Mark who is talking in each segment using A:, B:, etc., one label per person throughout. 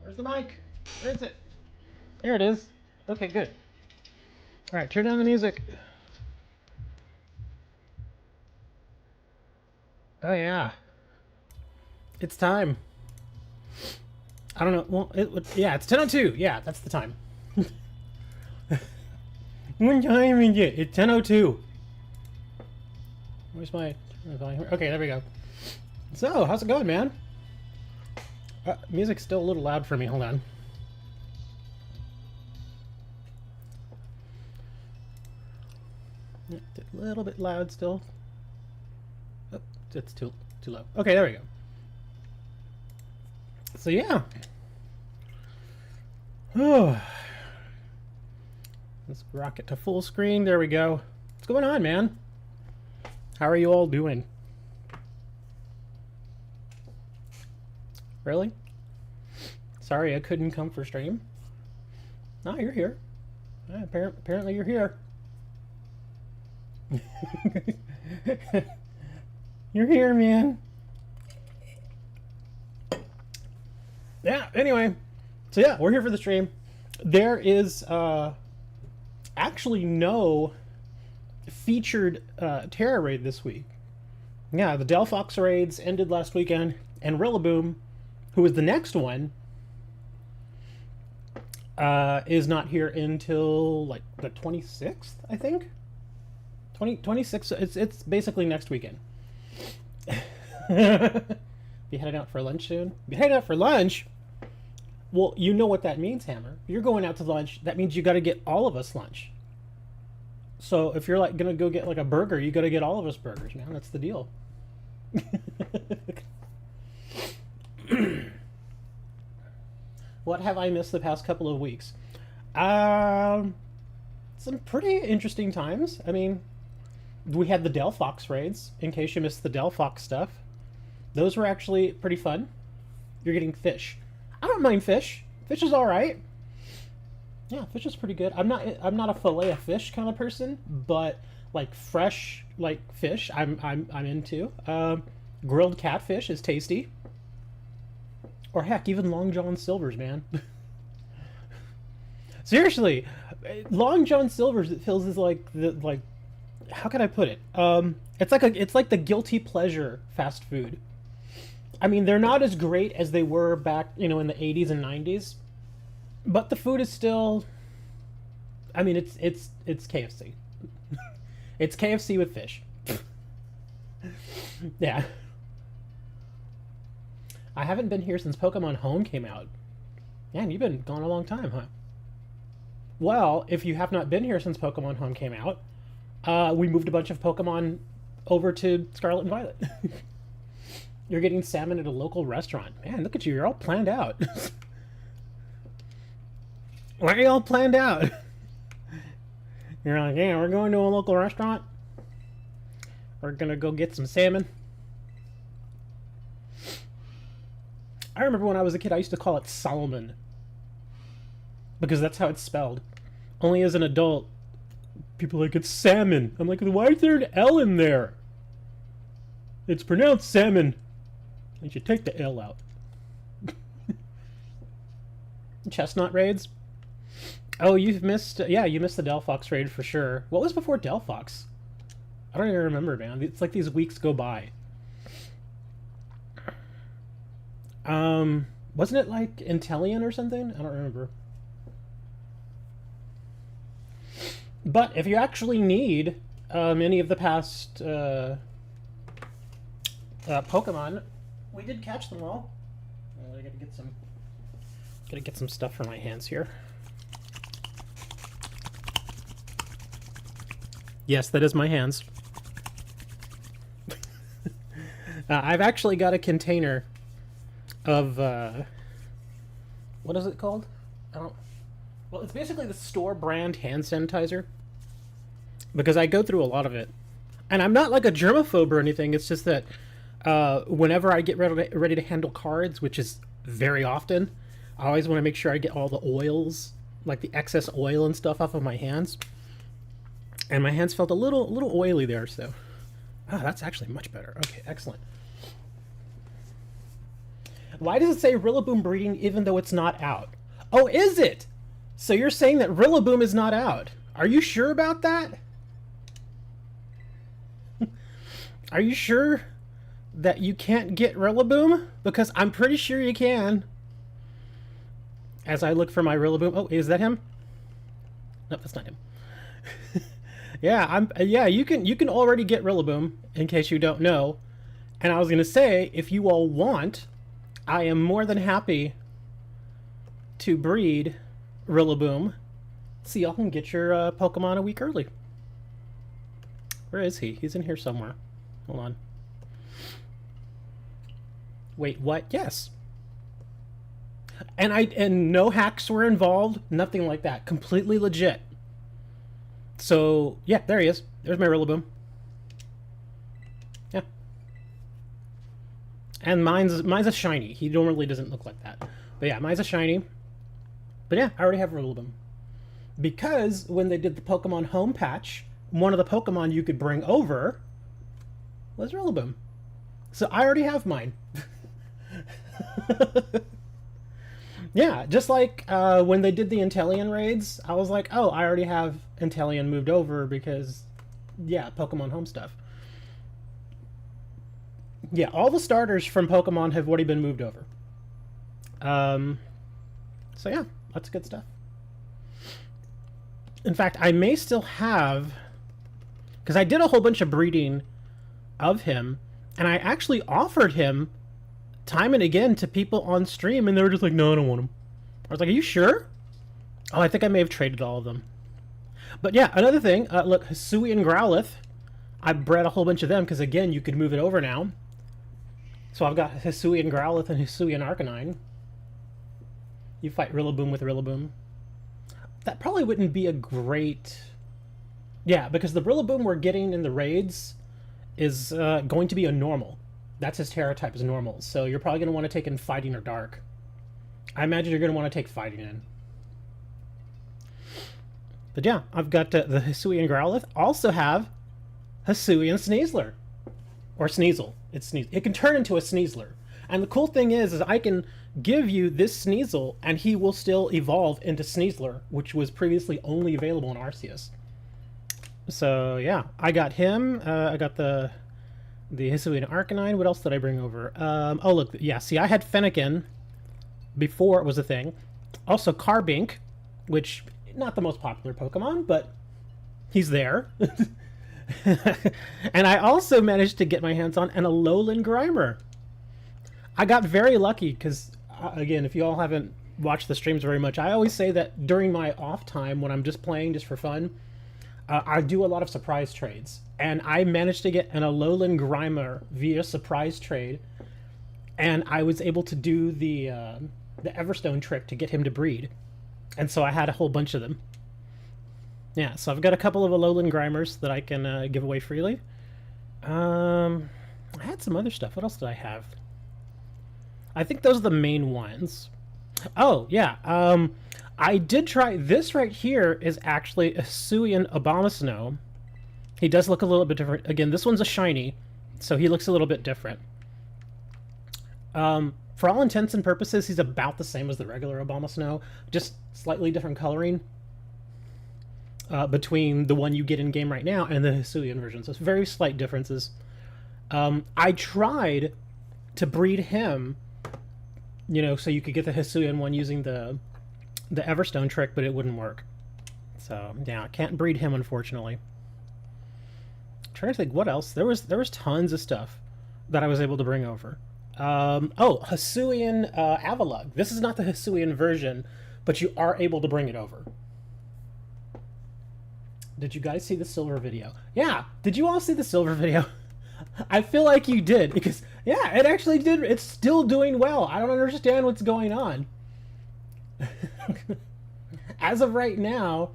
A: Where's the mic? Where is it? There it is. Okay, good. All right, turn down the music. Oh yeah, it's time. I don't know. Well, yeah, it's 10:02. Yeah, that's the time. What time is it? It's 10:02. Where's my volume? Okay, there we go. So, how's it going, man? Music's still a little loud for me. Hold on. A little bit loud still. Oh, it's too low. Okay, there we go. So yeah. Oh. Let's rock it to full screen. There we go. What's going on, man? How are you all doing? Really? Sorry, I couldn't come for stream. No, you're here. Apparently you're here. You're here, man. Yeah, anyway. So yeah, we're here for the stream. There is actually no featured Terra raid this week. Yeah, the Delphox raids ended last weekend, and Rillaboom, who is the next one, is not here until like the 26th, I think. 26th. It's basically next weekend. Be heading out for lunch soon? Be heading out for lunch? Well, you know what that means, Hammer. If you're going out to lunch, that means you got to get all of us lunch. So if you're like gonna go get like a burger, you got to get all of us burgers, man. That's the deal. What have I missed the past couple of weeks? Some pretty interesting times. I mean, we had the Delphox raids, in case you missed the Delphox stuff. Those were actually pretty fun. You're getting fish. I don't mind fish. Fish is all right. Yeah, fish is pretty good. I'm not a fillet of fish kind of person, but like fresh like fish, I'm into. Grilled catfish is tasty. Or heck, even Long John Silver's, man. Seriously, Long John Silver's, it feels is like how can I put it? It's like the guilty pleasure fast food. I mean, they're not as great as they were back, in the 80s and 90s, but the food is still. I mean, it's KFC. It's KFC with fish. Yeah. I haven't been here since Pokemon Home came out. Man, you've been gone a long time, huh? Well, if you have not been here since Pokemon Home came out, we moved a bunch of Pokemon over to Scarlet and Violet. You're getting salmon at a local restaurant. Man, look at you. You're all planned out. Why are you all planned out? You're like, yeah, we're going to a local restaurant. We're going to go get some salmon. I remember when I was a kid, I used to call it Solomon. Because that's how it's spelled. Only as an adult, people are like, it's salmon. I'm like, why is there an L in there? It's pronounced salmon. You should take the L out. Chestnut raids? Oh, you've missed... Yeah, you missed the Delphox raid for sure. What was before Delphox? I don't even remember, man. It's like these weeks go by. Wasn't it like Intellion or something? I don't remember. But if you actually need any of the past Pokemon, we did catch them all. I gotta get some stuff for my hands here. Yes, that is my hands. I've actually got a container of what is it called? Well, it's basically the store brand hand sanitizer, because I go through a lot of it, and I'm not like a germaphobe or anything. It's just that whenever I get ready to handle cards, which is very often, I always want to make sure I get all the oils, like the excess oil and stuff, off of my hands. And my hands felt a little oily there, so that's actually much better. Okay, excellent. Why does it say Rillaboom breeding even though it's not out? Oh, is it? So you're saying that Rillaboom is not out? Are you sure about that? Are you sure that you can't get Rillaboom? Because I'm pretty sure you can. As I look for my Rillaboom. Oh, is that him? No, that's not him. Yeah, you can already get Rillaboom, in case you don't know. And I was gonna say, if you all want, I am more than happy to breed Rillaboom, so y'all can get your Pokemon a week early. Where is he? He's in here somewhere. Hold on. Wait, what? Yes. And no hacks were involved, nothing like that. Completely legit. So, yeah, there he is. There's my Rillaboom. Yeah. And mine's a shiny. He normally doesn't look like that. But yeah, mine's a shiny. But yeah, I already have Rillaboom. Because when they did the Pokemon Home patch, one of the Pokemon you could bring over was Rillaboom. So I already have mine. Yeah, just like when they did the Inteleon raids, I was like, oh, I already have Inteleon moved over because, yeah, Pokemon Home stuff. Yeah, all the starters from Pokemon have already been moved over. So yeah, lots of good stuff. In fact, I may still have, because I did a whole bunch of breeding of him, and I actually offered him time and again to people on stream, and they were just like, no, I don't want him. I was like, are you sure? Oh, I think I may have traded all of them. But yeah, another thing, look, Hisui and Growlithe, I bred a whole bunch of them, because again, you could move it over now. So I've got Hisui and Growlithe and Hisui and Arcanine. You fight Rillaboom with Rillaboom. That probably wouldn't be a great... Yeah, because the Rillaboom we're getting in the raids is going to be a normal. That's his Terra type, is normal. So you're probably going to want to take in Fighting or Dark. I imagine you're going to want to take Fighting in. But yeah, I've got the Hisui and Growlithe. Also have Hisui and Sneasler. Or Sneasel. It can turn into a Sneasler. And the cool thing is I can give you this Sneasel, and he will still evolve into Sneasler, which was previously only available in Arceus. So yeah, I got him. I got the Hisui and Arcanine. What else did I bring over? Oh look, yeah. See, I had Fennekin before it was a thing. Also Carbink, which not the most popular Pokemon, but he's there. And I also managed to get my hands on an Alolan Grimer. I got very lucky because, again, if you all haven't watched the streams very much, I always say that during my off time when I'm just playing just for fun, I do a lot of surprise trades. And I managed to get an Alolan Grimer via surprise trade, and I was able to do the Everstone trick to get him to breed. And so I had a whole bunch of them. Yeah, so I've got a couple of Alolan Grimers that I can give away freely. I had some other stuff. What else did I have? I think those are the main ones. Oh, yeah. I did try... This right here is actually a Hisuian Abomasnow. He does look a little bit different. Again, this one's a shiny, so he looks a little bit different. For all intents and purposes, he's about the same as the regular Abomasnow, just slightly different coloring between the one you get in-game right now and the Hisuian version. So it's very slight differences. I tried to breed him, you know, so you could get the Hisuian one using the Everstone trick, but it wouldn't work. So, yeah, I can't breed him, unfortunately. I'm trying to think what else. There was tons of stuff that I was able to bring over. Oh, Hisuian Avalugg. This is not the Hisuian version, but you are able to bring it over. Did you guys see the silver video? Yeah, did you all see the silver video? I feel like you did, because, yeah, it actually did. It's still doing well. I don't understand what's going on. As of right now,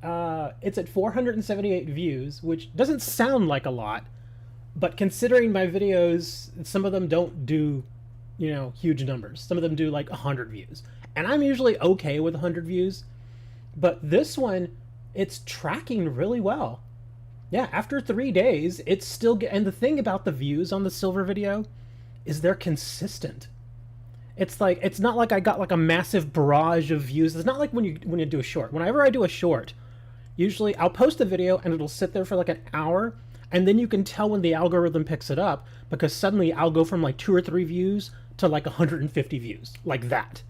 A: it's at 478 views, which doesn't sound like a lot, but considering my videos, some of them don't do, you know, huge numbers. Some of them do like 100 views. And I'm usually okay with 100 views, but this one, it's tracking really well. Yeah, after 3 days, it's still... And the thing about the views on the silver video is they're consistent. It's like, it's not like I got like a massive barrage of views. It's not like when you do a short. Whenever I do a short, usually I'll post a video and it'll sit there for like an hour, and then you can tell when the algorithm picks it up, because suddenly I'll go from like 2 or 3 views to like 150 views, like that.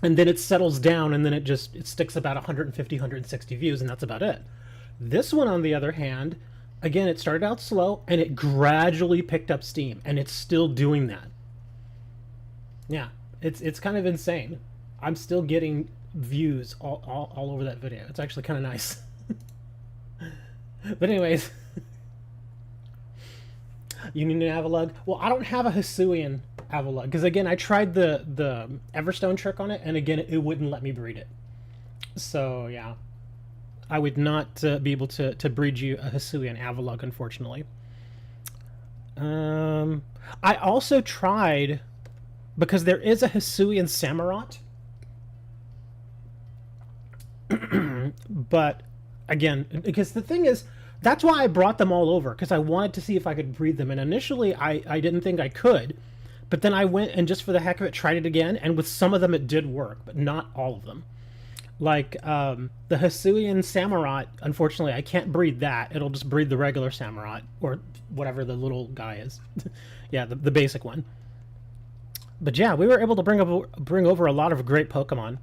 A: And then it settles down, and then it sticks about 150, 160 views, and that's about it. This one, on the other hand, again, it started out slow, and it gradually picked up steam, and it's still doing that. Yeah, it's kind of insane. I'm still getting views all over that video. It's actually kind of nice. But anyways, you need an Avalug? Well, I don't have a Hisuian Avalug, because again, I tried the Everstone trick on it, and again, it wouldn't let me breed it. So yeah, I would not be able to breed you a Hisuian Avalug, unfortunately. I also tried, because there is a Hisuian Samurott, but again, because the thing is, that's why I brought them all over, because I wanted to see if I could breed them, and initially I didn't think I could, but then I went and just for the heck of it tried it again, and with some of them it did work, but not all of them. Like the Hisuian Samurott, unfortunately I can't breed that. It'll just breed the regular Samurott, or whatever the little guy is. Yeah, the basic one. But yeah, we were able to bring over a lot of great Pokemon.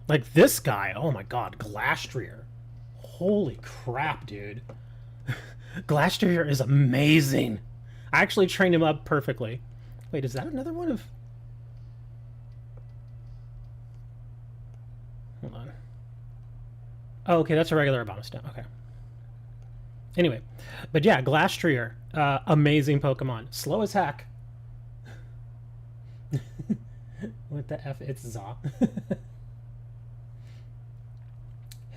A: Like this guy, oh my god, Glastrier. Holy crap, dude. Glastrier is amazing. I actually trained him up perfectly. Wait, is that another one of... Hold on. Oh, okay, that's a regular Abomasnow. Okay. Anyway, but yeah, Glastrier, amazing Pokemon. Slow as heck. What the F? It's Zaw.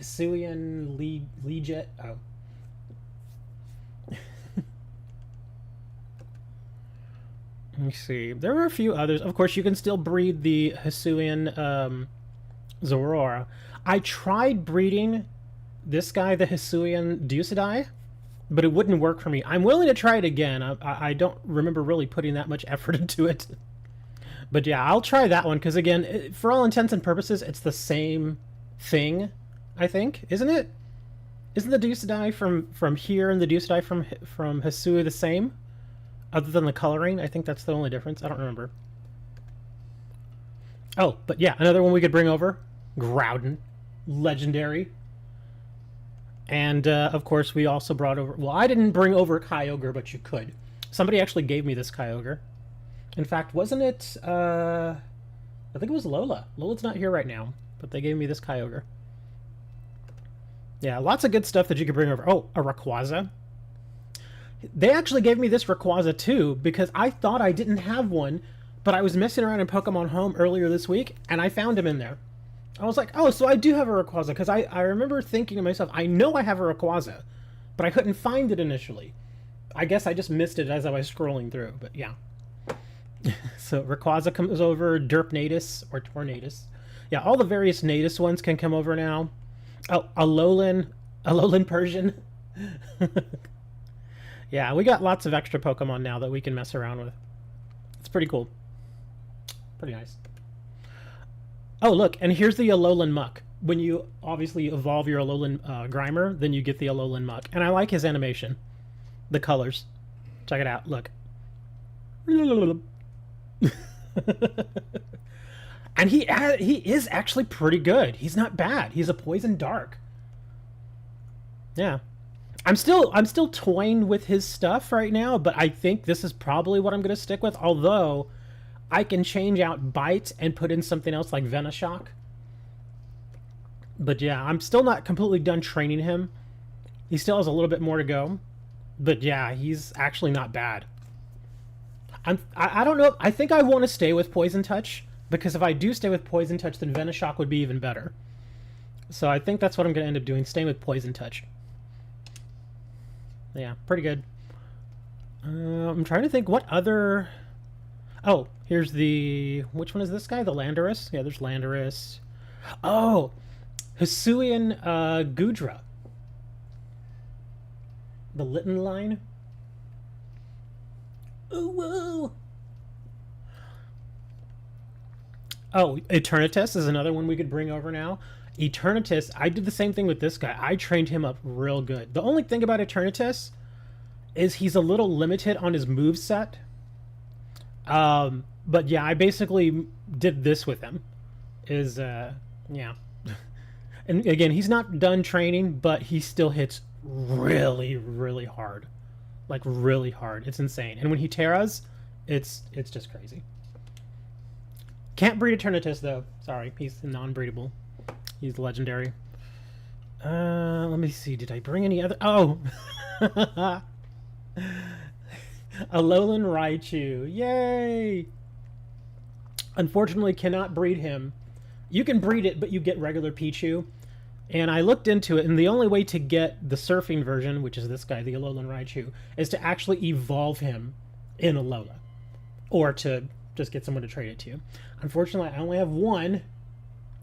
A: Hisuian Leadjet. Oh. Let me see. There were a few others. Of course, you can still breed the Hisuian Zorora. I tried breeding this guy, the Hisuian Deucidai, but it wouldn't work for me. I'm willing to try it again. I don't remember really putting that much effort into it. But yeah, I'll try that one, because again, for all intents and purposes, it's the same thing, I think. Isn't it? Isn't the Deucidai from here and the Deucidai from Hisui the same? Other than the coloring? I think that's the only difference. I don't remember. Oh, but yeah, another one we could bring over. Groudon. Legendary. And, of course, we also brought over... Well, I didn't bring over Kyogre, but you could. Somebody actually gave me this Kyogre. In fact, wasn't it... I think it was Lola. Lola's not here right now, but they gave me this Kyogre. Yeah, lots of good stuff that you could bring over. Oh, a Rayquaza. They actually gave me this Rayquaza, too, because I thought I didn't have one, but I was messing around in Pokemon Home earlier this week, and I found him in there. I was like, oh, so I do have a Rayquaza, because I remember thinking to myself, I know I have a Rayquaza, but I couldn't find it initially. I guess I just missed it as I was scrolling through, but yeah. So Rayquaza comes over, Derpnatus, or Tornadus. Yeah, all the various Natus ones can come over now. Oh, Alolan Persian. Yeah, we got lots of extra Pokemon now that we can mess around with. It's pretty cool. Pretty nice. Oh, look, and here's the Alolan Muck. When you obviously evolve your Alolan Grimer, then you get the Alolan Muck. And I like his animation. The colors. Check it out, look. And he is actually pretty good. He's not bad. He's a Poison Dark. Yeah. I'm still toying with his stuff right now, but I think this is probably what I'm going to stick with, although I can change out Bite and put in something else like Venoshock. But yeah, I'm still not completely done training him. He still has a little bit more to go. But yeah, he's actually not bad. I don't know. I think I want to stay with Poison Touch, because if I do stay with Poison Touch, then Venoshock would be even better. So I think that's what I'm going to end up doing, staying with Poison Touch. Yeah, pretty good. I'm trying to think what other... Oh, here's the... Which one is this guy? The Landorus? Yeah, there's Landorus. Oh! Hisuian Gudra. The Litten line. Ooh, whoa! Oh, Eternatus is another one we could bring over now. Eternatus, I did the same thing with this guy. I trained him up real good. The only thing about Eternatus is he's a little limited on his move set. But yeah, I basically did this with him. Yeah. And again, he's not done training, but he still hits really, really hard. Like, really hard. It's insane. And when he terras, it's just crazy. Can't breed Eternatus, though. Sorry, he's non-breedable. He's legendary. Let me see. Did I bring any other... Oh! Alolan Raichu. Yay! Unfortunately, cannot breed him. You can breed it, but you get regular Pichu. And I looked into it, and the only way to get the surfing version, which is this guy, the Alolan Raichu, is to actually evolve him in Alola. Or to just get someone to trade it to you. Unfortunately, I only have one.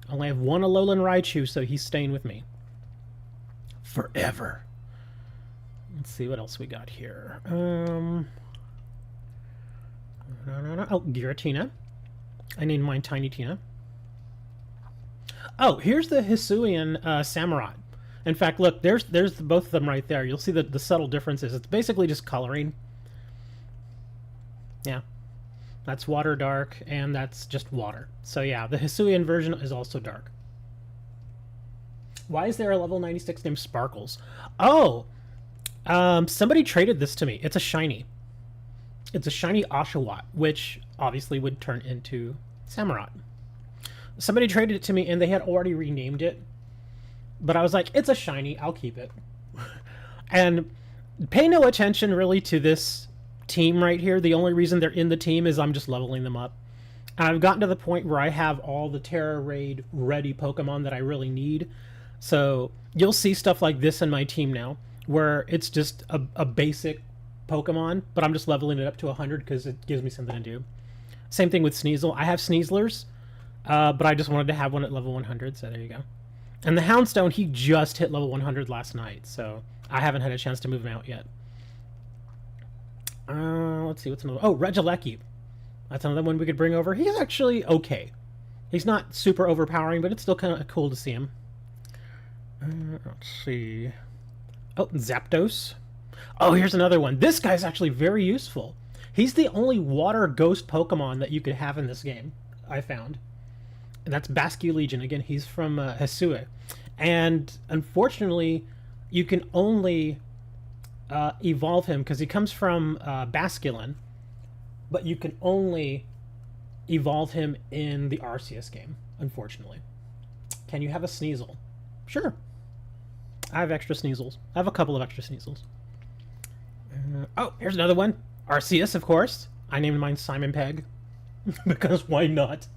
A: I only have one Alolan Raichu, so he's staying with me. Forever. Let's see what else we got here. Oh, Giratina. I named mine Tiny Tina. Oh, here's the Hisuian Samurott. In fact, look, there's both of them right there. You'll see the subtle differences. It's basically just coloring. Yeah. That's water dark, and that's just water. So yeah, the Hisuian version is also dark. Why is there a level 96 named Sparkles? Oh! Somebody traded this to me. It's a shiny. It's a shiny Oshawott, which obviously would turn into Samurott. Somebody traded it to me, and they had already renamed it. But I was like, it's a shiny, I'll keep it. And pay no attention, really, to this team right here. The only reason they're in the team is I'm just leveling them up. And I've gotten to the point where I have all the Terra Raid ready Pokemon that I really need. So you'll see stuff like this in my team now, where it's just a basic Pokemon, but I'm just leveling it up to 100 because it gives me something to do. Same thing with Sneasel. I have Sneaslers, but I just wanted to have one at level 100, so there you go. And the Houndstone, he just hit level 100 last night, so I haven't had a chance to move him out yet. Let's see, what's another... Oh, Regieleki. That's another one we could bring over. He's actually okay. He's not super overpowering, but it's still kind of cool to see him. Let's see... Oh, Zapdos. Oh, here's another one. This guy's actually very useful. He's the only water ghost Pokemon that you could have in this game, I found. And that's Basculegion. Again, he's from Hisui. And unfortunately, you can only evolve him because he comes from Basculin, but you can only evolve him in the Arceus game, unfortunately. Can you have a Sneasel? Sure. I have extra Sneasels. I have a couple of extra Sneasels. Oh, here's another one. Arceus, of course. I named mine Simon Pegg. Because why not?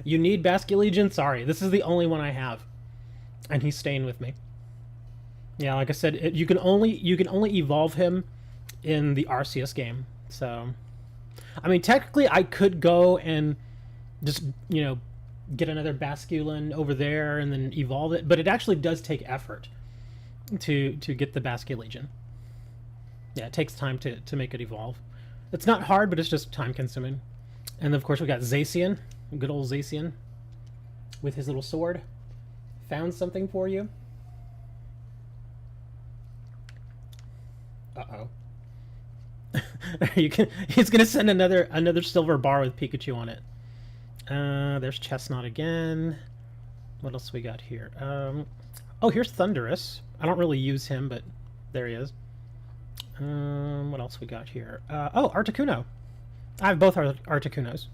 A: You need Basculegion? Sorry, this is the only one I have. And he's staying with me. Yeah, like I said, you can only evolve him in the Arceus game. So, I mean, technically I could go and just, you know, get another Basculin over there and then evolve it, but it actually does take effort to get the Basculegion. Yeah, it takes time to make it evolve. It's not hard, but it's just time consuming. And of course we got Zacian, good old Zacian, with his little sword. Found something for you. Uh-oh. He's gonna send another silver bar with Pikachu on it. There's Chestnut again. What else we got here? Oh, here's Thundurus. I don't really use him, but there he is. What else we got here? Oh, Articuno. I have both Articunos.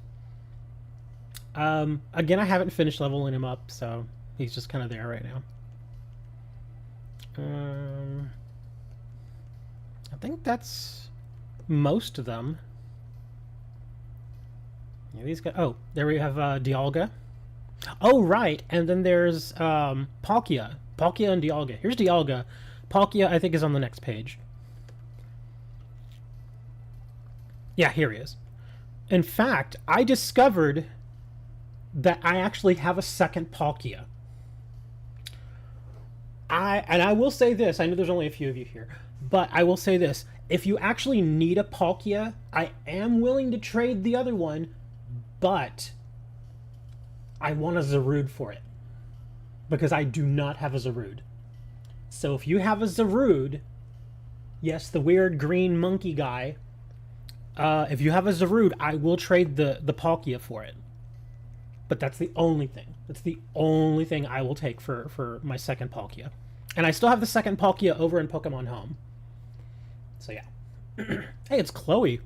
A: Again, I haven't finished leveling him up, so he's just kind of there right now. I think that's most of them. Yeah, these guys. Oh, there we have Dialga. Oh, right, and then there's Palkia. Palkia and Dialga. Here's Dialga. Palkia, I think, is on the next page. Yeah, here he is. In fact, I discovered that I actually have a second Palkia. I will say this. I know there's only a few of you here, but I will say this. If you actually need a Palkia, I am willing to trade the other one, but I want a Zarude for it. Because I do not have a Zarude. So if you have a Zarude, yes, the weird green monkey guy, if you have a Zarude, I will trade the Palkia for it. But that's the only thing. That's the only thing I will take for my second Palkia. And I still have the second Palkia over in Pokemon Home. So yeah. Hey, it's Chloe.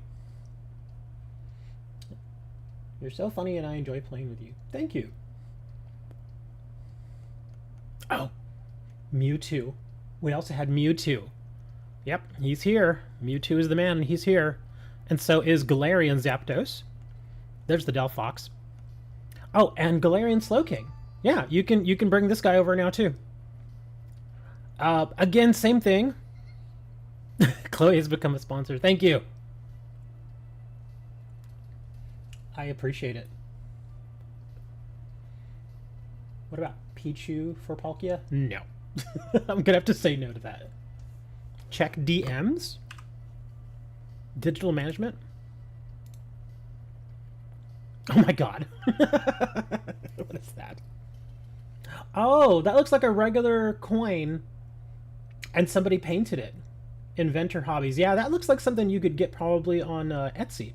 A: You're so funny and I enjoy playing with you. Thank you. Oh, Mewtwo. We also had Mewtwo. Yep, he's here. Mewtwo is the man, and he's here. And so is Galarian Zapdos. There's the Delphox. Oh, and Galarian Slowking. Yeah, you can bring this guy over now too. Again, same thing. Chloe has become a sponsor. Thank you. I appreciate it. What about Pichu for Palkia? No. I'm gonna have to say no to that. Check DMs? Digital management? Oh my god. What is that? Oh, that looks like a regular coin and somebody painted it. Inventor Hobbies. Yeah, that looks like something you could get probably on Etsy.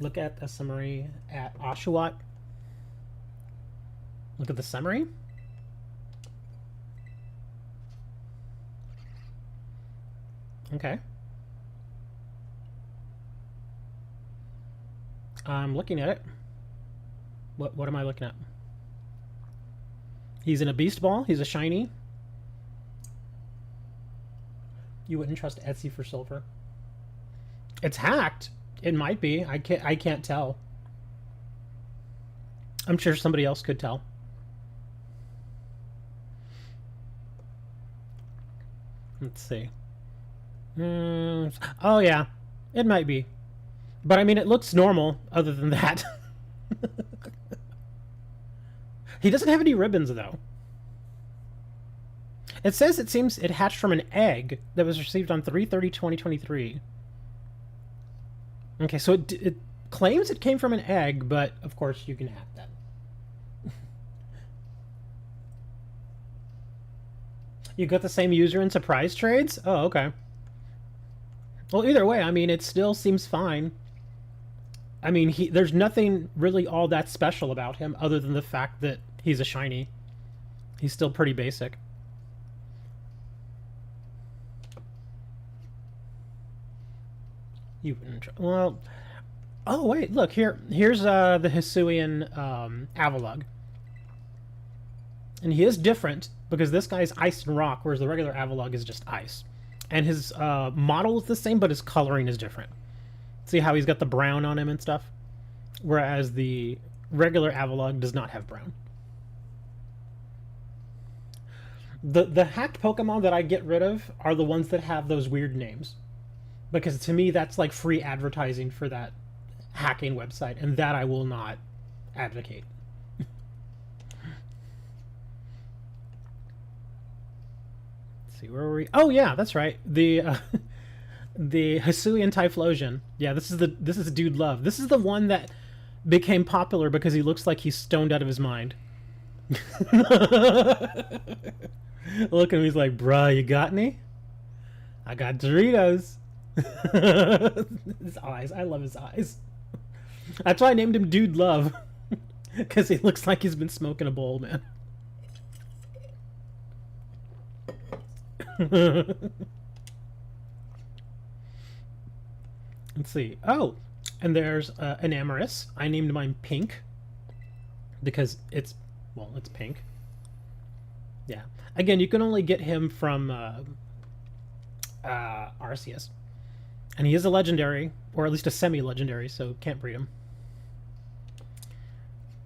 A: Look at the summary at Oshawott. Look at the summary. Okay. I'm looking at it. What am I looking at? He's in a Beast Ball. He's a shiny. You wouldn't trust Etsy for silver. It's hacked. It might be. I can't tell. I'm sure somebody else could tell. Let's see. Oh yeah, it might be. But I mean, it looks normal other than that. He doesn't have any ribbons though. It says it seems it hatched from an egg that was received on 3/30/2023. Okay, so it claims it came from an egg, but of course you can hack that. You got the same user in surprise trades? Oh, okay. Well, either way, I mean, it still seems fine. I mean, there's nothing really all that special about him other than the fact that he's a shiny. He's still pretty basic. You well, oh wait, look here's the Hisuian Avalugg, and he is different because this guy's ice and rock, whereas the regular Avalugg is just ice, and his model is the same, but his coloring is different. See how he's got the brown on him and stuff, whereas the regular Avalugg does not have brown. The hacked Pokemon that I get rid of are the ones that have those weird names. Because to me, that's like free advertising for that hacking website, and that I will not advocate. Let's see, where were we? Oh yeah, that's right. The Hisuian Typhlosion. Yeah, this is Dude Love. This is the one that became popular because he looks like he's stoned out of his mind. Look at him, he's like, bruh, you got any? I got Doritos. His eyes, I love his eyes. That's why I named him Dude Love, because he looks like he's been smoking a bowl, man. Let's see. Oh, and there's an Amorous. I named mine Pink because it's pink. Yeah. Again, you can only get him from Arceus. And he is a legendary, or at least a semi-legendary, so can't breed him.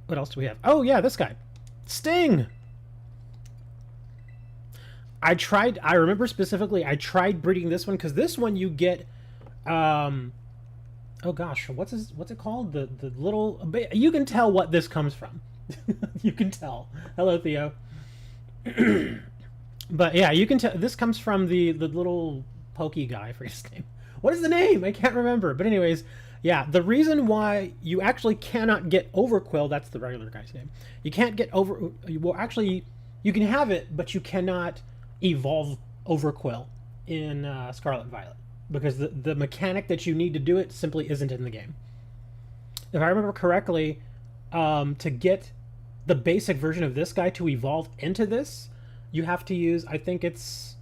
A: What else do we have? Oh, yeah, this guy. Sting! I remember specifically, I tried breeding this one, because this one you get, oh gosh, what's it called? The little, you can tell what this comes from. You can tell. Hello, Theo. But yeah, you can tell, this comes from the little pokey guy, for his name. What is the name? I can't remember. But anyways, yeah, the reason why you actually cannot get Overquill, that's the regular guy's name. You can't get well, actually, you can have it, but you cannot evolve Overquill in Scarlet Violet. Because the mechanic that you need to do it simply isn't in the game. If I remember correctly, to get the basic version of this guy to evolve into this, you have to use, I think it's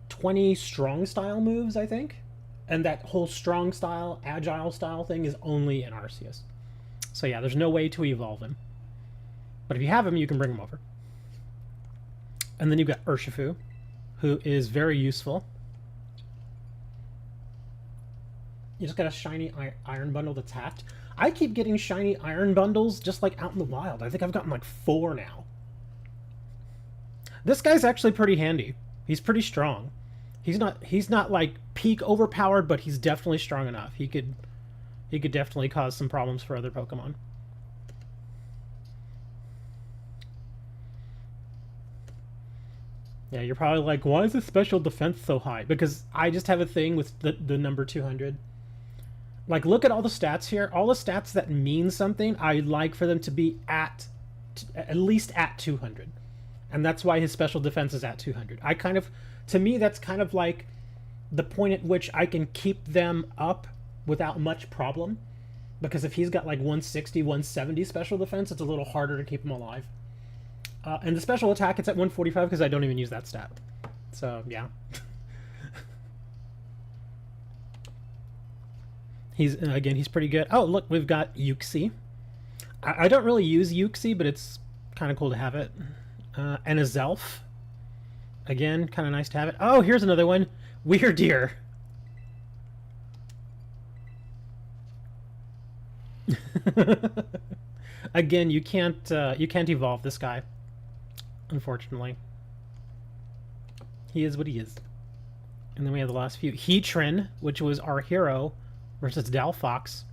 A: 20 strong style moves, I think. And that whole strong style, agile style thing is only in Arceus. So yeah, there's no way to evolve him. But if you have him, you can bring him over. And then you've got Urshifu, who is very useful. You just got a shiny iron bundle that's hacked. I keep getting shiny iron bundles just like out in the wild. I think I've gotten like 4 now. This guy's actually pretty handy. He's pretty strong. He's not like peak overpowered, but he's definitely strong enough. He could definitely cause some problems for other Pokemon. Yeah, you're probably like, why is his special defense so high? Because I just have a thing with the number 200. Like, look at all the stats here. All the stats that mean something, I like for them to be at least at 200. And that's why his special defense is at 200. To me, that's kind of like the point at which I can keep them up without much problem. Because if he's got like 160, 170 special defense, it's a little harder to keep him alive. And the special attack, it's at 145 because I don't even use that stat. So, yeah. He's pretty good. Oh, look, we've got Uxie. I don't really use Uxie, but it's kind of cool to have it. And a Zelf. Again, kind of nice to have it. Oh, here's another one. Weirdeer. Again, you can't evolve this guy, unfortunately. He is what he is. And then we have the last few. Heatran, which was our hero, versus Delphox.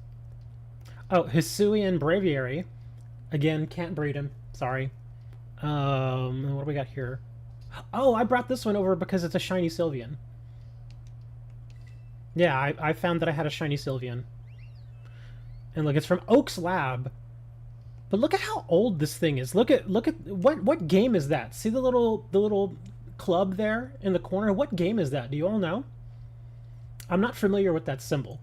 A: Oh, Hisuian Braviary. Again, can't breed him. Sorry. What do we got here? Oh, I brought this one over because it's a shiny Sylveon. Yeah, I found that I had a shiny Sylveon. And look, it's from Oak's Lab. But look at how old this thing is. Look at what game is that? See the little club there in the corner? What game is that? Do you all know? I'm not familiar with that symbol.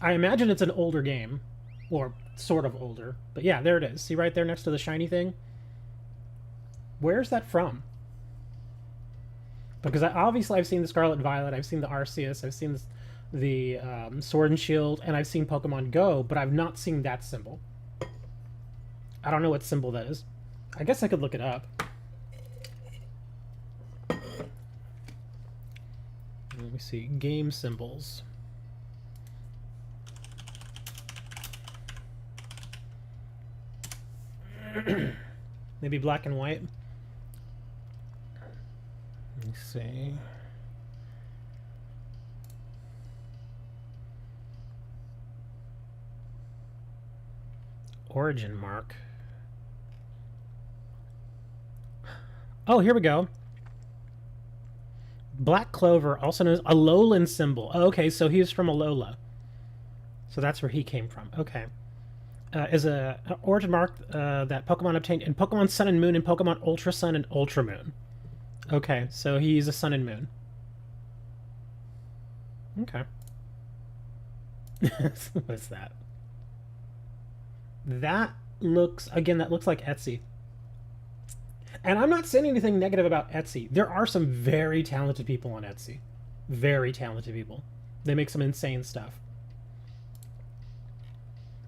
A: I imagine it's an older game, or sort of older. But yeah, there it is. See right there next to the shiny thing? Where's that from? Because obviously I've seen the Scarlet Violet, I've seen the Arceus, I've seen the Sword and Shield, and I've seen Pokemon Go, but I've not seen that symbol. I don't know what symbol that is. I guess I could look it up. Let me see. Game symbols. Maybe black and white. Let me see. Origin mark. Oh, here we go. Black Clover, also known as Alolan symbol. Oh, okay, so he's from Alola. So that's where he came from. Okay. Is a origin mark that Pokemon obtained in Pokemon Sun and Moon and Pokemon Ultra Sun and Ultra Moon. Okay, so he's a Sun and Moon. Okay. What's that? That looks like Etsy. And I'm not saying anything negative about Etsy. There are some very talented people on Etsy. Very talented people. They make some insane stuff.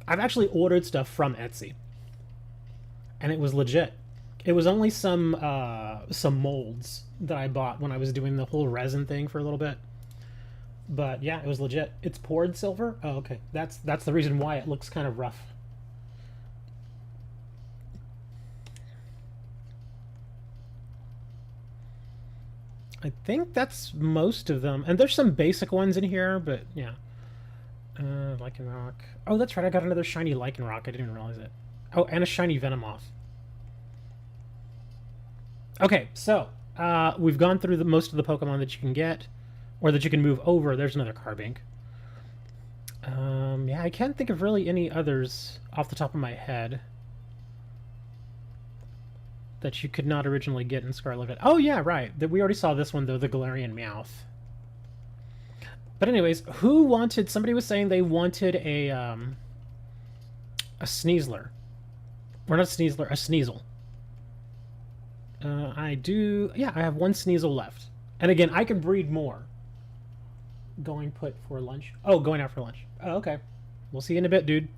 A: I've actually ordered stuff from Etsy. And it was legit. It was only some molds that I bought when I was doing the whole resin thing for a little bit. But yeah, it was legit. It's poured silver? Oh, okay. That's the reason why it looks kind of rough. I think that's most of them. And there's some basic ones in here, but yeah. Lycanroc. Oh, that's right. I got another shiny Lycanroc. I didn't even realize it. Oh, and a shiny Venomoth. Okay, so We've gone through most of the Pokemon that you can get, or that you can move over. There's another Carbink. Yeah, I can't think of really any others off the top of my head that you could not originally get in Scarlet. Oh yeah, right. We already saw this one though, the Galarian Meowth. But anyways, who wanted? Somebody was saying they wanted a Sneasler, or not a Sneasler, a Sneasel. I do. Yeah, I have one Sneasel left, and again, I can breed more. Going put for lunch. Oh, going out for lunch. Oh, okay. We'll see you in a bit, dude.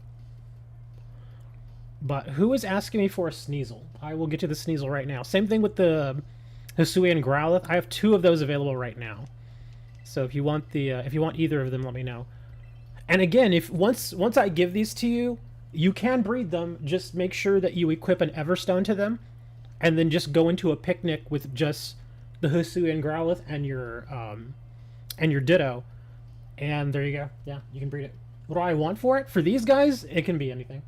A: But who is asking me for a Sneasel? I will get to the Sneasel right now. Same thing with the Hisuian and Growlithe. I have 2 of those available right now. So if you want if you want either of them, let me know. And again, if once I give these to you, you can breed them. Just make sure that you equip an Everstone to them, and then just go into a picnic with just the Hisuian and Growlithe and your Ditto, and there you go. Yeah, you can breed it. What do I want for it? For these guys, it can be anything.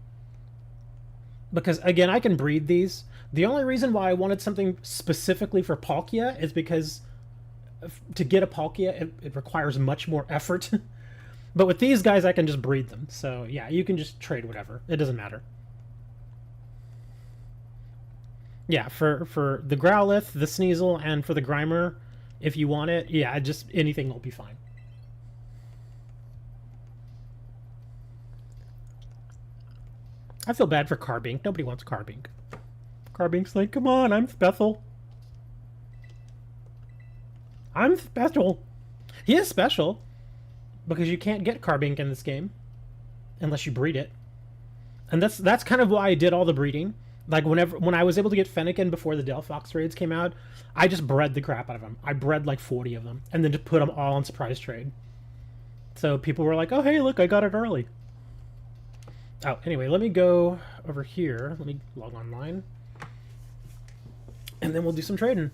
A: Because, again, I can breed these. The only reason why I wanted something specifically for Palkia is because to get a Palkia, it requires much more effort. But with these guys, I can just breed them. So, yeah, you can just trade whatever. It doesn't matter. Yeah, for the Growlithe, the Sneasel, and for the Grimer, if you want it, yeah, just anything will be fine. I feel bad for Carbink. Nobody wants Carbink. Carbink's like, come on, I'm special. I'm special. He is special. Because you can't get Carbink in this game. Unless you breed it. And that's kind of why I did all the breeding. Like, when I was able to get Fennekin before the Delphox raids came out, I just bred the crap out of them. I bred like 40 of them. And then just put them all on surprise trade. So people were like, oh, hey, look, I got it early. Oh, anyway, let me go over here. Let me log online. And then we'll do some trading.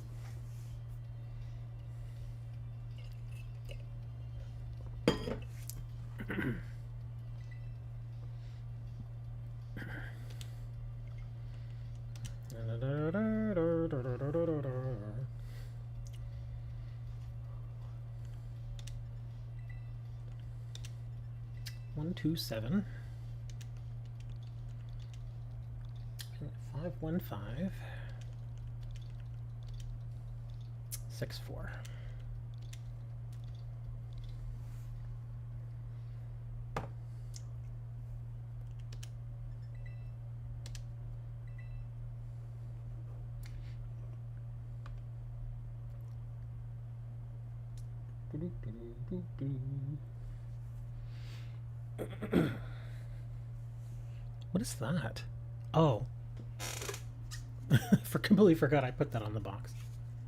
A: One, 2, 7. 5, 1, 5. 6, 4. What is that? Oh. Completely forgot I put that on the box.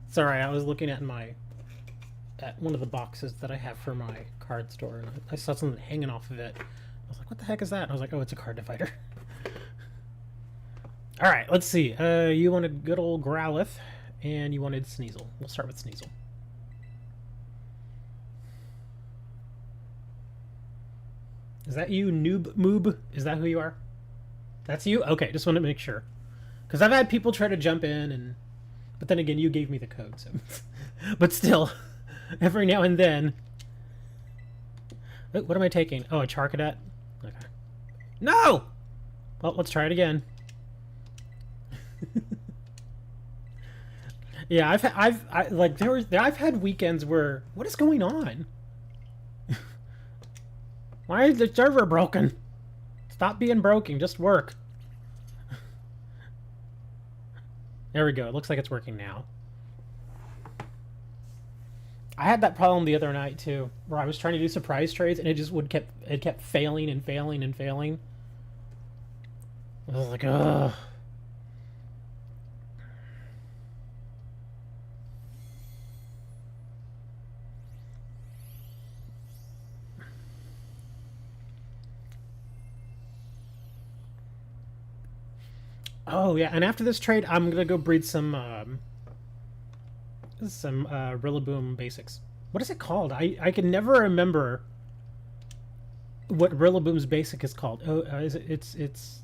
A: Sorry, I was looking at one of the boxes that I have for my card store, and I saw something hanging off of it. I was like, what the heck is that? And I was like, oh, it's a card divider. Alright, let's see. You wanted good old Growlithe, and you wanted Sneasel. We'll start with Sneasel. Is that you, Noob Moob? Is that who you are? That's you? Okay, just wanted to make sure. Because I've had people try to jump in, but then again, you gave me the code, so... But still, every now and then... Oh, what am I taking? Oh, a Charcadet? Okay. No! Well, let's try it again. Yeah, I've had weekends where... What is going on? Why is the server broken? Stop being broken, just work. There we go. It looks like it's working now. I had that problem the other night too, where I was trying to do surprise trades and it kept failing and failing and failing. I was like, ugh. Oh yeah, and after this trade, I'm gonna go breed some Rillaboom basics. What is it called? I can never remember what Rillaboom's basic is called. Oh, it's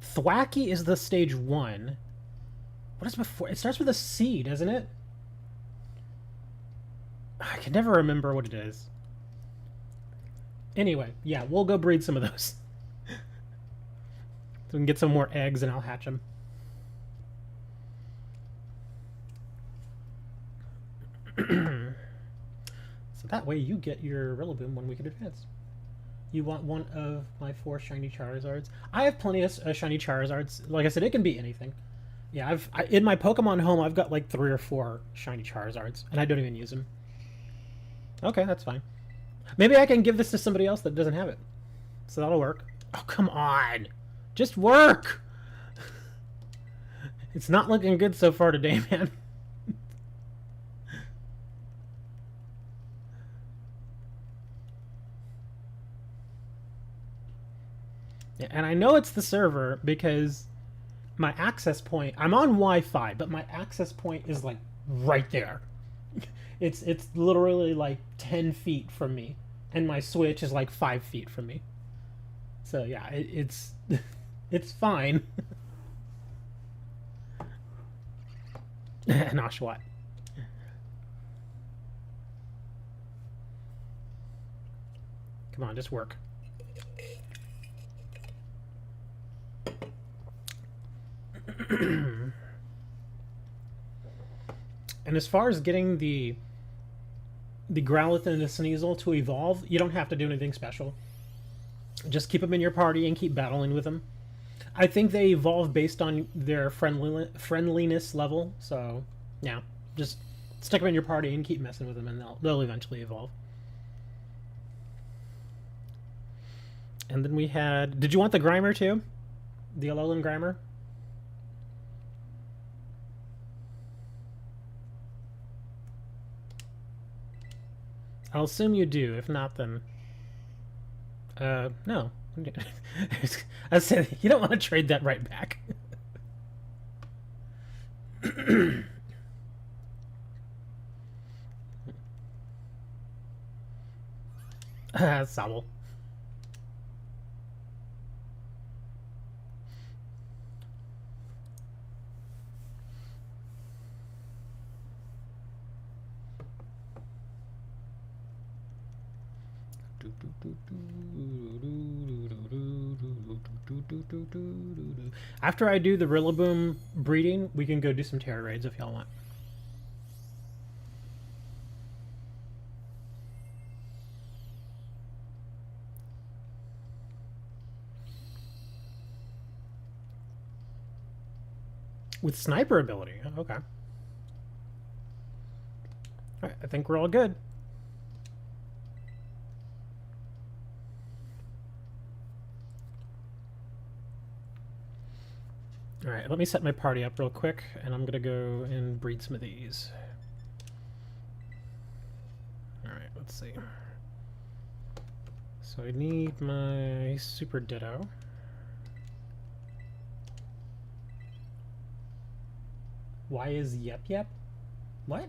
A: Thwacky is the stage 1, What is before? It starts with a C, doesn't it? I can never remember what it is. Anyway, yeah, we'll go breed some of those. So we can get some more eggs and I'll hatch them. So that way you get your Rillaboom 1 week in advance. You want one of my 4 shiny Charizards? I have plenty of shiny Charizards. Like I said, it can be anything. Yeah, in my Pokemon home, I've got like 3 or 4 shiny Charizards, and I don't even use them. Okay, that's fine. Maybe I can give this to somebody else that doesn't have it. So that'll work. Oh, come on! Just work! It's not looking good so far today, man. Yeah, and I know it's the server because my access point, I'm on Wi-Fi, but my access point is like right there. It's literally like 10 feet from me, and my Switch is like 5 feet from me. So yeah, it's it's fine. Noshwat. Come on, just work. And as far as getting the Growlithe and the Sneasel to evolve, you don't have to do anything special. Just keep them in your party and keep battling with them. I think they evolve based on their friendliness level, so yeah, just stick them in your party and keep messing with them, and they'll eventually evolve. And then we had... Did you want the Grimer too? The Alolan Grimer? I'll assume you do. If not, then... no. I said, you don't want to trade that right back. Sobble. After I do the Rillaboom breeding, we can go do some Terra raids if y'all want. With sniper ability, okay. Alright, I think we're all good. Alright, let me set my party up real quick, and I'm gonna go and breed some of these. Alright, let's see. So I need my Super Ditto. Why is Yep Yep? What?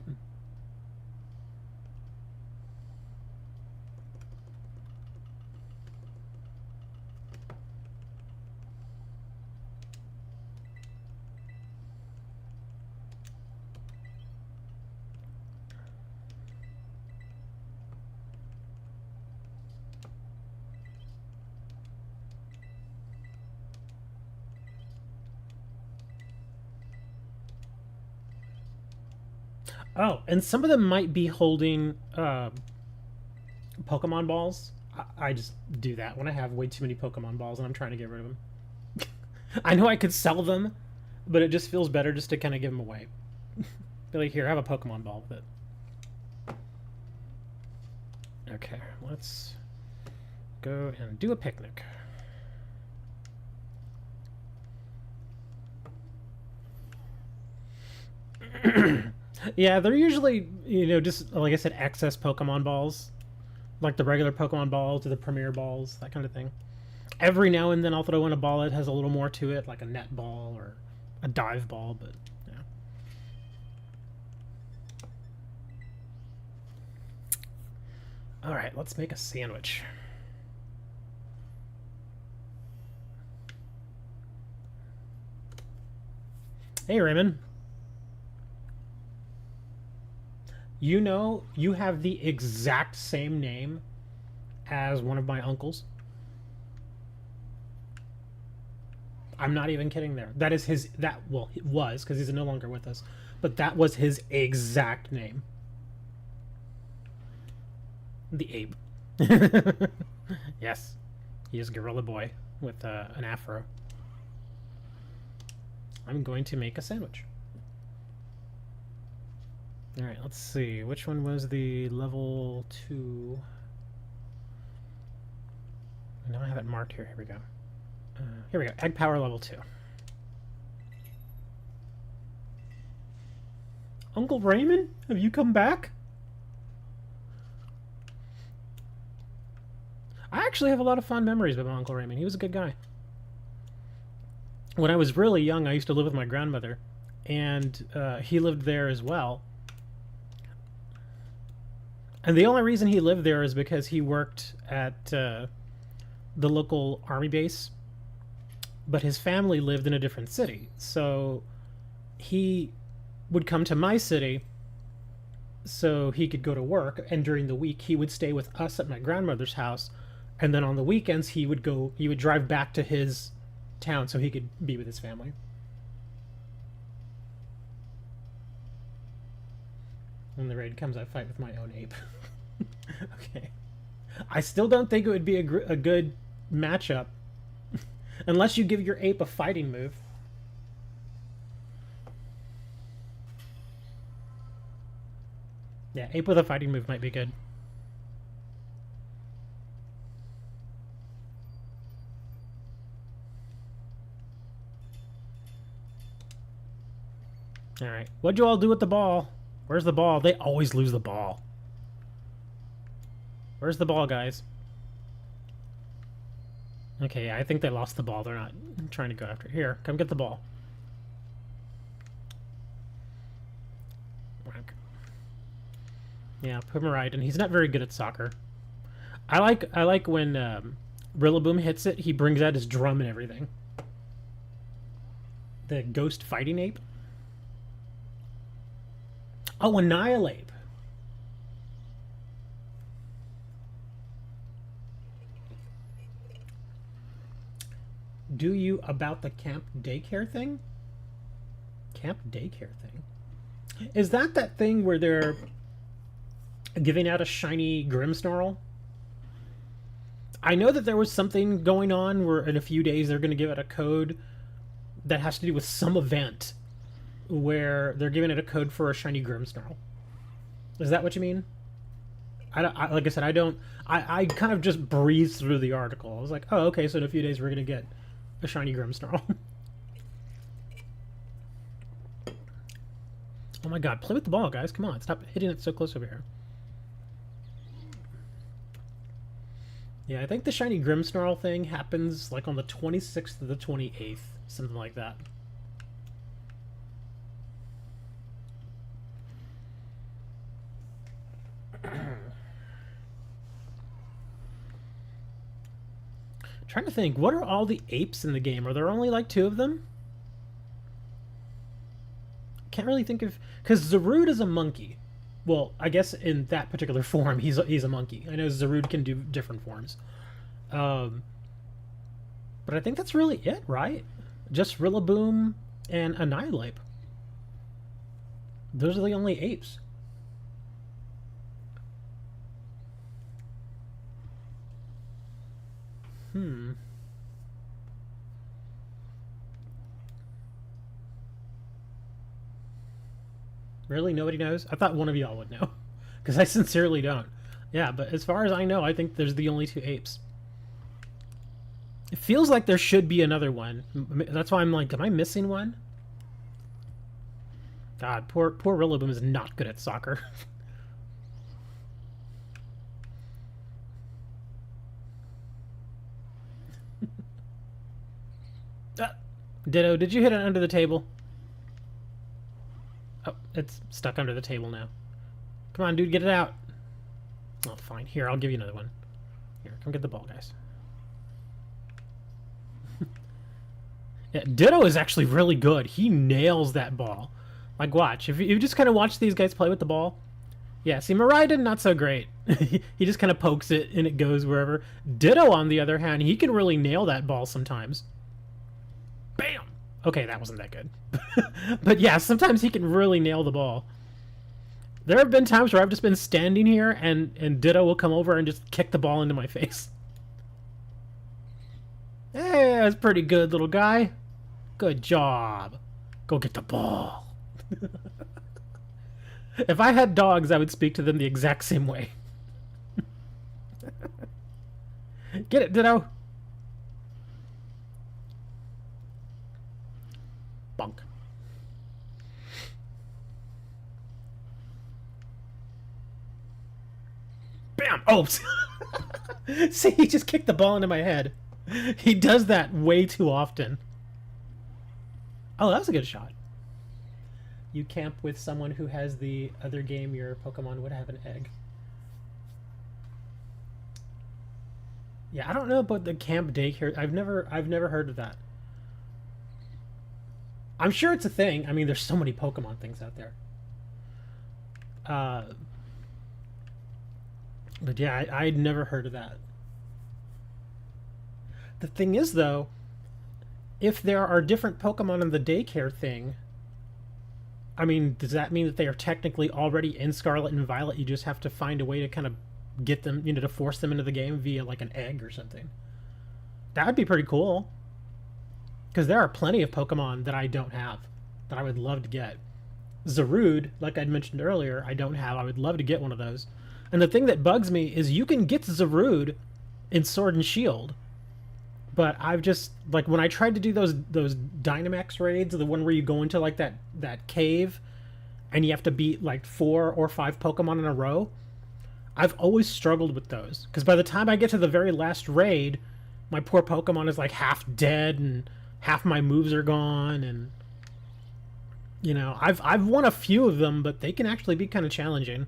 A: Oh, and some of them might be holding Pokemon balls. I just do that when I have way too many Pokemon balls and I'm trying to get rid of them. I know I could sell them, but it just feels better just to kind of give them away. Be like, here, have a Pokemon ball with it. Okay, let's go and do a picnic. Yeah, they're usually, you know, just, like I said, excess Pokemon balls. Like the regular Pokemon balls or the Premier balls, that kind of thing. Every now and then I'll throw in a ball that has a little more to it, like a net ball or a dive ball, but yeah. Alright, let's make a sandwich. Hey, Raymond. You know, you have the exact same name as one of my uncles. I'm not even kidding there. That is his, that, well, it was, because he's no longer with us. But that was his exact name. The ape. Yes. He is Gorilla Boy with an afro. I'm going to make a sandwich. Alright, let's see. Which one was the level 2? Now I have it marked here. Here we go. Here we go. Egg power level 2. Uncle Raymond? Have you come back? I actually have a lot of fond memories with my Uncle Raymond. He was a good guy. When I was really young, I used to live with my grandmother, and he lived there as well. And the only reason he lived there is because he worked at the local army base, but his family lived in a different city. So he would come to my city so he could go to work, and during the week he would stay with us at my grandmother's house, and then on the weekends he would drive back to his town so he could be with his family. When the raid comes, I fight with my own ape. Okay. I still don't think it would be a good matchup unless you give your ape a fighting move. Yeah, ape with a fighting move might be good. Alright. What'd you all do with the ball? Where's the ball? They always lose the ball. Where's the ball, guys? Okay, yeah, I think they lost the ball. They're not trying to go after it. Here, come get the ball. Yeah, put him right, and he's not very good at soccer. I like when Rillaboom hits it, he brings out his drum and everything. The ghost fighting ape? Oh, Annihilate. Do you about the camp daycare thing? Camp daycare thing? Is that thing where they're giving out a shiny Grimmsnarl? I know that there was something going on where in a few days they're going to give out a code that has to do with some event where they're giving it a code for a shiny Grimmsnarl. Is that what you mean? Like I said, I kind of just breezed through the article. I was like, oh, okay, so in a few days we're going to get a shiny Grimmsnarl. Oh my god, play with the ball, guys. Come on, stop hitting it so close over here. Yeah, I think the shiny Grimmsnarl thing happens like on the 26th to the 28th, something like that. Trying to think, what are all the apes in the game? Are there only like 2 of them? Can't really think of, because Zarude is a monkey. Well, I guess in that particular form, he's a monkey. I know Zarude can do different forms, but I think that's really it, right? Just Rillaboom and Annihilate. Those are the only apes. Really? Nobody knows? I thought one of y'all would know. Because I sincerely don't. Yeah, but as far as I know, I think there's the only 2 apes. It feels like there should be another one. That's why I'm like, am I missing one? God, poor Rillaboom is not good at soccer. Ditto, did you hit it under the table? Oh, it's stuck under the table now. Come on, dude, get it out. Oh, fine. Here, I'll give you another one. Here, come get the ball, guys. Yeah, Ditto is actually really good. He nails that ball. Like, watch. If you just kind of watch these guys play with the ball, Yeah, see, Miraidon, not so great. He just kind of pokes it and it goes wherever. Ditto, on the other hand, he can really nail that ball sometimes. Bam! Okay, that wasn't that good. But yeah, sometimes he can really nail the ball. There have been times where I've just been standing here and Ditto will come over and just kick the ball into my face. Hey, that's pretty good, little guy. Good job. Go get the ball. If I had dogs, I would speak to them the exact same way. Get it, Ditto. Bunk. Bam! Oh! See, he just kicked the ball into my head. He does that way too often. Oh, that was a good shot. You camp with someone who has the other game your Pokemon would have an egg. Yeah, I don't know about the camp daycare. I've never heard of that. I'm sure it's a thing. I mean, there's so many Pokemon things out there. But yeah, I'd never heard of that. The thing is, though, if there are different Pokemon in the daycare thing, I mean, does that mean that they are technically already in Scarlet and Violet? You just have to find a way to kind of get them, you know, to force them into the game via like an egg or something. That would be pretty cool. Because there are plenty of Pokemon that I don't have that I would love to get. Zarude, like I'd mentioned earlier, I don't have. I would love to get one of those. And the thing that bugs me is you can get Zarude in Sword and Shield. But I've just, like, when I tried to do those Dynamax raids, the one where you go into, like, that cave, and you have to beat, like, 4 or 5 Pokemon in a row, I've always struggled with those. Because by the time I get to the very last raid, my poor Pokemon is, like, half dead, and half my moves are gone, and, you know, I've won a few of them, but they can actually be kind of challenging.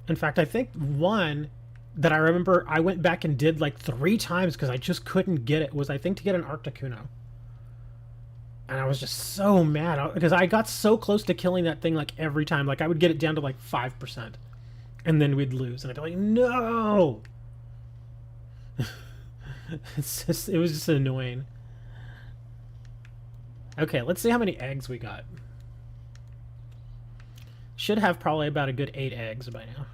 A: In fact, I think one that I remember I went back and did like 3 times because I just couldn't get it was, I think, to get an Articuno. And I was just so mad because I got so close to killing that thing like every time. Like I would get it down to like 5% and then we'd lose. And I'd be like, no! It was just annoying. Okay, let's see how many eggs we got. Should have probably about a good 8 eggs by now.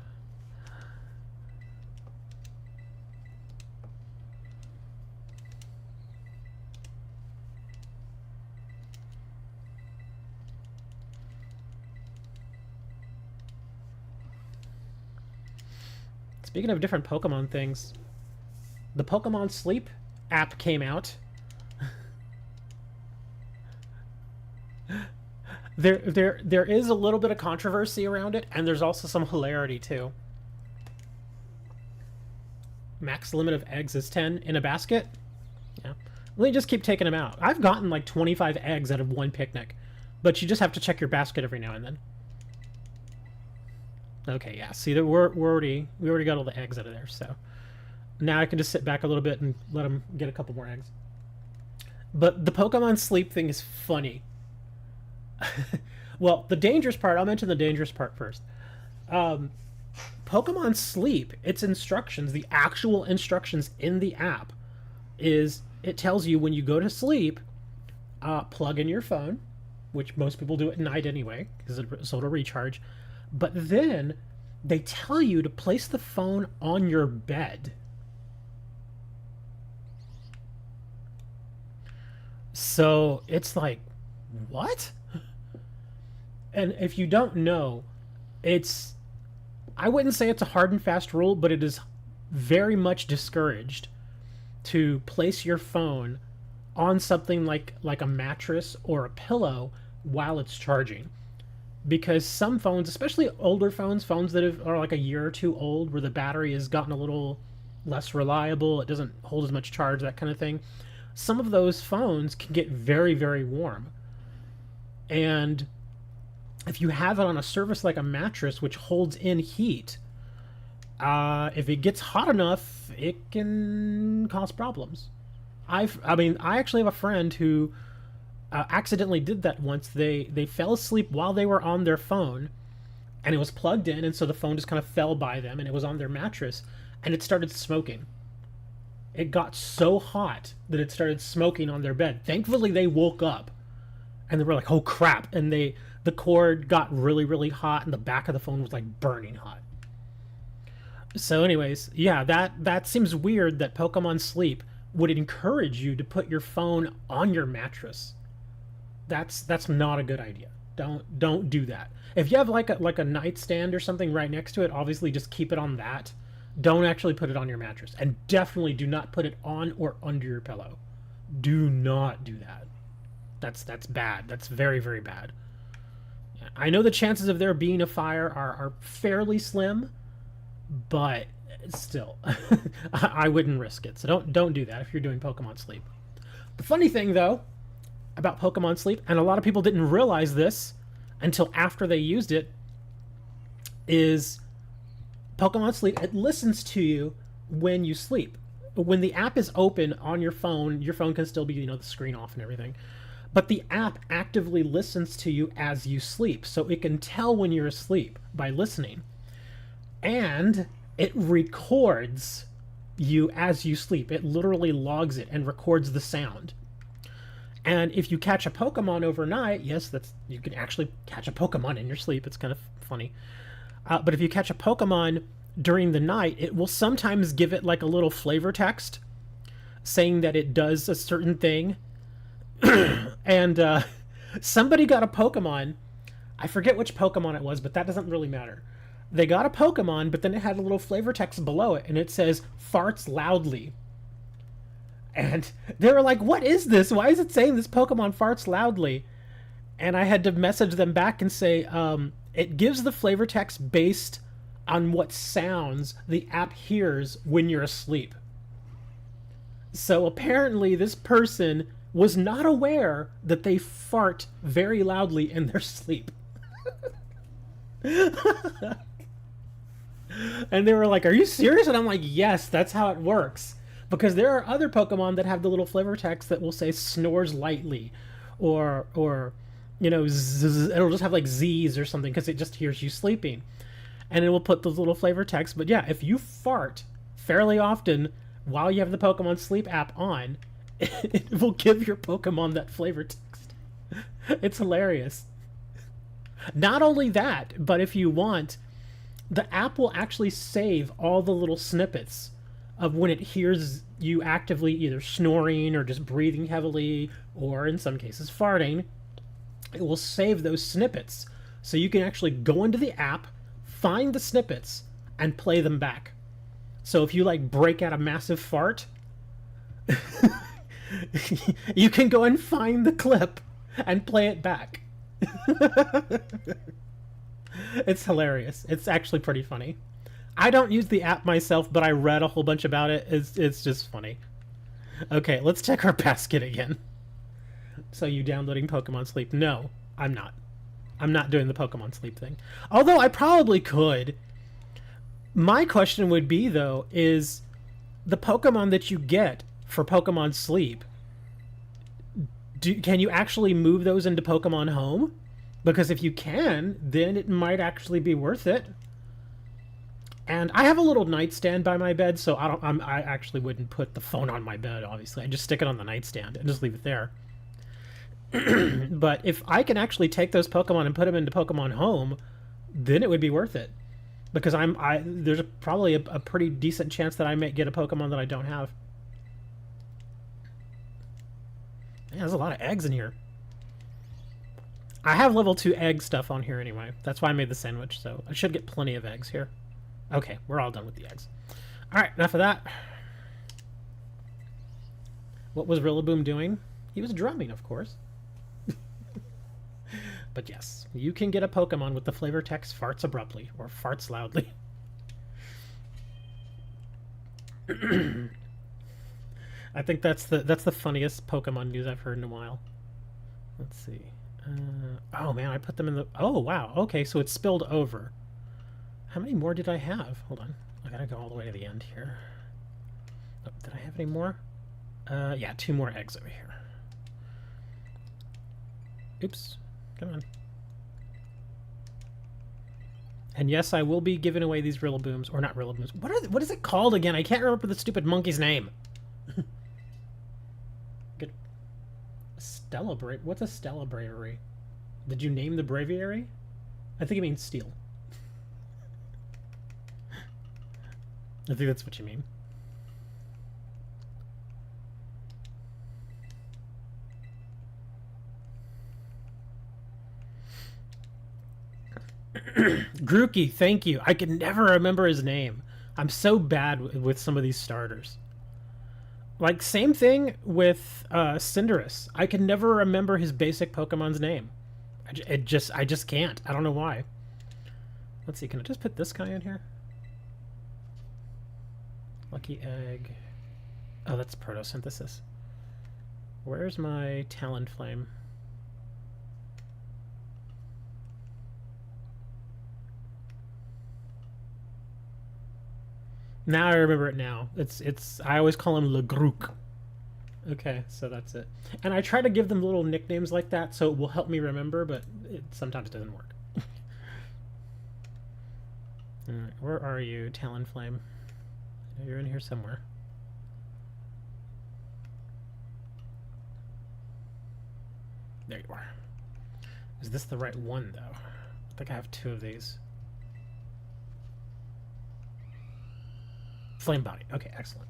A: Speaking of different Pokemon things, the Pokemon Sleep app came out. There is a little bit of controversy around it, and there's also some hilarity too. Max limit of eggs is 10 in a basket. Yeah. Let me just keep taking them out. I've gotten like 25 eggs out of one picnic, but you just have to check your basket every now and then. Okay, yeah. See, we already got all the eggs out of there, so now I can just sit back a little bit and let them get a couple more eggs. But the Pokemon Sleep thing is funny. Well, the dangerous part, I'll mention the dangerous part first. Pokemon Sleep, its instructions, the actual instructions in the app, is it tells you when you go to sleep, plug in your phone, which most people do at night anyway, because it's so to recharge. But then they tell you to place the phone on your bed. So it's like, what? And if you don't know, I wouldn't say it's a hard and fast rule, but it is very much discouraged to place your phone on something like a mattress or a pillow while it's charging. Because some phones, especially older phones that are like a year or two old, where the battery has gotten a little less reliable, it doesn't hold as much charge, that kind of thing, some of those phones can get very, very warm. And if you have it on a surface like a mattress, which holds in heat, if it gets hot enough, it can cause problems. I actually have a friend who accidentally did that once. They fell asleep while they were on their phone, and it was plugged in, and so the phone just kind of fell by them, and it was on their mattress, and it started smoking. It got so hot that it started smoking on their bed. Thankfully, they woke up, and they were like, "Oh crap!" And the cord got really, really hot, and the back of the phone was like burning hot. So, anyways, yeah, that seems weird that Pokemon Sleep would encourage you to put your phone on your mattress. That's not a good idea. Don't do that. If you have like a nightstand or something right next to it, obviously just keep it on that. Don't actually put it on your mattress, and definitely do not put it on or under your pillow. Do not do that. That's bad. That's very, very bad. I know the chances of there being a fire are fairly slim, but still, I wouldn't risk it. So don't do that if you're doing Pokemon Sleep. The funny thing, though, about Pokemon Sleep, and a lot of people didn't realize this until after they used it, is Pokemon Sleep, it listens to you when you sleep. When the app is open on your phone can still be, the screen off and everything. But the app actively listens to you as you sleep. So it can tell when you're asleep by listening. And it records you as you sleep. It literally logs it and records the sound. And if you catch a Pokemon overnight, yes, you can actually catch a Pokemon in your sleep. It's kind of funny. But if you catch a Pokemon during the night, it will sometimes give it like a little flavor text saying that it does a certain thing. And somebody got a Pokemon. I forget which Pokemon it was, but that doesn't really matter. They got a Pokemon, but then it had a little flavor text below it, and it says, "farts loudly." And they were like, "What is this? Why is it saying this Pokemon farts loudly?" And I had to message them back and say, it gives the flavor text based on what sounds the app hears when you're asleep. So apparently this person was not aware that they fart very loudly in their sleep. And they were like, "Are you serious?" And I'm like, "Yes, that's how it works." Because there are other Pokemon that have the little flavor text that will say "snores lightly," or zzz, it'll just have like Z's or something because it just hears you sleeping, and it will put the little flavor text. But yeah, if you fart fairly often while you have the Pokemon Sleep app on, it will give your Pokemon that flavor text. It's hilarious. Not only that, but if you want, the app will actually save all the little snippets of when it hears you actively either snoring or just breathing heavily, or in some cases farting. It will save those snippets. So you can actually go into the app, find the snippets, and play them back. So if you like break out a massive fart, you can go and find the clip and play it back. It's hilarious. It's actually pretty funny. I don't use the app myself, but I read a whole bunch about it. It's just funny. Okay, let's check our basket again. So you downloading Pokemon Sleep? No, I'm not. I'm not doing the Pokemon Sleep thing. Although I probably could. My question would be, though, is the Pokemon that you get for Pokemon Sleep, can you actually move those into Pokemon Home? Because if you can, then it might actually be worth it. And I have a little nightstand by my bed, so I actually wouldn't put the phone on my bed, obviously. I just stick it on the nightstand and just leave it there. But if I can actually take those Pokemon and put them into Pokemon Home, then it would be worth it. Because there's probably a pretty decent chance that I may get a Pokemon that I don't have. Man, there's a lot of eggs in here. I have level 2 egg stuff on here anyway. That's why I made the sandwich, so I should get plenty of eggs here. Okay, we're all done with the eggs. Alright, enough of that. What was Rillaboom doing? He was drumming, of course. But yes, you can get a Pokemon with the flavor text "farts abruptly" or "farts loudly." I think that's the funniest Pokemon news I've heard in a while. Let's see. Oh man, I put them in the... Oh wow, okay, so it spilled over. How many more did I have? Hold on, I gotta go all the way to the end here. Oh, did I have any more? Yeah, 2 more eggs over here. Oops, come on. And yes, I will be giving away these Rillabooms, or not Rillabooms. What is it called again? I can't remember the stupid monkey's name. Good. What's a Stella Bravery? Did you name the Braviary? I think it means steel. I think that's what you mean. Grookey, thank you. I can never remember his name. I'm so bad with some of these starters. Like, same thing with Cinderace. I can never remember his basic Pokemon's name. I just can't. I don't know why. Let's see, can I just put this guy in here? Lucky Egg. Oh, that's Protosynthesis. Where's my Talonflame? Now I remember it now. I always call him Le Grook. Okay, so that's it. And I try to give them little nicknames like that so it will help me remember, but it sometimes doesn't work. Alright, where are you, Talonflame? You're in here somewhere. There you are. Is this the right one, though? I think I have two of these. Flame Body. Okay, excellent.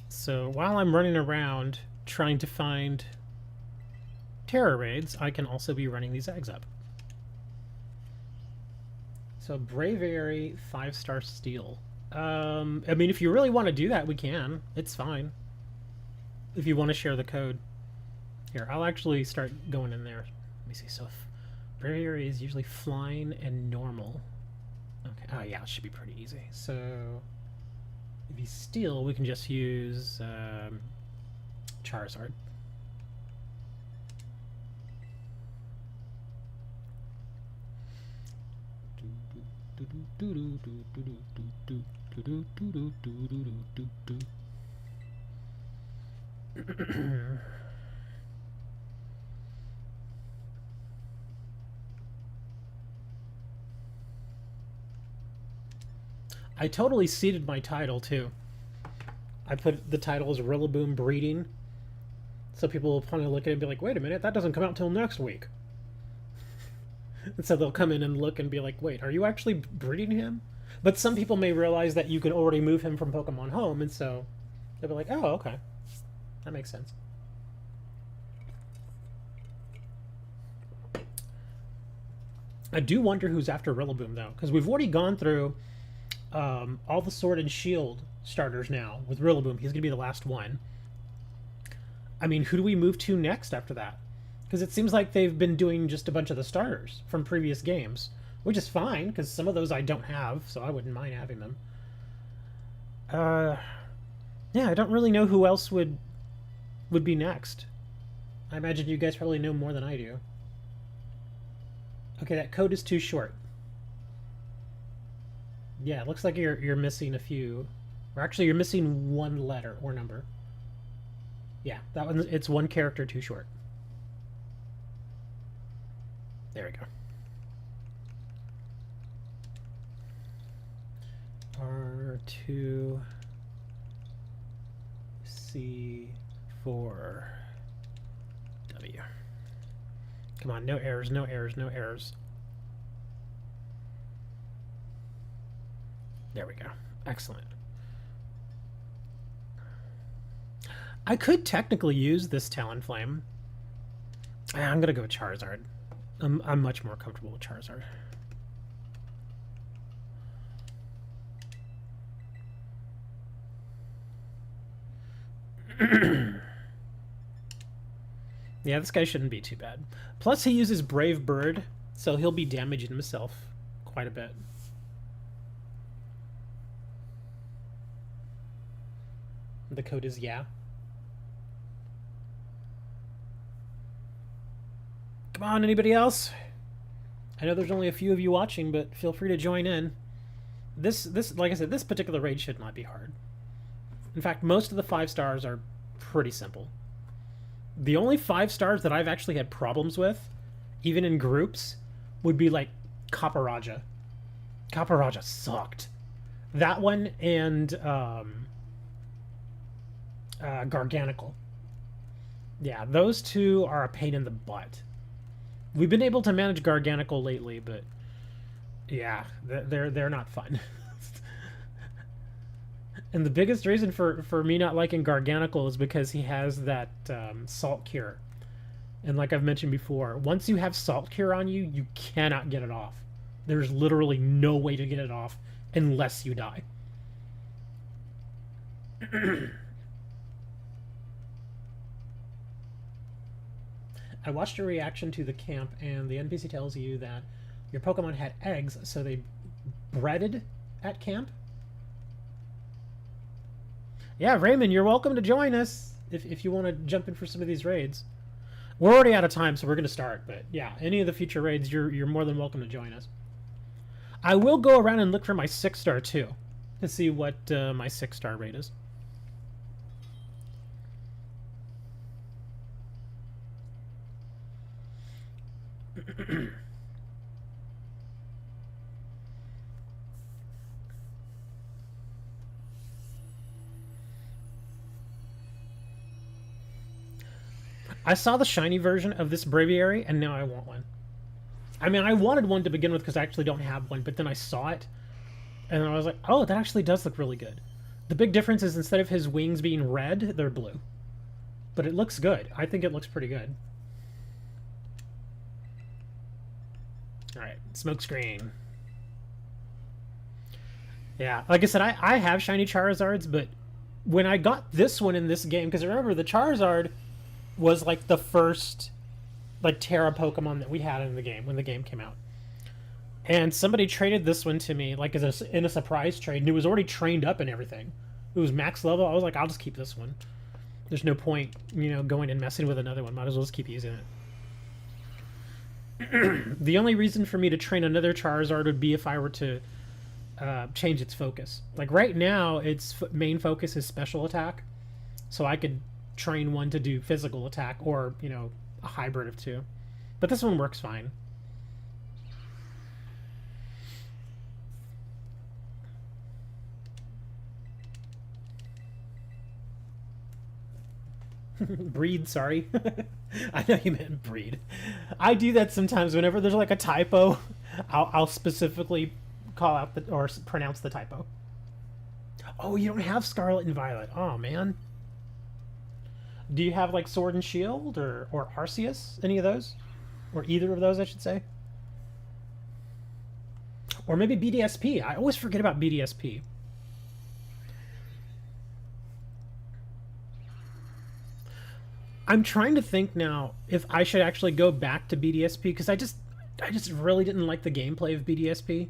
A: So while I'm running around trying to find Terror Raids, I can also be running these eggs up. So Braviary 5-star Steel. I mean, if you really want to do that, we can. It's fine. If you want to share the code. Here, I'll actually start going in there. Let me see. So Braviary is usually flying and normal. Okay. Oh, yeah, it should be pretty easy. So if he's Steel, we can just use Charizard. I totally seeded my title too. I put the title as Rillaboom Breeding, so people will probably look at it and be like, wait a minute, that doesn't come out till next week. And so they'll come in and look and be like, wait, are you actually breeding him? But some people may realize that you can already move him from Pokemon Home, and so they'll be like, oh, okay. That makes sense. I do wonder who's after Rillaboom, though, because we've already gone through all the Sword and Shield starters now with Rillaboom. He's going to be the last one. I mean, who do we move to next after that? Because it seems like they've been doing just a bunch of the starters from previous games, which is fine, because some of those I don't have, so I wouldn't mind having them. Yeah, I don't really know who else would be next. I imagine you guys probably know more than I do. Okay, that code is too short. Yeah, it looks like you're missing a few. Or actually, you're missing one letter or number. Yeah, that one, it's one character too short. There we go. R2 C4 W. Come on, no errors, no errors, no errors. There we go. Excellent. I could technically use this Talonflame. I'm gonna go with Charizard. I'm much more comfortable with Charizard. Yeah, this guy shouldn't be too bad. Plus, he uses Brave Bird, so he'll be damaging himself quite a bit. The code is yeah. Come on, anybody else? I know there's only a few of you watching, but feel free to join in. Like I said, this particular raid should not be hard. In fact, most of the 5 stars are pretty simple. The only 5 stars that I've actually had problems with, even in groups, would be like Kaparaja. Kaparaja sucked. That one and Garganical. Yeah, those two are a pain in the butt. We've been able to manage Garganical lately, but yeah, they're not fun. And the biggest reason for me not liking Garganical is because he has that salt cure. And like I've mentioned before, once you have salt cure on you, you cannot get it off. There's literally no way to get it off unless you die. I watched your reaction to the camp, and the NPC tells you that your Pokemon had eggs, so they breeded at camp. Yeah, Raymond, you're welcome to join us if you want to jump in for some of these raids. We're already out of time, so we're going to start. But yeah, any of the future raids, you're more than welcome to join us. I will go around and look for my 6-star too, to see what my 6-star raid is. I saw the shiny version of this Braviary, and now I want one. I mean, I wanted one to begin with because I actually don't have one, but then I saw it, and I was like, oh, that actually does look really good. The big difference is instead of his wings being red, they're blue. But it looks good. I think it looks pretty good. Alright, smokescreen. Yeah, like I said, I have shiny Charizards, but when I got this one in this game, because remember, the Charizard was like the first like Terra Pokemon that we had in the game when the game came out. And somebody traded this one to me like in a surprise trade, and it was already trained up and everything. It was max level. I was like, I'll just keep this one. There's no point, you know, going and messing with another one. Might as well just keep using it. The only reason for me to train another Charizard would be if I were to change its focus. Like right now, its main focus is special attack, so I could train one to do physical attack, or you know, a hybrid of two. But this one works fine. Breed, sorry. I know you meant breed. I do that sometimes whenever there's like a typo. I'll specifically call out or pronounce the typo. Oh, you don't have Scarlet and Violet. Oh man. Do you have like Sword and Shield or Arceus? Any of those? Or either of those, I should say. Or maybe BDSP. I always forget about BDSP. I'm trying to think now if I should actually go back to BDSP, because I just really didn't like the gameplay of BDSP.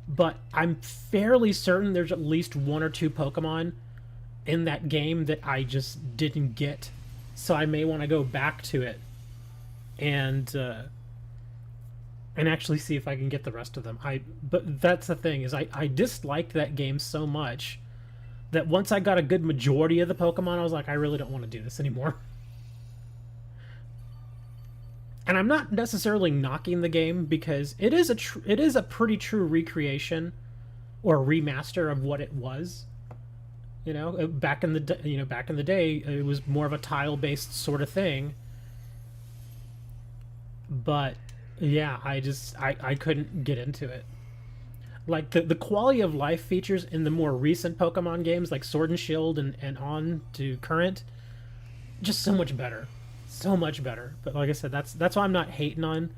A: But I'm fairly certain there's at least 1 or 2 Pokemon in that game that I just didn't get, so I may want to go back to it and actually see if I can get the rest of them. But that's the thing, is I disliked that game so much that once I got a good majority of the Pokemon, I was like, I really don't want to do this anymore. And I'm not necessarily knocking the game, because it is a pretty true recreation or remaster of what it was. You know, back in the day, it was more of a tile-based sort of thing. But yeah, I couldn't get into it. Like the quality of life features in the more recent Pokemon games, like Sword and Shield and on to current, just so much better, so much better. But like I said, that's why I'm not hating on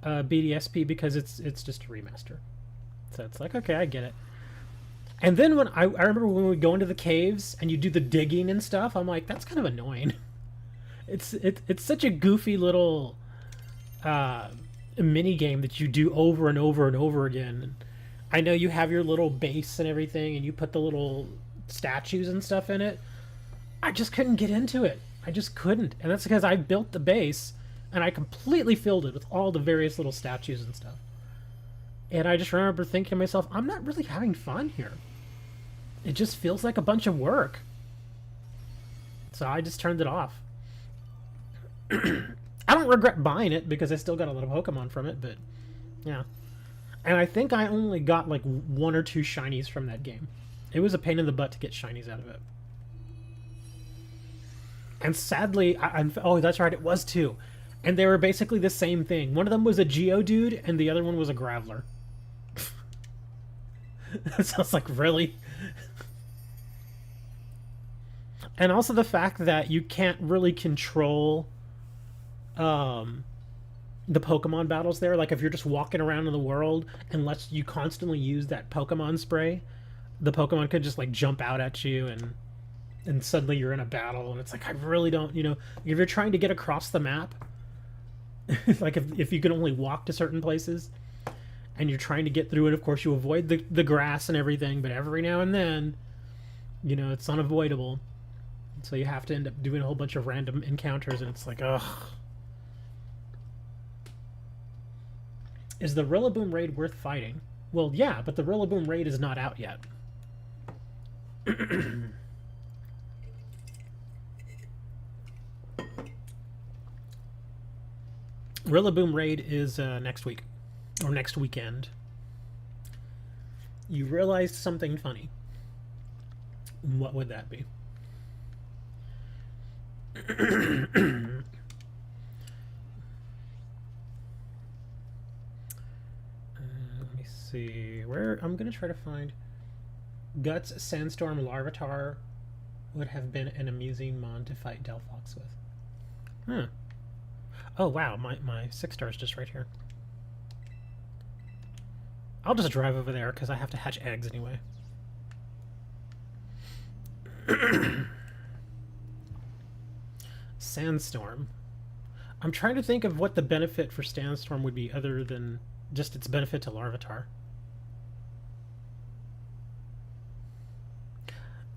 A: BDSP, because it's just a remaster. So it's like, okay, I get it. And then when I remember when we go into the caves and you do the digging and stuff, I'm like, that's kind of annoying. It's such a goofy little mini game that you do over and over and over again. I know you have your little base and everything, and you put the little statues and stuff in it. I just couldn't get into it. I just couldn't, and that's because I built the base and I completely filled it with all the various little statues and stuff. And I just remember thinking to myself, I'm not really having fun here. It just feels like a bunch of work. So I just turned it off. I don't regret buying it because I still got a lot of Pokemon from it, but yeah. And I think I only got like 1 or 2 shinies from that game. It was a pain in the butt to get shinies out of it. And sadly, oh, that's right, it was 2. And they were basically the same thing. One of them was a Geodude, and the other one was a Graveler. That sounds like, really? And also the fact that you can't really control the Pokemon battles there. Like, if you're just walking around in the world, unless you constantly use that Pokemon spray, the Pokemon could just, like, jump out at you, and suddenly you're in a battle, and it's like, I really don't, you know, if you're trying to get across the map, like, if you can only walk to certain places, and you're trying to get through it, of course, you avoid the grass and everything, but every now and then, you know, it's unavoidable. So you have to end up doing a whole bunch of random encounters, and it's like, ugh. Is the Rillaboom raid worth fighting? Well, yeah, but the Rillaboom raid is not out yet. Rillaboom raid is next week. Or next weekend. You realized something funny. What would that be? Let me see. Where I'm gonna try to find Guts, Sandstorm, Larvitar would have been an amusing mon to fight Delphox with. Huh. Oh wow, my 6-star is just right here. I'll just drive over there because I have to hatch eggs anyway. Sandstorm. I'm trying to think of what the benefit for Sandstorm would be other than just its benefit to Larvitar.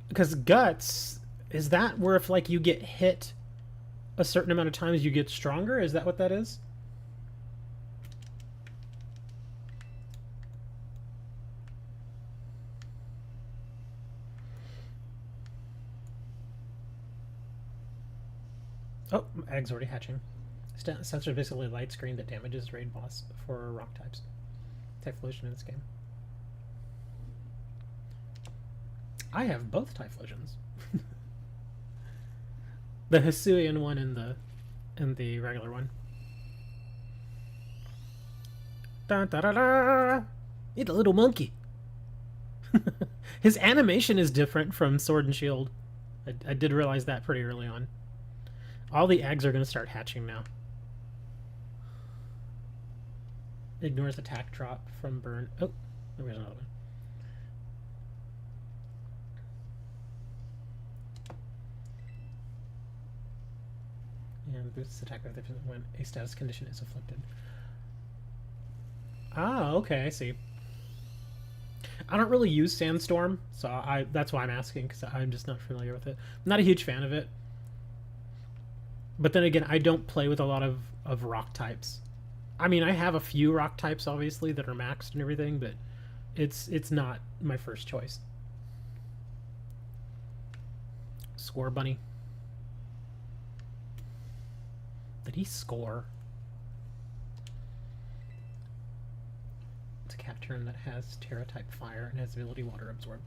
A: Because Guts, is that where if like you get hit a certain amount of times you get stronger? Is that what that is? Oh, egg's already hatching. Sensor is basically a light screen that damages raid boss for rock types. Typhlosion in this game. I have both Typhlosions. The Hisuian one and the regular one. Da da da da! It's a little monkey. His animation is different from Sword and Shield. I did realize that pretty early on. All the eggs are going to start hatching now. Ignores attack drop from burn. Oh, there's another one. And boosts attack when a status condition is afflicted. Ah, okay, I see. I don't really use Sandstorm, so that's why I'm asking, because I'm just not familiar with it. I'm not a huge fan of it. But then again, I don't play with a lot of rock types. I mean, I have a few rock types, obviously, that are maxed and everything, but it's not my first choice. Score Bunny. Did he score? It's a Cacturne that has Terra-type Fire and has ability Water Absorb.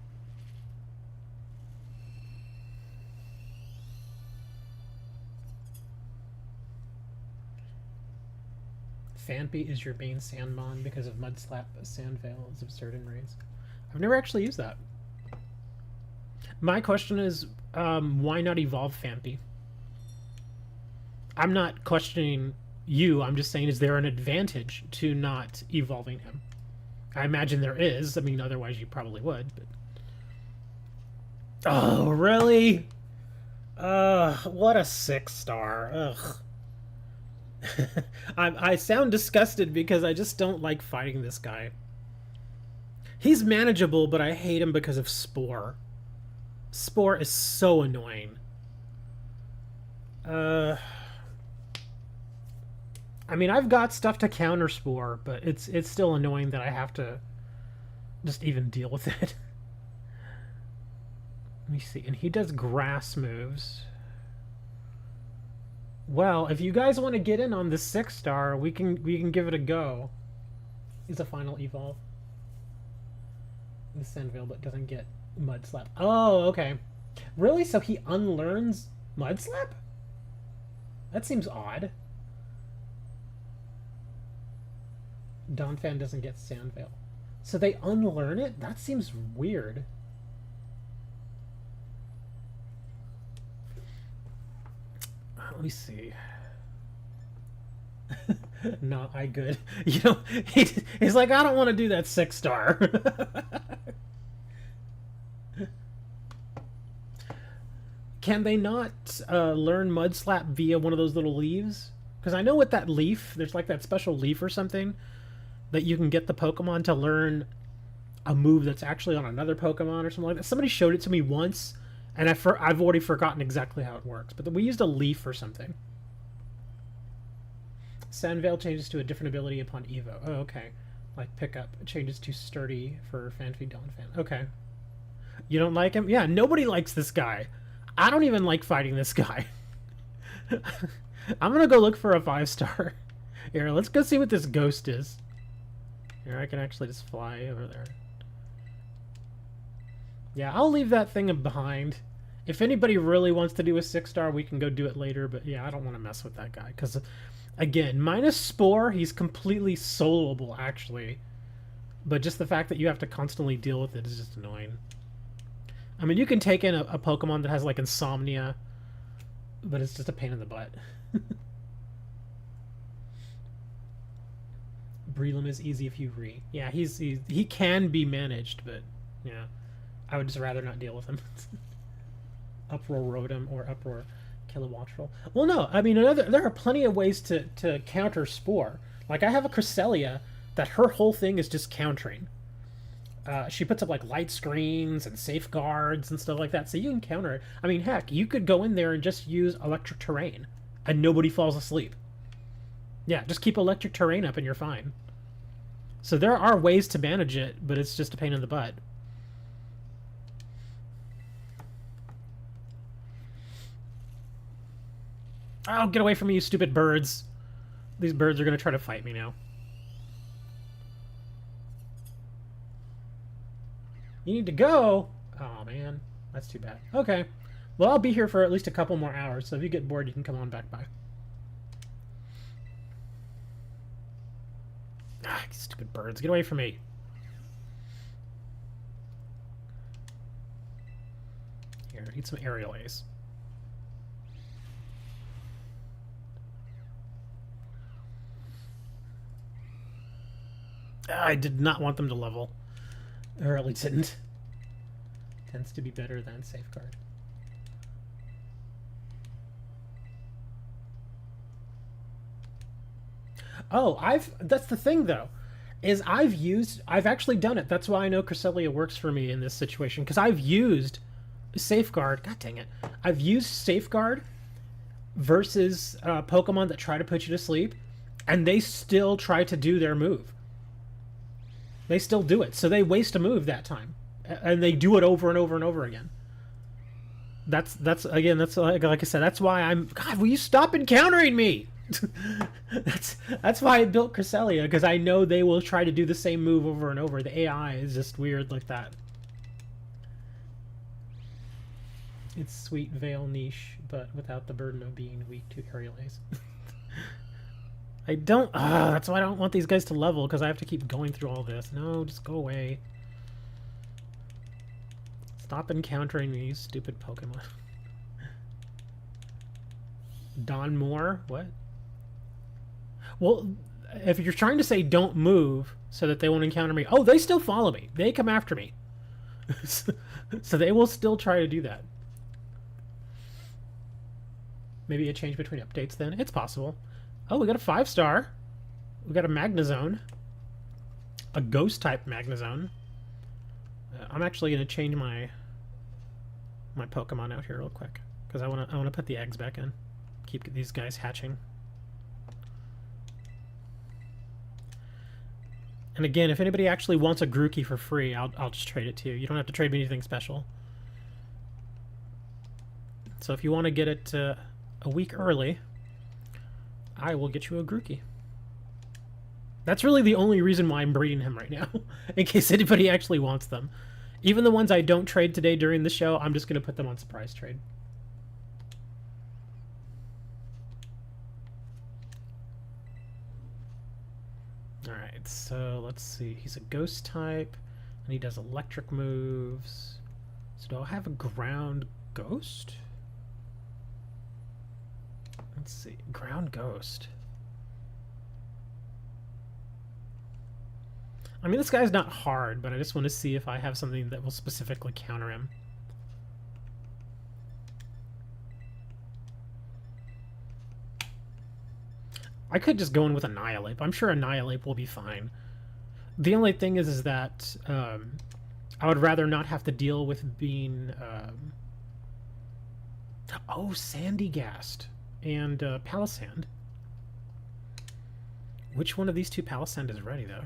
A: Phanpy is your main Sandmon because of Mudslap. Sandveil is absurd in raids. I've never actually used that. My question is, why not evolve Phanpy? I'm not questioning you. I'm just saying, is there an advantage to not evolving him? I imagine there is. I mean, otherwise you probably would. But... Oh, really? What a 6-star. Ugh. I sound disgusted because I just don't like fighting this guy. He's manageable, but I hate him because of Spore. Spore is so annoying. I mean, I've got stuff to counter Spore, but it's still annoying that I have to just even deal with it. Let me see. And he does grass moves. Well, if you guys want to get in on the 6-star, we can give it a go. He's a final evolve. The Sandvale, but doesn't get Mud Slap. Oh, okay. Really? So he unlearns Mud Slap? That seems odd. Donphan doesn't get Sandvale. So they unlearn it? That seems weird. Let me see. No, I good. You know, he's like, I don't want to do that 6-star. Can they not learn Mud Slap via one of those little leaves? Because I know with that leaf, there's like that special leaf or something that you can get the Pokemon to learn a move that's actually on another Pokemon or something like that. Somebody showed it to me once, and I've already forgotten exactly how it works. But we used a leaf or something. Sandvale changes to a different ability upon Evo. Oh, okay. Like Pickup. It changes to Sturdy for Fanfi Donphan. Okay. You don't like him? Yeah, nobody likes this guy. I don't even like fighting this guy. I'm gonna go look for a 5-star. Here, let's go see what this ghost is. Here, I can actually just fly over there. Yeah, I'll leave that thing behind. If anybody really wants to do a 6-star, we can go do it later. But yeah, I don't want to mess with that guy. Because, again, minus Spore, he's completely soloable, actually. But just the fact that you have to constantly deal with it is just annoying. I mean, you can take in a Pokemon that has, like, Insomnia. But it's just a pain in the butt. Breloom is easy if you re. Yeah, he can be managed, but yeah, I would just rather not deal with him. Uproar Rotom or Uproar Kilowattrel. Well, no, I mean there are plenty of ways to counter Spore. Like I have a Cresselia that her whole thing is just countering. She puts up like light screens and safeguards and stuff like that, so you can counter it. I mean, heck, you could go in there and just use Electric Terrain, and nobody falls asleep. Yeah, just keep Electric Terrain up and you're fine. So there are ways to manage it, but it's just a pain in the butt. Oh, get away from me, you stupid birds. These birds are going to try to fight me now. You need to go? Oh, man. That's too bad. Okay. Well, I'll be here for at least a couple more hours, so if you get bored, you can come on back by. Ah, stupid birds. Get away from me. Here, I need some aerial ace. I did not want them to level. I really didn't. Tends to be better than Safeguard. Oh, that's the thing though, is I've actually done it. That's why I know Cresselia works for me in this situation, because I've used Safeguard. God dang it. I've used Safeguard versus Pokemon that try to put you to sleep, and they still try to do their move. They still do it. So they waste a move that time. And they do it over and over and over again. That's again, that's like I said, that's why I'm... God, will you stop encountering me? That's why I built Cresselia, because I know they will try to do the same move over and over. The AI is just weird like that. It's Sweet Veil niche, but without the burden of being weak to aerial ace. I don't... that's why I don't want these guys to level, because I have to keep going through all this. No, just go away. Stop encountering me, you stupid Pokemon. Don Moore? What? Well, if you're trying to say don't move so that they won't encounter me... Oh, they still follow me. They come after me. So they will still try to do that. Maybe a change between updates then? It's possible. Oh, we got a 5-star. We got a Magnezone. A Ghost-type Magnezone. I'm actually going to change my Pokemon out here real quick, because I want to put the eggs back in. Keep these guys hatching. And again, if anybody actually wants a Grookey for free, I'll just trade it to you. You don't have to trade me anything special. So if you want to get it a week early, I will get you a Grookey. That's really the only reason why I'm breeding him right now, in case anybody actually wants them. Even the ones I don't trade today during the show, I'm just going to put them on surprise trade. Alright, so let's see. He's a ghost type, and he does electric moves. So do I have a ground ghost? Let's see. Ground ghost. I mean, this guy's not hard, but I just want to see if I have something that will specifically counter him. I could just go in with Annihilate. I'm sure Annihilate will be fine. The only thing is that I would rather not have to deal with being... Oh, Sandygast and Palisand. Which one of these two Palisand is ready, though?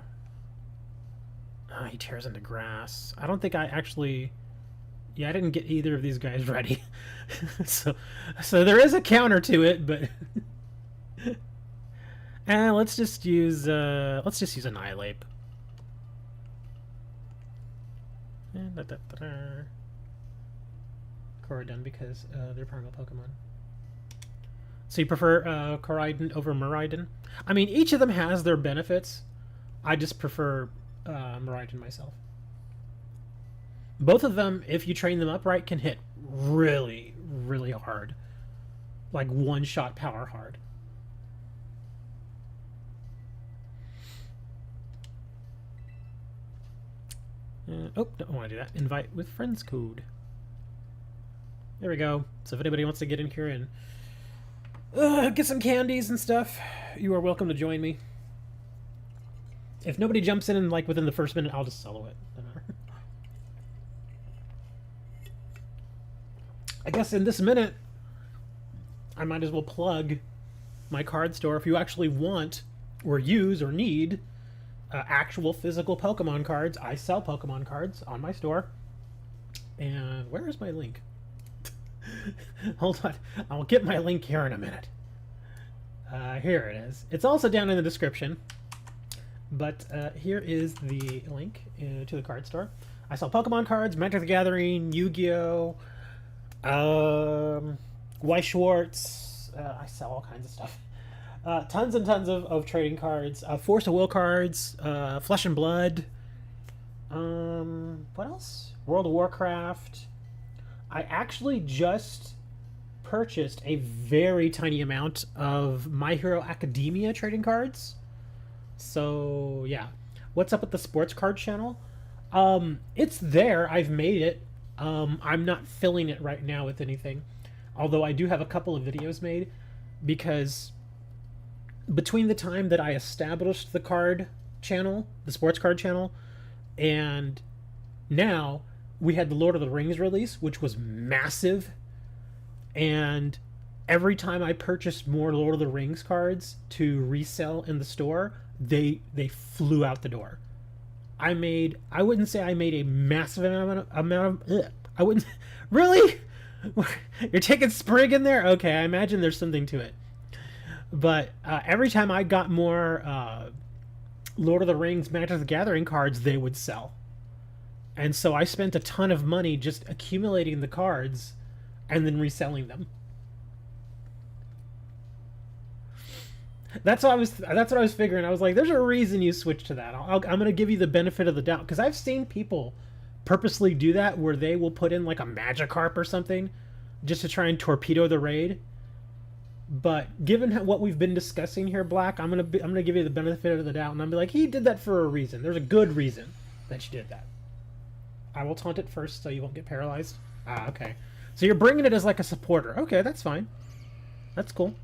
A: He tears into grass. I don't think I actually... Yeah, I didn't get either of these guys ready. so there is a counter to it, but... let's just use Annihilate. Koraidon because they're primal Pokemon. So you prefer Koraidon over Miraidon? I mean, each of them has their benefits. I just prefer Miraidon myself. Both of them, if you train them up right, can hit really, really hard. Like one-shot power hard. Oh, don't want to do that. Invite with friends code. There we go. So if anybody wants to get in here and get some candies and stuff, you are welcome to join me. If nobody jumps in like within the first minute, I'll just solo it. I guess in this minute, I might as well plug my card store. If you actually want or use or need actual physical Pokemon cards, I sell Pokemon cards on my store. And where is my link? Hold on. I'll get my link here in a minute. Here it is. It's also down in the description. But here is the link to the card store. I sell Pokemon cards, Magic the Gathering, Yu-Gi-Oh! Weiss Schwartz. I sell all kinds of stuff. Tons and tons of trading cards. Force of Will cards. Flesh and Blood. What else? World of Warcraft. I actually just purchased a very tiny amount of My Hero Academia trading cards. So, yeah. What's up with the sports card channel? It's there. I've made it. I'm not filling it right now with anything. Although I do have a couple of videos made. Because between the time that I established the card channel, the sports card channel, and now, we had the Lord of the Rings release, which was massive. And every time I purchased more Lord of the Rings cards to resell in the store, they flew out the door. I wouldn't say I made a massive amount of I wouldn't really. You're taking Sprig in there? Okay, I imagine there's something to it. But every time I got more Lord of the Rings Magic the Gathering cards, they would sell. And so I spent a ton of money just accumulating the cards and then reselling them. That's what I was figuring. I was like, there's a reason you switched to that. I'm going to give you the benefit of the doubt. Because I've seen people purposely do that where they will put in like a Magikarp or something just to try and torpedo the raid. But given what we've been discussing here, Black, I'm gonna give you the benefit of the doubt. And I'm be like, he did that for a reason. There's a good reason that you did that. I will taunt it first so you won't get paralyzed. Ah, okay. So you're bringing it as like a supporter. Okay, that's fine. That's cool.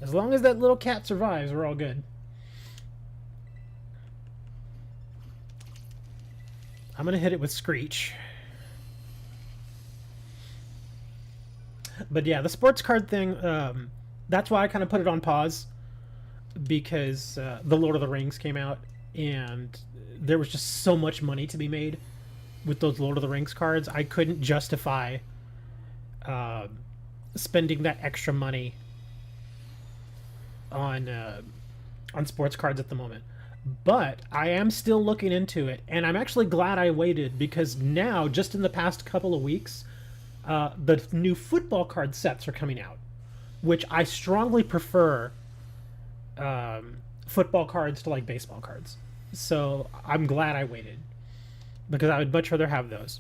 A: As long as that little cat survives, we're all good. I'm going to hit it with Screech. But yeah, the sports card thing, that's why I kind of put it on pause. Because the Lord of the Rings came out. and there was just so much money to be made with those Lord of the Rings cards. I couldn't justify uh, spending that extra money on sports cards at the moment. But I am still looking into it, and I'm actually glad I waited, because now, just in the past couple of weeks, the new football card sets are coming out, which I strongly prefer football cards to like baseball cards. So I'm glad I waited, because I would much rather have those.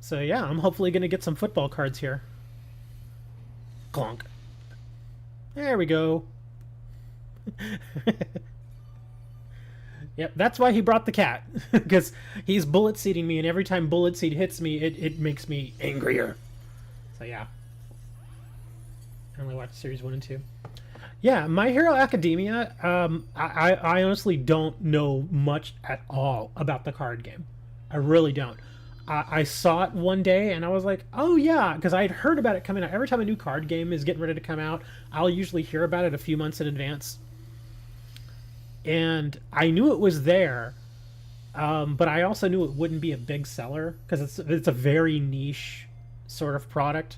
A: So yeah, I'm hopefully going to get some football cards here. Clonk. There we go. Yep, that's why he brought the cat. Because he's bullet seeding me, and every time bullet seed hits me, it makes me angrier. So yeah. I only watched series 1 and 2. Yeah, My Hero Academia, I honestly don't know much at all about the card game. I really don't. I saw it one day and I was like, oh yeah, because I had heard about it coming out. Every time a new card game is getting ready to come out, I'll usually hear about it a few months in advance. And I knew it was there, but I also knew it wouldn't be a big seller, because it's a very niche sort of product.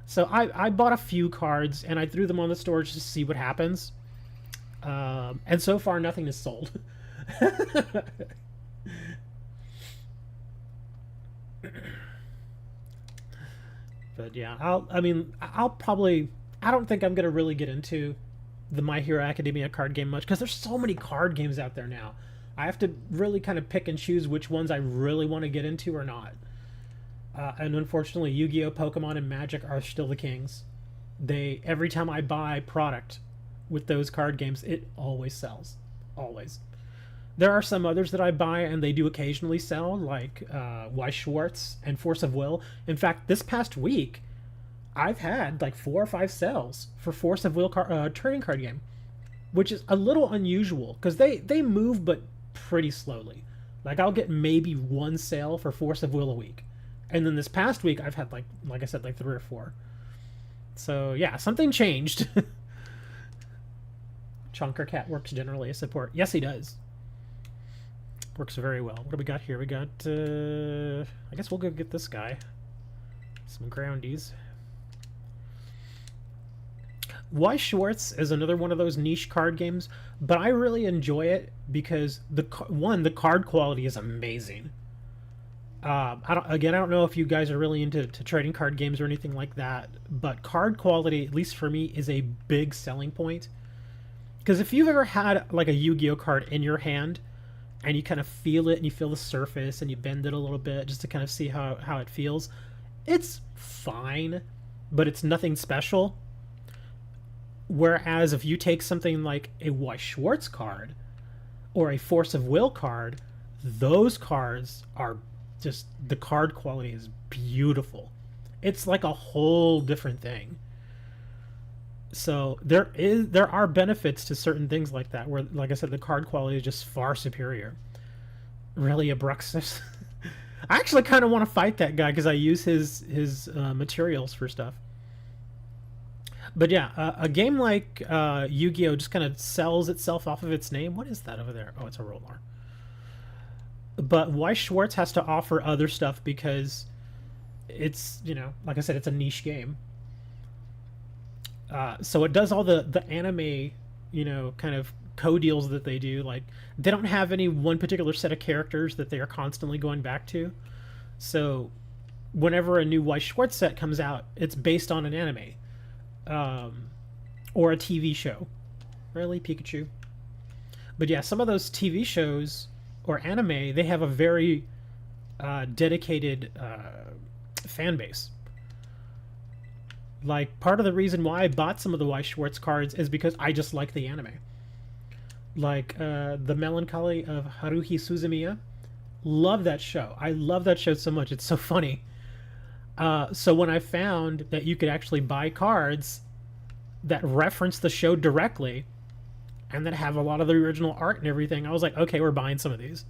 A: So I bought a few cards and I threw them on the storage to see what happens. And so far, nothing is sold. But yeah, I'll probably, I don't think I'm gonna really get into the My Hero Academia card game much, because there's so many card games out there now. I have to really kind of pick and choose which ones I really want to get into or not. And unfortunately, Yu-Gi-Oh, Pokemon, and Magic are still the kings. Every time I buy product with those card games, it always sells, always. There are some others that I buy and they do occasionally sell, like Weiss Schwarz and Force of Will. In fact, this past week, I've had like 4 or 5 sales for Force of Will trading card game, which is a little unusual, because they move, but pretty slowly. Like, I'll get maybe 1 sale for Force of Will a week. And then this past week, I've had, like I said, like 3 or 4. So, yeah, something changed. Chonker Cat works generally as support. Yes, he does. Works very well. What do we got here? We got, I guess we'll go get this guy. Some groundies. Weiss Schwarz is another one of those niche card games, but I really enjoy it because the card quality is amazing. I don't know if you guys are really into trading card games or anything like that, but card quality, at least for me, is a big selling point. Because if you've ever had like a Yu-Gi-Oh card in your hand and you kind of feel it and you feel the surface and you bend it a little bit just to kind of see how it feels, it's fine, but it's nothing special. Whereas if you take something like a Weiss Schwarz card or a Force of Will card, those cards are just, the card quality is beautiful. It's like a whole different thing. So there are benefits to certain things like that, where, like I said, the card quality is just far superior. Really, Abruxus. I actually kind of want to fight that guy because I use his materials for stuff. But yeah, a game like Yu-Gi-Oh just kind of sells itself off of its name. What is that over there? Oh, it's a roller. But Weiss Schwarz has to offer other stuff because it's, like I said, it's a niche game. So it does all the anime, kind of co-deals that they do. Like, they don't have any one particular set of characters that they are constantly going back to. So whenever a new Weiss Schwarz set comes out, it's based on an anime. Or a TV show. Really, Pikachu? But yeah, some of those TV shows or anime, they have a very dedicated fan base. Like, part of the reason why I bought some of the Weiss Schwarz cards is because I just like the anime. Like, The Melancholy of Haruhi Suzumiya. Love that show. I love that show so much. It's so funny. So when I found that you could actually buy cards that reference the show directly and that have a lot of the original art and everything, I was like, okay, we're buying some of these.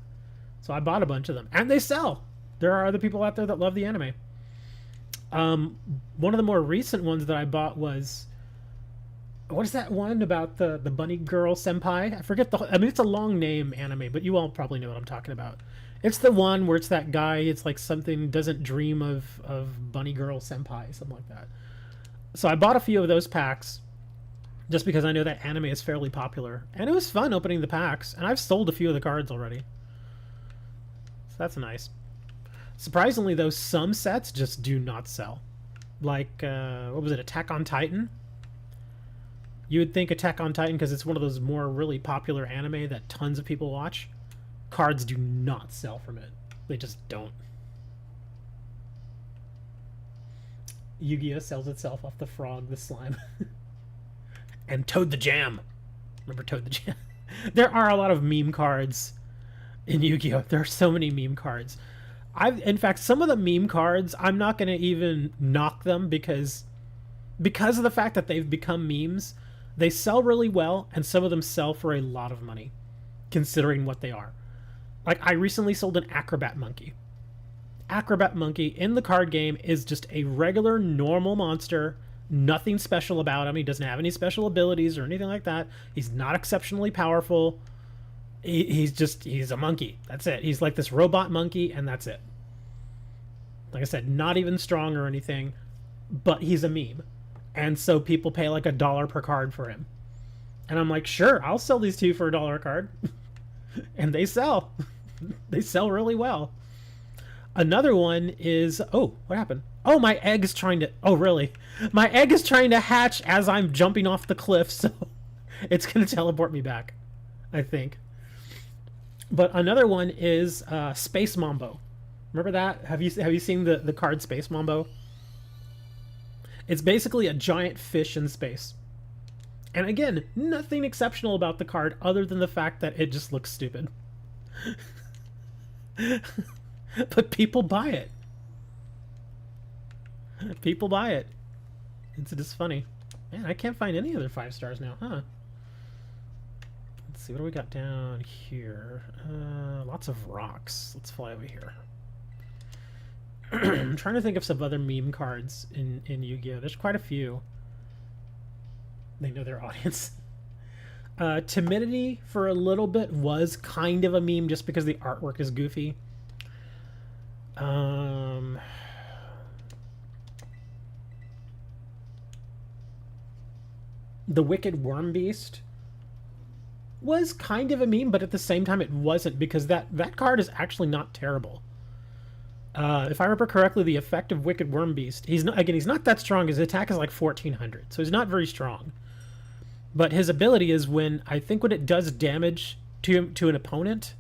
A: So I bought a bunch of them. And they sell. There are other people out there that love the anime. One of the more recent ones that I bought was What is that one about the bunny girl senpai? I forget I mean, it's a long name anime, but you all probably know what I'm talking about. It's the one where it's that guy. It's like something doesn't dream of bunny girl senpai, something like that. So I bought a few of those packs just because I know that anime is fairly popular, and it was fun opening the packs. And I've sold a few of the cards already, so that's nice. Surprisingly, though, some sets just do not sell. Like what was it, Attack on Titan? You would think Attack on Titan, because it's one of those more really popular anime that tons of people watch. Cards do not sell from it. They just don't. Yu-Gi-Oh! Sells itself off the frog, the slime. And Toad the Jam. Remember Toad the Jam? There are a lot of meme cards in Yu-Gi-Oh! There are so many meme cards. In fact, some of the meme cards, I'm not going to even knock them because of the fact that they've become memes. They sell really well, and some of them sell for a lot of money, considering what they are. Like, I recently sold an Acrobat Monkey. Acrobat Monkey in the card game is just a regular, normal monster. Nothing special about him. He doesn't have any special abilities or anything like that. He's not exceptionally powerful. He's a monkey. That's it. He's like this robot monkey, and that's it. Like I said, not even strong or anything, but he's a meme. And so people pay like $1 per card for him. And I'm like, sure, I'll sell these to you for $1 a card. And they sell. They sell really well. Another one is, oh, what happened? Oh, my egg is trying to, oh, really? My egg is trying to hatch as I'm jumping off the cliff, so it's going to teleport me back, I think. But another one is Space Mambo. Remember that? Have you seen the card Space Mambo? It's basically a giant fish in space. And again, nothing exceptional about the card other than the fact that it just looks stupid. But people buy it. People buy it. It's just funny. Man, I can't find any other 5 stars now, huh? Let's see, what do we got down here? Lots of rocks. Let's fly over here. I'm trying to think of some other meme cards in Yu-Gi-Oh! There's quite a few. They know their audience. Timidity, for a little bit, was kind of a meme just because the artwork is goofy. The Wicked Worm Beast was kind of a meme, but at the same time it wasn't, because that card is actually not terrible. If I remember correctly, the effect of Wicked Worm Beast, he's not that strong. His attack is like 1400, so he's not very strong. But his ability is when it does damage to an opponent,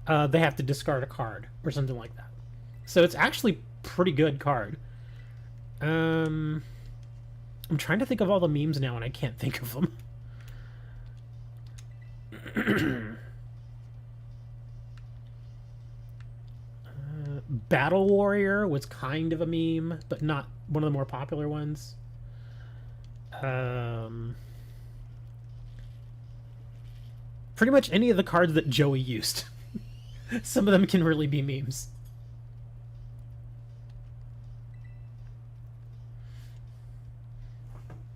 A: they have to discard a card or something like that. So it's actually pretty good card. I'm trying to think of all the memes now, and I can't think of them. Battle Warrior was kind of a meme, but not one of the more popular ones. Pretty much any of the cards that Joey used. Some of them can really be memes.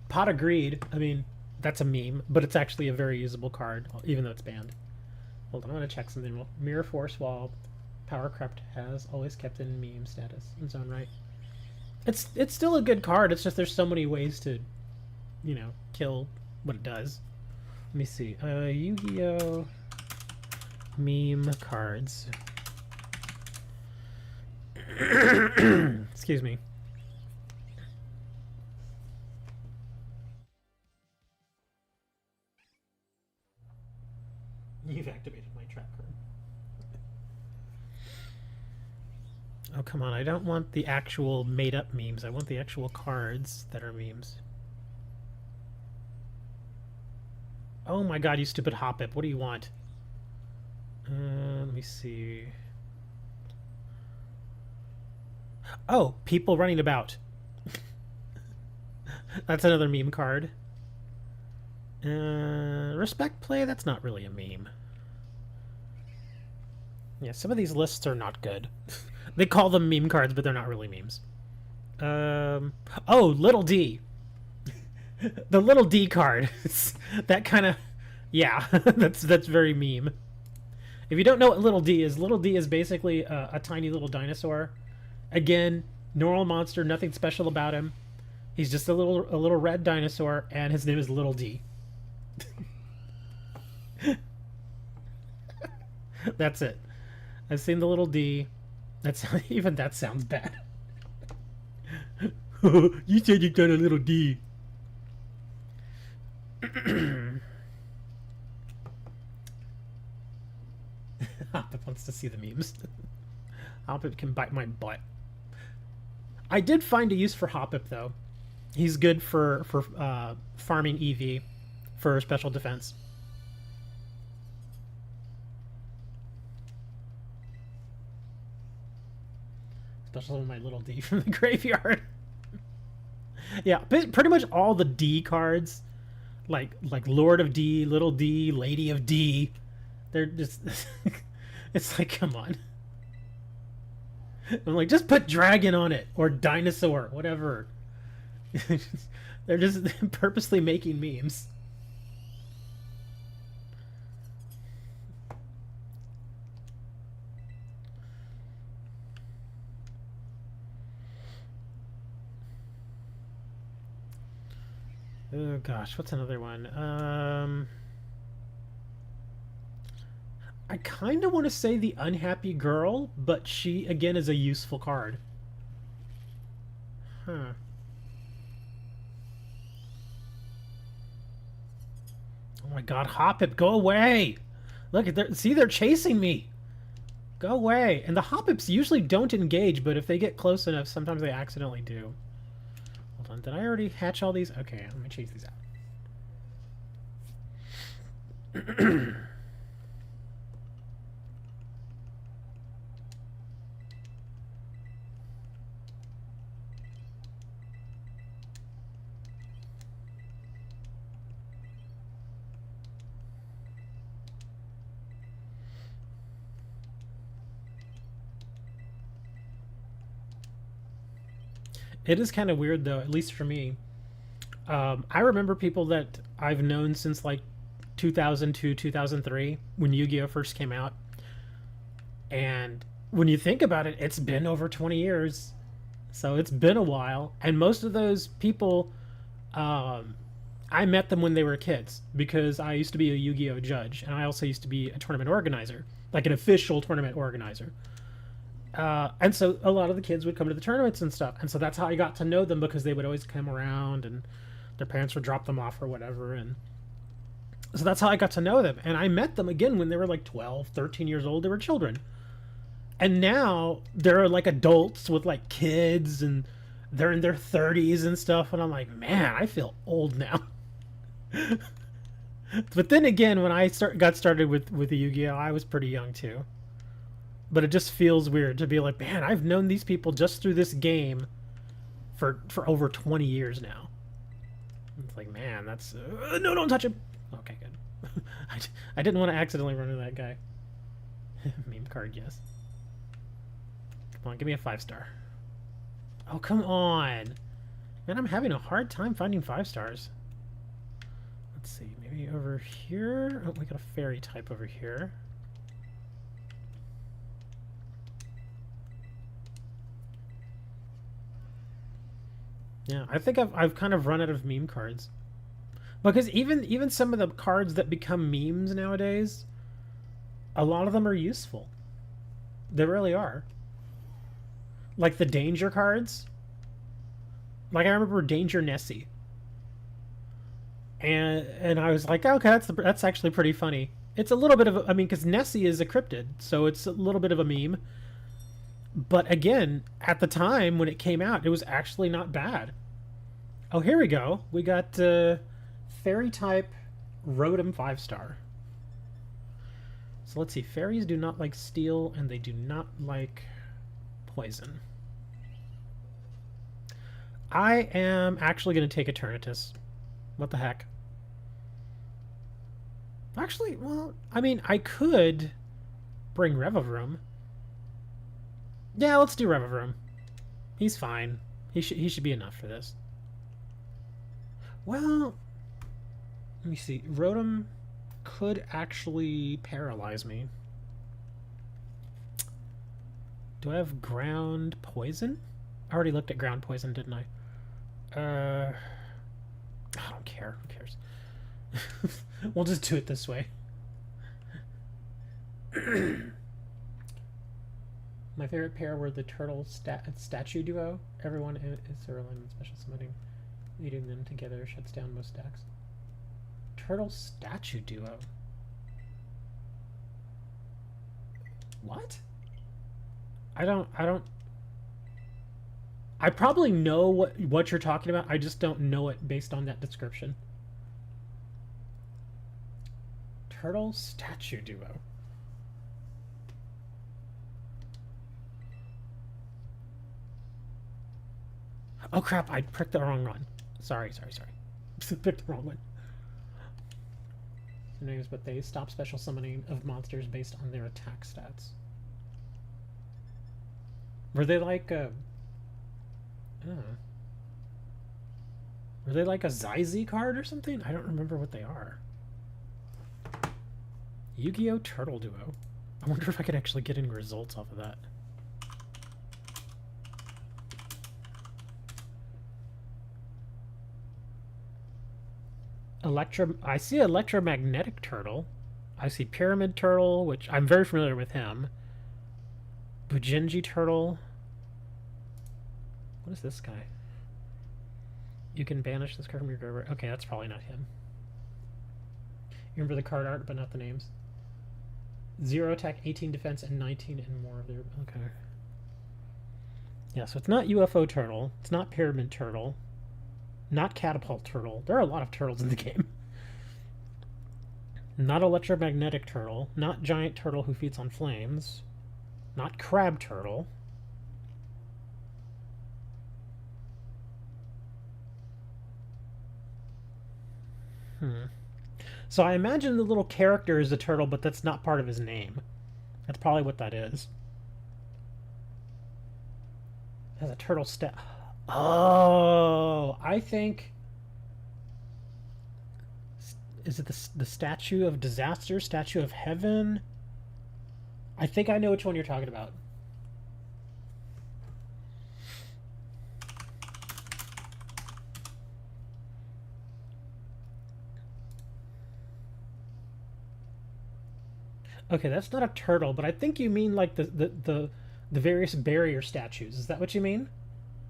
A: Pot of Greed, I mean, that's a meme, but it's actually a very usable card, even though it's banned. Hold on, I'm going to check something. Mirror Force Wall, Power Crept has always kept in meme status in its own right. It's still a good card, it's just there's so many ways to, you know, kill what it does. Let me see. Yu-Gi-Oh! Meme cards. Excuse me. You've activated my trap card. Oh, come on. I don't want the actual made-up memes. I want the actual cards that are memes. Oh my god, you stupid Hoppip. What do you want? Let me see. Oh, people running about. That's another meme card. Respect Play, that's not really a meme. Yeah, some of these lists are not good. They call them meme cards, but they're not really memes. Oh, Little D. The little D card. That kind of, yeah, that's very meme. If you don't know what little D is basically a tiny little dinosaur. Again, normal monster, nothing special about him. He's just a little red dinosaur, and his name is Little D. That's it. I've seen the little D. That's even that sounds bad. You said you got a little D. Hoppip wants to see the memes. Hoppip can bite my butt. I did find a use for Hoppip though. He's good for farming EV for special defense. Especially my little D from the graveyard. Yeah, pretty much all the D cards, like Lord of D, Little D, Lady of D, they're just. It's like, come on. I'm like, just put dragon on it or dinosaur, whatever. They're just purposely making memes. Oh gosh, what's another one? I kind of want to say the Unhappy Girl, but she again is a useful card. Huh. Oh my god, Hoppip, go away! Look, see, they're chasing me! Go away! And the Hoppips usually don't engage, but if they get close enough, sometimes they accidentally do. Hold on, did I already hatch all these? Okay, let me chase these out. It is kind of weird, though, at least for me. I remember people that I've known since, like, 2002, 2003, when Yu-Gi-Oh! First came out. And when you think about it, it's been over 20 years. So it's been a while. And most of those people, I met them when they were kids. Because I used to be a Yu-Gi-Oh! Judge. And I also used to be a tournament organizer. Like an official tournament organizer. And so a lot of the kids would come to the tournaments and stuff. And so that's how I got to know them, because they would always come around and their parents would drop them off or whatever. And so that's how I got to know them. And I met them again when they were like 12, 13 years old. They were children. And now they're like adults with like kids, and they're in their 30s and stuff. And I'm like, man, I feel old now. But then again, when I got started with the Yu-Gi-Oh! I was pretty young too. But it just feels weird to be like, man, I've known these people just through this game for over 20 years now. It's like, man, that's... no, don't touch him! Okay, good. I didn't want to accidentally run into that guy. Meme card, yes. Come on, give me a 5-star. Oh, come on! Man, I'm having a hard time finding 5-stars. Let's see, maybe over here? Oh, we got a fairy type over here. Yeah, I think I've kind of run out of meme cards. Because even some of the cards that become memes nowadays, a lot of them are useful. They really are. Like the danger cards. Like I remember Danger Nessie. And I was like, okay, that's actually pretty funny. It's a little bit of I mean, because Nessie is a cryptid, so it's a little bit of a meme. But again, at the time when it came out, it was actually not bad. Oh, here we go. We got fairy type Rotom 5-star. So let's see. Fairies do not like steel, and they do not like poison. I am actually going to take Eternatus. What the heck? Actually, well, I mean, I could bring Rillaboom. Yeah, let's do Rillaboom. He's fine. He should be enough for this. Well, let me see. Rotom could actually paralyze me. Do I have ground poison? I already looked at ground poison, didn't I? I don't care. Who cares? We'll just do it this way. My favorite pair were the turtle statue duo. Everyone is Cerulean and special summoning. Leading them together shuts down most stacks. Turtle statue duo. What? I probably know what you're talking about. I just don't know it based on that description. Turtle statue duo. Oh crap, I pricked the wrong one. Sorry. Picked the wrong one. Names, but they stop special summoning of monsters based on their attack stats. Were they like a... were they like a Zyzzy card or something? I don't remember what they are. Yu-Gi-Oh! Turtle Duo. I wonder if I could actually get any results off of that. I see electromagnetic turtle. I see pyramid turtle, which I'm very familiar with him. Bujinji turtle. What is this guy? You can banish this card from your graveyard. Okay, that's probably not him. You remember the card art, but not the names. 0 attack, 18 defense, and 19 and more of their... Okay. Yeah, so it's not UFO turtle. It's not pyramid turtle. Not catapult turtle. There are a lot of turtles in the game. Not electromagnetic turtle. Not giant turtle who feeds on flames. Not crab turtle. So I imagine the little character is a turtle, but that's not part of his name. That's probably what that is. It has a turtle stat. Oh, I think... Is it the Statue of Disaster? Statue of Heaven? I think I know which one you're talking about. Okay, that's not a turtle, but I think you mean like the various barrier statues. Is that what you mean?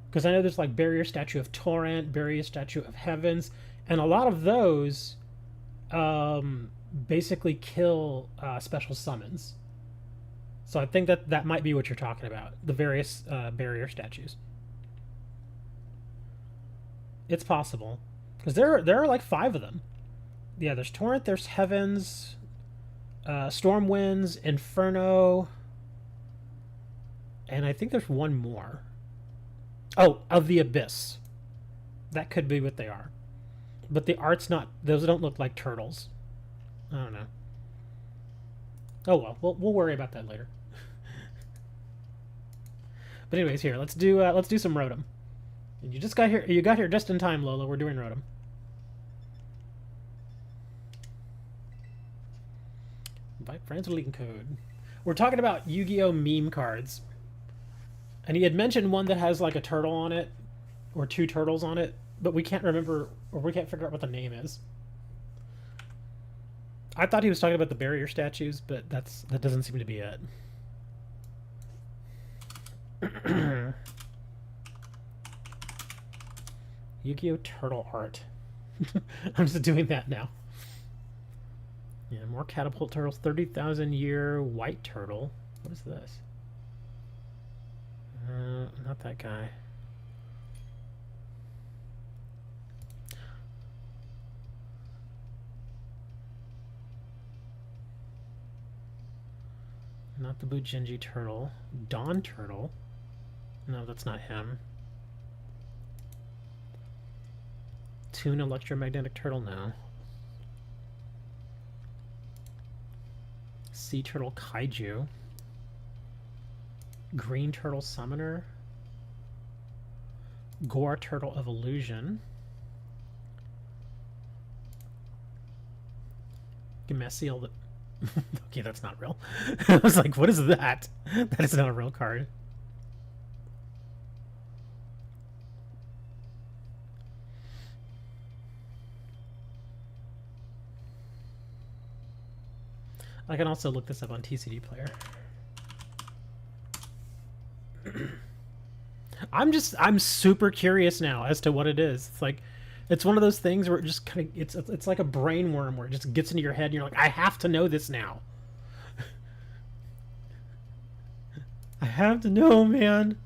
A: Because I know there's like barrier statue of Torrent, barrier statue of Heavens, and a lot of those basically kill special summons. So I think that might be what you're talking about. The various barrier statues. It's possible. Because there are like 5 of them. Yeah, there's Torrent, there's Heavens... Storm Winds, Inferno, and I think there's one more. Oh, of the Abyss. That could be what they are. But the art's not... Those don't look like turtles. I don't know. Oh well, we'll worry about that later. But anyways, here, let's do some Rotom. And you got here just in time, Lola. We're doing Rotom. Invite friends with leaking code. We're talking about Yu-Gi-Oh! Meme cards. And he had mentioned one that has like a turtle on it, or 2 turtles on it, but we can't remember, or we can't figure out what the name is. I thought he was talking about the barrier statues, but that doesn't seem to be it. Yu-Gi-Oh! Turtle art. I'm just doing that now. Yeah, more catapult turtles. 30,000 year white turtle. What is this? Not that guy. Not the Bujinji turtle. Dawn turtle. No, that's not him. Toon electromagnetic turtle. No. Sea turtle kaiju. Green turtle summoner. Gore turtle of illusion. fucking Messiel that... Okay, that's not real. I was like, what is that? That is not a real card. I can also look this up on TCD Player. I'm super curious now as to what it is. It's like, it's one of those things where it just kind of, it's like a brain worm where it just gets into your head and you're like, I have to know this now. I have to know, man.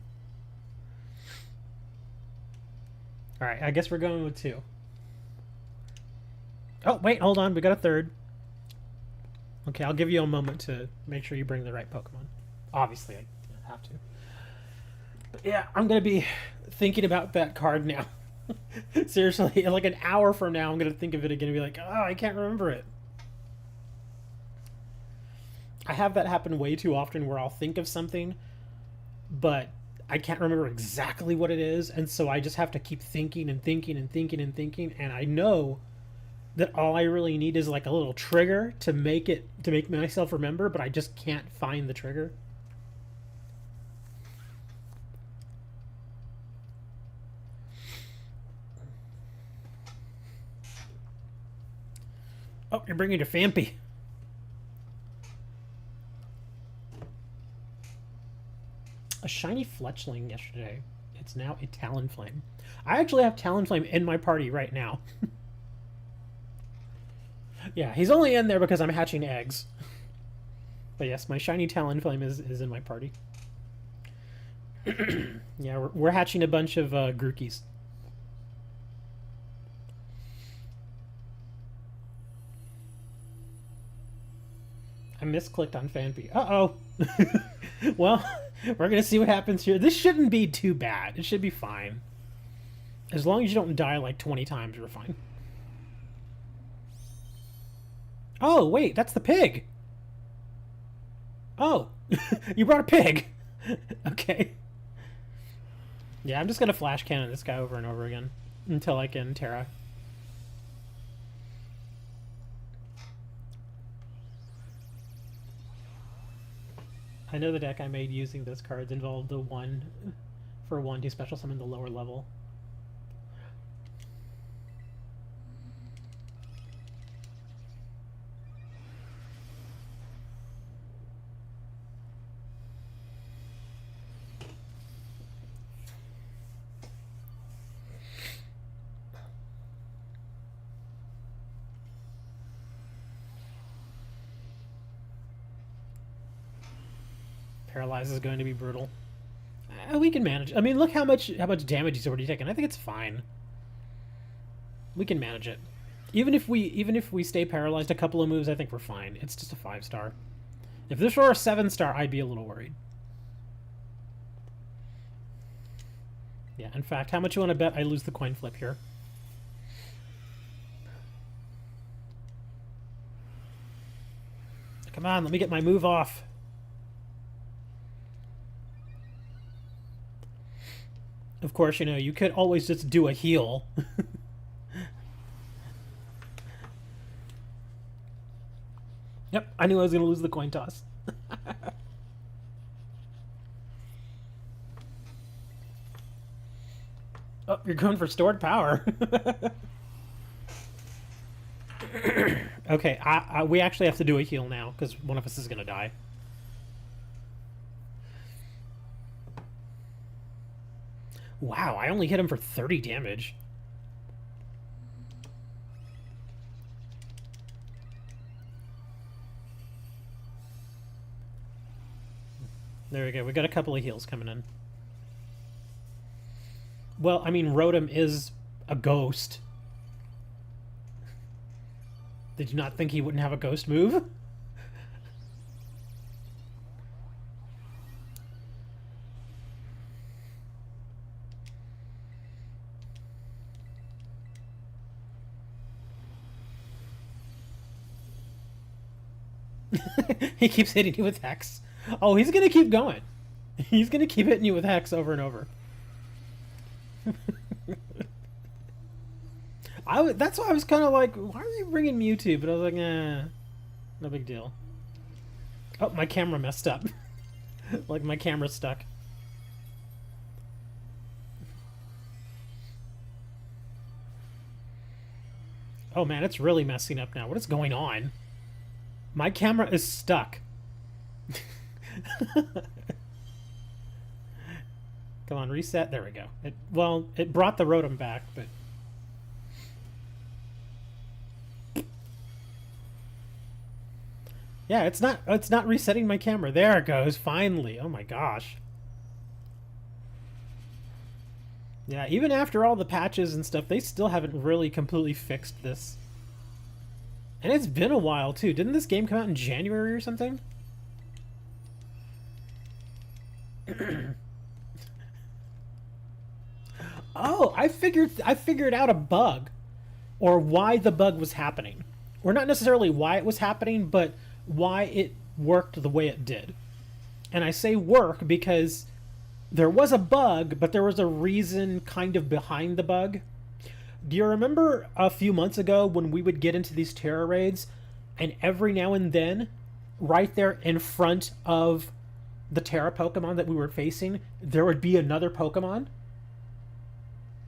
A: All right, I guess we're going with 2. Oh, wait, hold on. We got a 3rd. Okay, I'll give you a moment to make sure you bring the right Pokemon. Obviously, I have to. But yeah, I'm going to be thinking about that card now. Seriously, in like an hour from now, I'm going to think of it again and be like, oh, I can't remember it. I have that happen way too often where I'll think of something, but I can't remember exactly what it is, and so I just have to keep thinking and thinking and thinking and thinking, and I know that all I really need is like a little trigger to make myself remember, but I just can't find the trigger. Oh, you're bringing your Fampy. A shiny Fletchling yesterday. It's now a Talonflame. I actually have Talonflame in my party right now. Yeah, he's only in there because I'm hatching eggs. But yes, my shiny Talonflame is in my party. Yeah, we're hatching a bunch of Grookey's. I misclicked on Fanpy. Uh-oh. Well, we're going to see what happens here. This shouldn't be too bad. It should be fine. As long as you don't die like 20 times, we're fine. Oh, wait, that's the pig. Oh, you brought a pig. Okay. Yeah, I'm just going to flash cannon this guy over and over again until I can Terra. I know the deck I made using those cards involved the 1 to special summon the lower level. Paralyze is going to be brutal. We can manage. I mean, look how much damage he's already taken. I think it's fine. We can manage it. Even if we stay paralyzed a couple of moves, I think we're fine. It's just a 5-star. If this were a 7-star, I'd be a little worried. Yeah, in fact, how much you want to bet I lose the coin flip here? Come on, let me get my move off. Of course, you know, you could always just do a heal. Yep, I knew I was going to lose the coin toss. Oh, you're going for stored power. Okay, we actually have to do a heal now, because one of us is going to die. Wow, I only hit him for 30 damage. There we go. We got a couple of heals coming in. Well, I mean, Rotom is a ghost. Did you not think he wouldn't have a ghost move? He keeps hitting you with Hex. Oh, he's gonna keep going. He's gonna keep hitting you with Hex over and over. That's why I was kind of like, why are you bringing Mewtwo? But I was like, eh. No big deal. Oh, my camera messed up. Like, my camera's stuck. Oh man, it's really messing up now. What is going on? My camera is stuck. Come on, reset. There we go. It brought the Rotom back, but... Yeah, it's not resetting my camera. There it goes, finally. Oh my gosh. Yeah, even after all the patches and stuff, they still haven't really completely fixed this. And it's been a while, too. Didn't this game come out in January or something? Oh, I figured out a bug. Or why the bug was happening. Or not necessarily why it was happening, but why it worked the way it did. And I say work because... there was a bug, but there was a reason kind of behind the bug. Do you remember a few months ago when we would get into these Terra raids, and every now and then, right there in front of the Terra Pokemon that we were facing, there would be another Pokemon?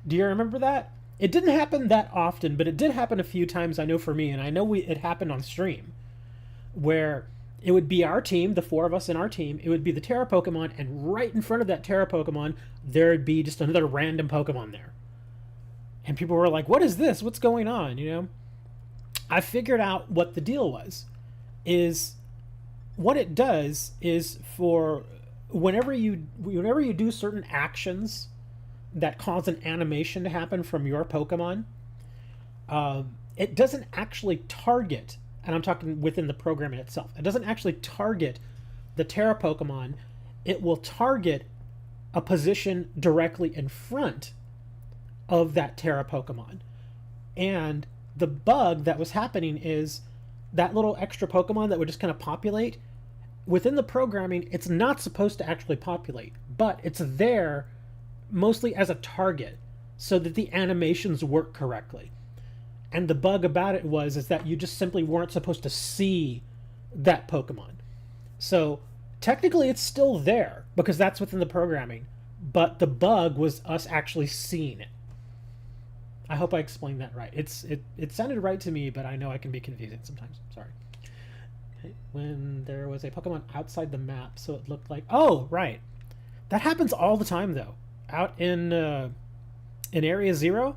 A: Do you remember that? It didn't happen that often, but it did happen a few times, I know for me, and I know it happened on stream, where... it would be our team, the four of us in our team. It would be the Terra Pokemon, and right in front of that Terra Pokemon, there'd be just another random Pokemon there. And people were like, what is this? What's going on? You know? I figured out what the deal was. Is what it does is for whenever you do certain actions that cause an animation to happen from your Pokemon, it doesn't actually target... and I'm talking within the program itself. It doesn't actually target the Terra Pokemon. It will target a position directly in front of that Terra Pokemon. And the bug that was happening is that little extra Pokemon that would just kind of populate, within the programming, it's not supposed to actually populate, but it's there mostly as a target so that the animations work correctly. And the bug about it is that you just simply weren't supposed to see that Pokemon. So technically it's still there because that's within the programming, but the bug was us actually seeing it. I hope I explained that right. It sounded right to me, but I know I can be confusing sometimes. Sorry. When there was a Pokemon outside the map, so it looked like... oh, right. That happens all the time, though. Out in Area Zero...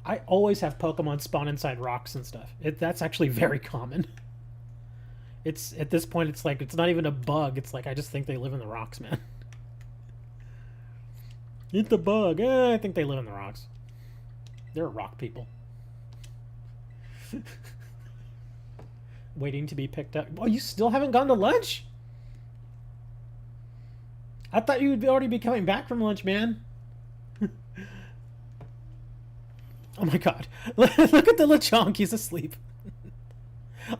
A: I always have Pokemon spawn inside rocks and stuff. That's actually very common. It's at this point, it's like, it's not even a bug. It's like, I just think they live in the rocks, man. It's a bug. I think they live in the rocks. They're rock people. Waiting to be picked up. Oh, you still haven't gone to lunch? I thought you would already be coming back from lunch, man. Oh my god. Look at the Lechonk, he's asleep.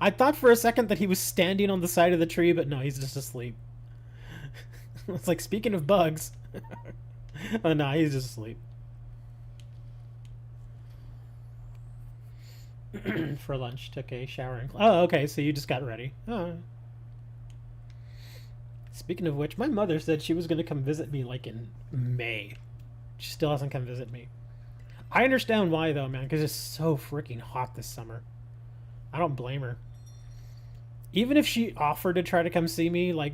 A: I thought for a second that he was standing on the side of the tree, but no, he's just asleep. It's like, speaking of bugs. Oh no, he's just asleep. For lunch, took a shower and... oh, okay, so you just got ready. Oh. Speaking of which, my mother said she was going to come visit me like in May. She still hasn't come visit me. I understand why, though, man, because it's so freaking hot this summer. I don't blame her. Even if she offered to try to come see me, like,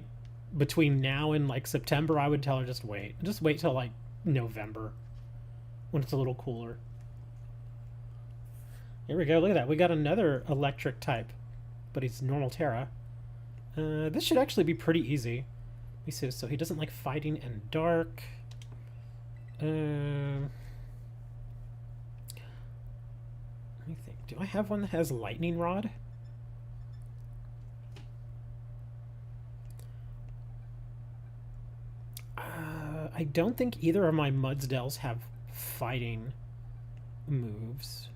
A: between now and, like, September, I would tell her just wait. Just wait till, like, November, when it's a little cooler. Here we go, look at that. We got another electric type, but he's normal Terra. This should actually be pretty easy. He says, so he doesn't like fighting in dark. Let me think. Do I have one that has lightning rod? I don't think either of my Mudsdells have fighting moves.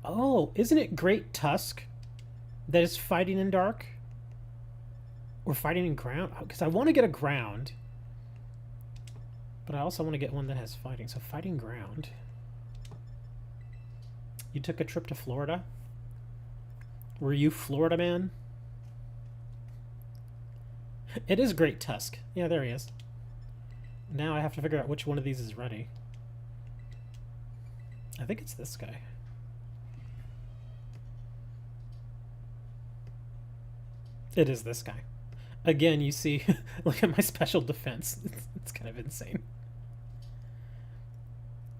A: Oh, isn't it Great Tusk that is fighting in dark? Or fighting in ground? Because I want to get a ground. But I also want to get one that has fighting. So fighting ground. You took a trip to Florida? Were you Florida man? It is Great Tusk. Yeah, there he is. Now I have to figure out which one of these is ready. I think it's this guy. It is this guy. Again, you see, look at my special defense. It's kind of insane.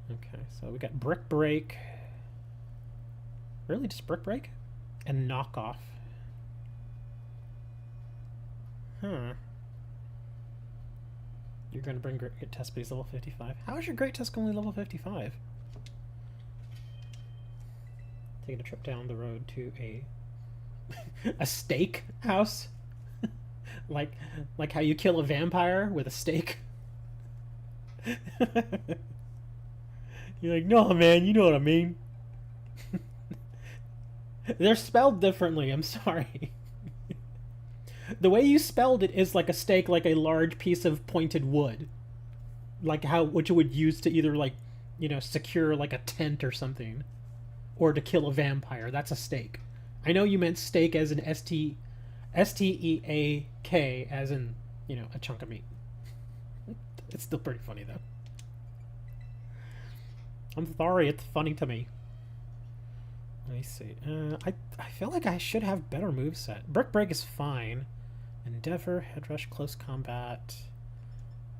A: Okay, so we got Brick Break. Really, just Brick Break? And Knockoff. Huh. You're going to bring Great Tusk, but he's level 55. How is your Great Tusk only level 55? Taking a trip down the road to a steak house. like how you kill a vampire with a steak. You're like, no man, you know what I mean. They're spelled differently, I'm sorry. The way you spelled it is like a steak, like a large piece of pointed wood. Like what you would use to either, like, you know, secure like a tent or something. Or to kill a vampire. That's a steak. I know you meant steak as an S-T-E-A-K, as in, you know, a chunk of meat. It's still pretty funny, though. I'm sorry, it's funny to me. Let me see. I feel like I should have better moveset. Brick Break is fine. Endeavor, Head Rush, Close Combat,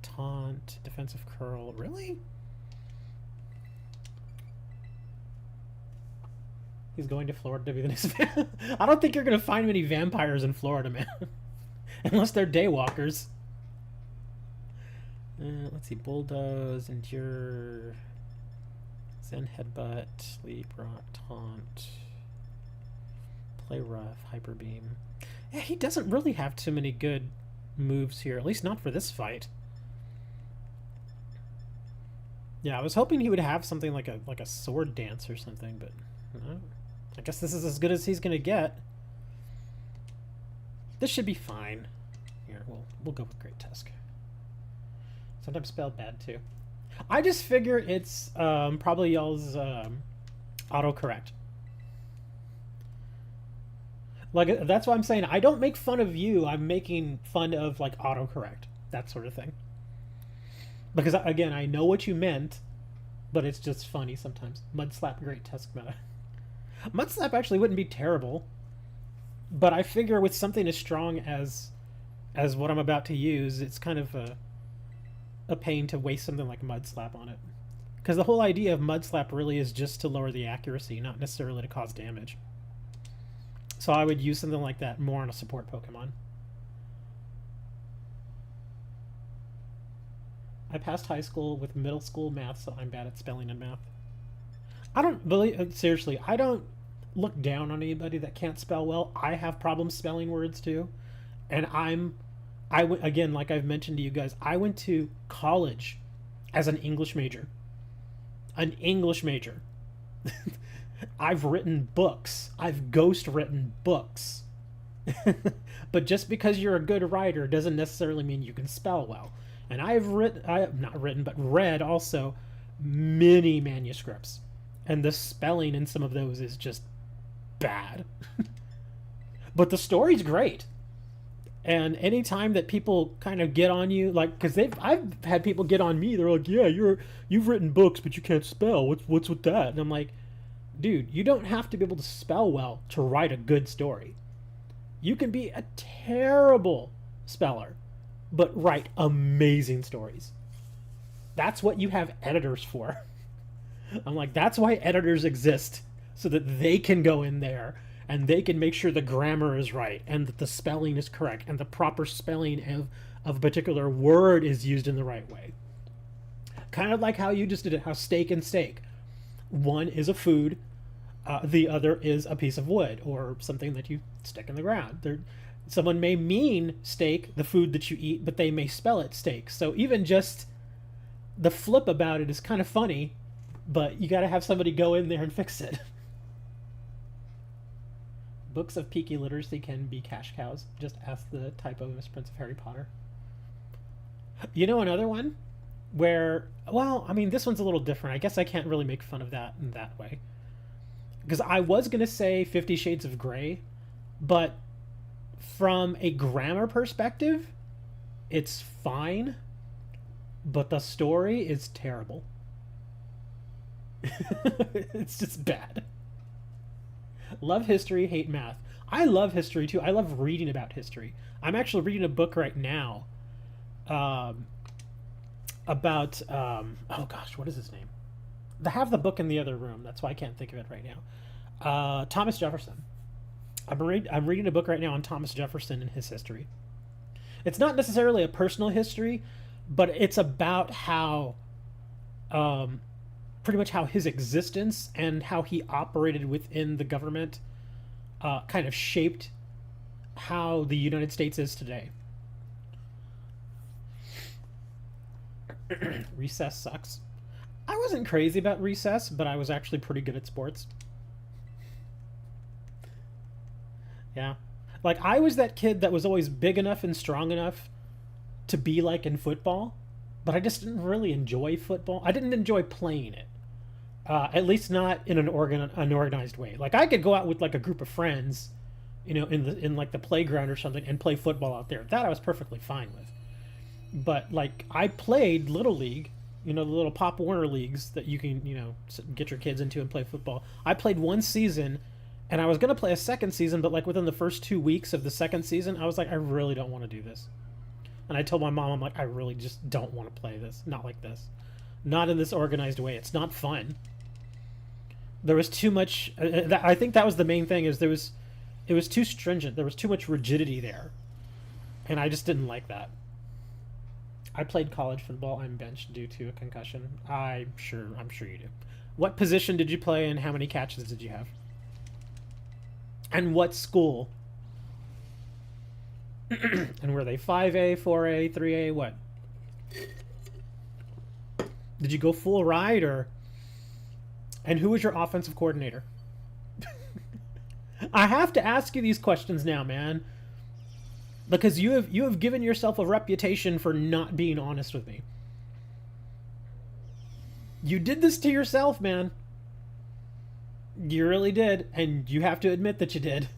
A: Taunt, Defensive Curl. Really? He's going to Florida to be the next I don't think you're going to find many vampires in Florida, man. Unless they're daywalkers. Let's see. Bulldoze, Endure, Zen Headbutt, Sleep, Rock, Taunt, Play Rough, Hyper Beam. Yeah, he doesn't really have too many good moves here, at least not for this fight. Yeah, I was hoping he would have something like a sword dance or something, but no. I guess this is as good as he's gonna get. This should be fine. Here, we'll go with Great Tusk. Sometimes spelled bad too. I just figure it's probably y'all's autocorrect. Like, that's why I'm saying I don't make fun of you. I'm making fun of, like, autocorrect. That sort of thing. Because, again, I know what you meant, but it's just funny sometimes. Mudslap, Great Tusk meta. Mudslap actually wouldn't be terrible. But I figure with something as strong as what I'm about to use, it's kind of a pain to waste something like Mudslap on it. Because the whole idea of Mudslap really is just to lower the accuracy, not necessarily to cause damage. So I would use something like that more on a support Pokemon. I passed high school with middle school math, so I'm bad at spelling and math. I don't believe, seriously, I don't look down on anybody that can't spell well. I have problems spelling words too. And again, like I've mentioned to you guys, I went to college as an English major. An English major. I've written books. I've ghost written books. But just because you're a good writer doesn't necessarily mean you can spell well. And I have read also many manuscripts. And the spelling in some of those is just bad. But the story's great. And anytime that people kind of get on you, like, because I've had people get on me, they're like, yeah, you've written books, but you can't spell. What's with that? And I'm like, dude, you don't have to be able to spell well to write a good story. You can be a terrible speller, but write amazing stories. That's what you have editors for. I'm like, that's why editors exist, so that they can go in there and they can make sure the grammar is right and that the spelling is correct and the proper spelling of a particular word is used in the right way. Kind of like how you just did it, how steak and steak. One is a food, the other is a piece of wood or something that you stick in the ground. Someone may mean steak, the food that you eat, but they may spell it steak. So even just the flip about it is kind of funny, but you got to have somebody go in there and fix it. Books of peaky literacy can be cash cows. Just ask the typo misprints of Harry Potter. You know another one? Where, well, I mean, this one's a little different. I guess I can't really make fun of that in that way. Because I was going to say 50 Shades of Grey, But from a grammar perspective, it's fine, but the story is terrible. It's just bad. Love history, hate math. I love history too. I love reading about history. I'm actually reading a book right now about oh gosh, what is his name? I have the book in the other room. That's why I can't think of it right now. Thomas Jefferson. I'm reading a book right now on Thomas Jefferson and his history. It's not necessarily a personal history, but it's about how, pretty much how his existence and how he operated within the government kind of shaped how the United States is today. Recess sucks. I wasn't crazy about recess, but I was actually pretty good at sports. Yeah. Like, I was that kid that was always big enough and strong enough to be like in football, but I just didn't really enjoy football. I didn't enjoy playing it. At least not in an organized way. Like, I could go out with like a group of friends, you know, in like the playground or something and play football out there. That I was perfectly fine with. But like, I played Little League, you know, the little Pop Warner leagues that you can, you know, get your kids into and play football. I played one season, and I was going to play a second season, but like within the first 2 weeks of the second season, I was like, I really don't want to do this. And I told my mom, I'm like, I really just don't want to play this. Not like this. Not in this organized way. It's not fun. There was too much. I think that was the main thing. It was too stringent. There was too much rigidity there, and I just didn't like that. I played college football. I'm benched due to a concussion. I'm sure you do. What position did you play, and how many catches did you have? And what school? And were they 5A, 4A, 3A, what? Did you go full ride, or? And who was your offensive coordinator? I have to ask you these questions now, man. Because you have given yourself a reputation for not being honest with me. You did this to yourself, man. You really did, and you have to admit that you did.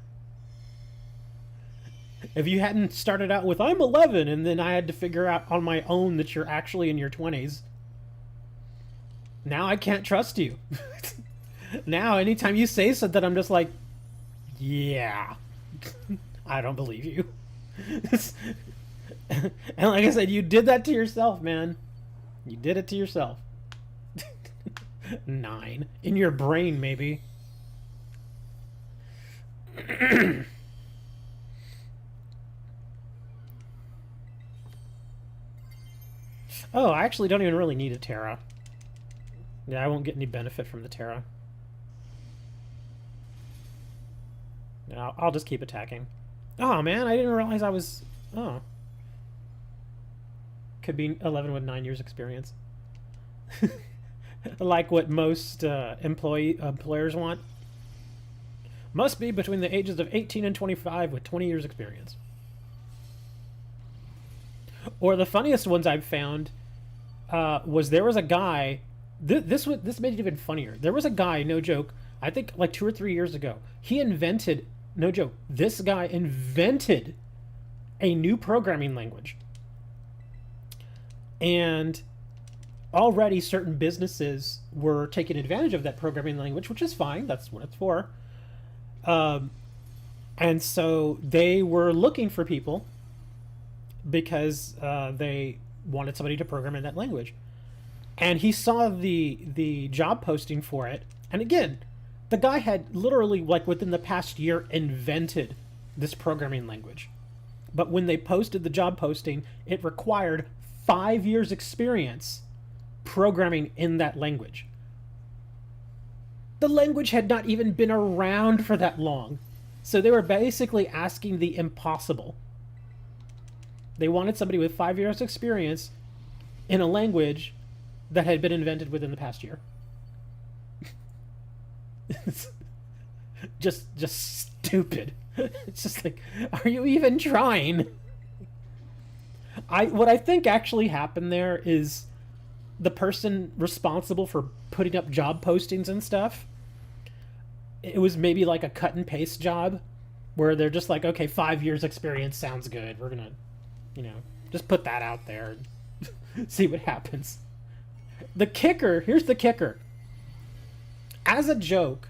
A: If you hadn't started out with, I'm 11, and then I had to figure out on my own that you're actually in your 20s, now I can't trust you. Now, anytime you say something, I'm just like, yeah, I don't believe you. And like I said, you did that to yourself, man. You did it to yourself. 9. In your brain, maybe. Oh, I actually don't even really need a Terra. Yeah, I won't get any benefit from the Terra. No, I'll just keep attacking. Oh, man, I didn't realize I was... Oh. Could be 11 with 9 years experience. Like what most employers want. Must be between the ages of 18 and 25 with 20 years experience. Or the funniest ones I've found was there was a guy... This made it even funnier. There was a guy, no joke, I think like 2 or 3 years ago. He invented... No joke. This guy invented a new programming language. And already certain businesses were taking advantage of that programming language, which is fine. That's what it's for. And so they were looking for people because they wanted somebody to program in that language. And he saw the job posting for it. And again, the guy had literally, like within the past year, invented this programming language. But when they posted the job posting, it required 5 years experience programming in that language. The language had not even been around for that long. So they were basically asking the impossible. They wanted somebody with 5 years experience in a language that had been invented within the past year. just stupid. It's just like, are you even trying? What I think actually happened there is the person responsible for putting up job postings and stuff, it was maybe like a cut and paste job, where they're just like, okay, 5 years experience sounds good. We're gonna, you know, just put that out there and see what happens. The kicker, here's the kicker. As a joke,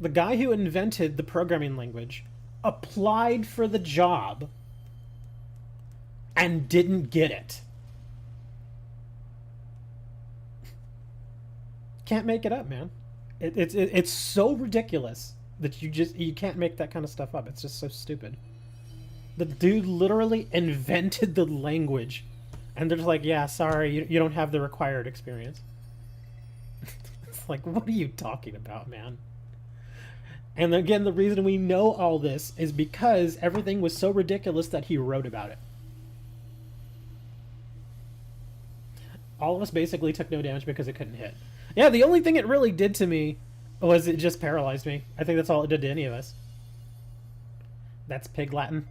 A: the guy who invented the programming language applied for the job and didn't get it. Can't make it up, man. It's so ridiculous that you can't make that kind of stuff up. It's just so stupid. The dude literally invented the language, and they're just like, yeah, sorry, you don't have the required experience. It's like, what are you talking about, man? And again, the reason we know all this is because everything was so ridiculous that he wrote about it. All of us basically took no damage because it couldn't hit. Yeah, the only thing it really did to me was it just paralyzed me. I think that's all it did to any of us. That's pig Latin.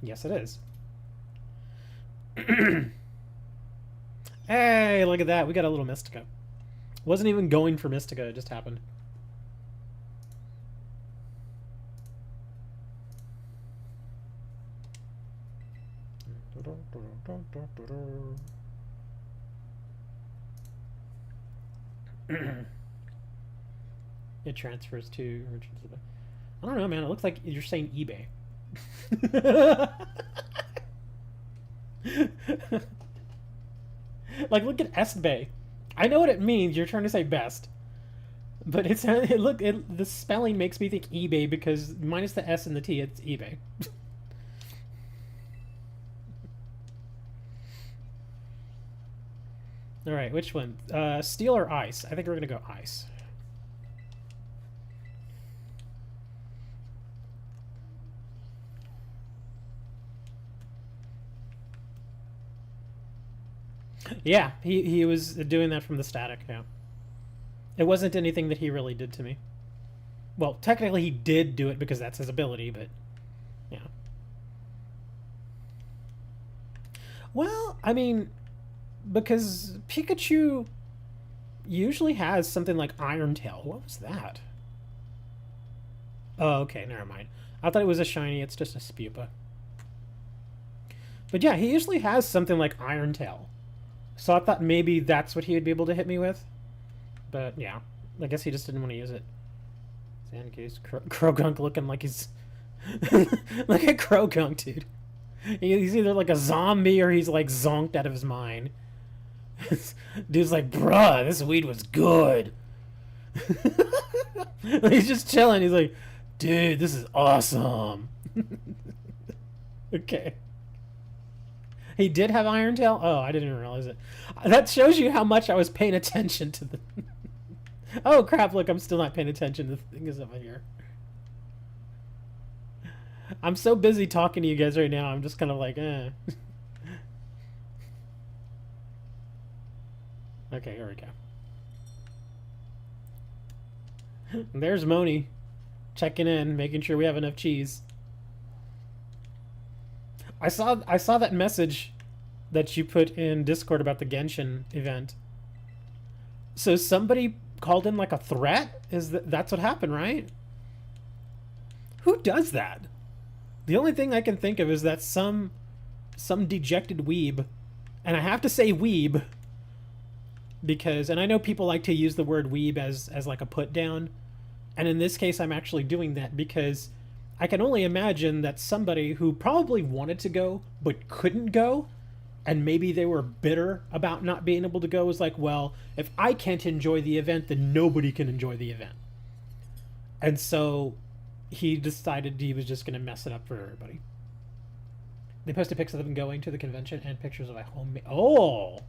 A: Yes, it is. Hey, look at that. We got a little Mystica. Wasn't even going for Mystica. It just happened. It transfers to... I don't know, man. It looks like you're saying eBay. Like, look at Estbay. I know what it means. You're trying to say best. But the spelling makes me think eBay because minus the S and the T, it's eBay. All right, which one? Steel or ice? I think we're gonna go ice. Yeah, he was doing that from the static. Yeah, it wasn't anything that he really did to me. Well, technically he did do it because that's his ability, but yeah. Well, I mean, because Pikachu usually has something like Iron Tail. What was that? Oh, okay, never mind. I thought it was a shiny. It's just a Spupa. But yeah, he usually has something like Iron Tail. So I thought maybe that's what he would be able to hit me with. But yeah, I guess he just didn't want to use it. Sandgoose, Krogunk looking like he's... Look at Krogunk, dude. He's either like a zombie or he's like zonked out of his mind. Dude's like, bruh, this weed was good. He's just chilling. He's like, dude, this is awesome. Okay. He did have Iron Tail? Oh, I didn't even realize it. That shows you how much I was paying attention to the... Oh, crap, look, I'm still not paying attention to the things over here. I'm so busy talking to you guys right now, I'm just kind of like, eh. Okay, here we go. There's Moni. Checking in, making sure we have enough cheese. I saw that message that you put in Discord about the Genshin event. So somebody called in like a threat? That's what happened, right? Who does that? The only thing I can think of is that some dejected weeb, and I have to say weeb because, and I know people like to use the word weeb as like a put down, and in this case I'm actually doing that because I can only imagine that somebody who probably wanted to go but couldn't go, and maybe they were bitter about not being able to go, was like, well, if I can't enjoy the event, then nobody can enjoy the event. And so he decided he was just going to mess it up for everybody. They posted pics of them going to the convention and pictures of a homemade... Oh!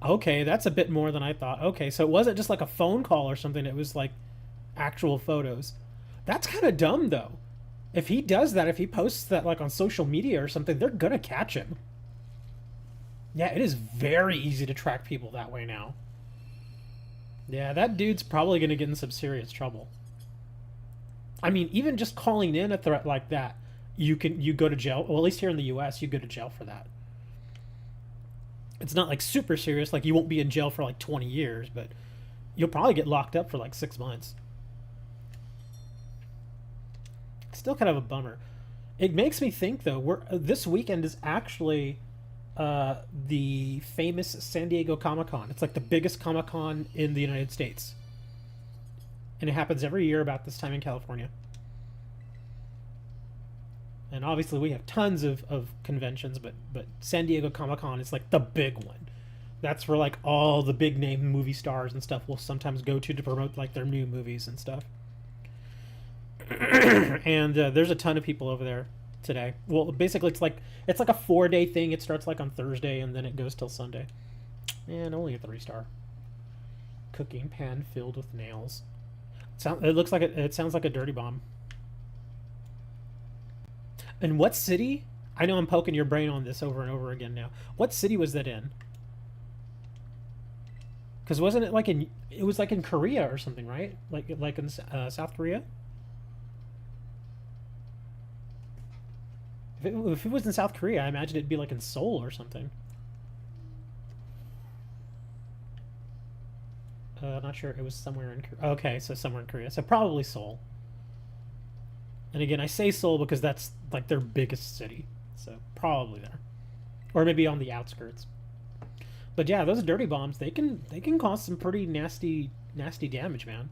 A: Okay, that's a bit more than I thought. Okay, so it wasn't just like a phone call or something. It was like actual photos. That's kind of dumb, though. If he does that, if he posts that like on social media or something, they're gonna catch him. Yeah, it is very easy to track people that way now. Yeah, that dude's probably gonna get in some serious trouble. I mean, even just calling in a threat like that, you go to jail. Well, at least here in the US, you go to jail for that. It's not like super serious, like you won't be in jail for like 20 years, but you'll probably get locked up for like 6 months. Still kind of a bummer. It makes me think though. This weekend is actually the famous San Diego Comic Con. It's like the biggest Comic Con in the United States, and it happens every year about this time in California. And obviously we have tons of conventions, but San Diego Comic Con is like the big one. That's where like all the big name movie stars and stuff will sometimes go to promote like their new movies and stuff. And there's a ton of people over there today. Well, basically it's like a 4-day thing. It starts like on Thursday and then it goes till Sunday. And only a 3-star. Cooking pan filled with nails. It sounds like a dirty bomb. And what city? I know I'm poking your brain on this over and over again now. What city was that in? Because wasn't it like it was like in Korea or something, right? Like in South Korea? If it was in South Korea, I imagine it'd be like in Seoul or something. Not sure. It was somewhere in Korea. Okay, so somewhere in Korea. So probably Seoul. And again, I say Seoul because that's like their biggest city. So probably there. Or maybe on the outskirts. But yeah, those dirty bombs, they can cause some pretty nasty damage, man.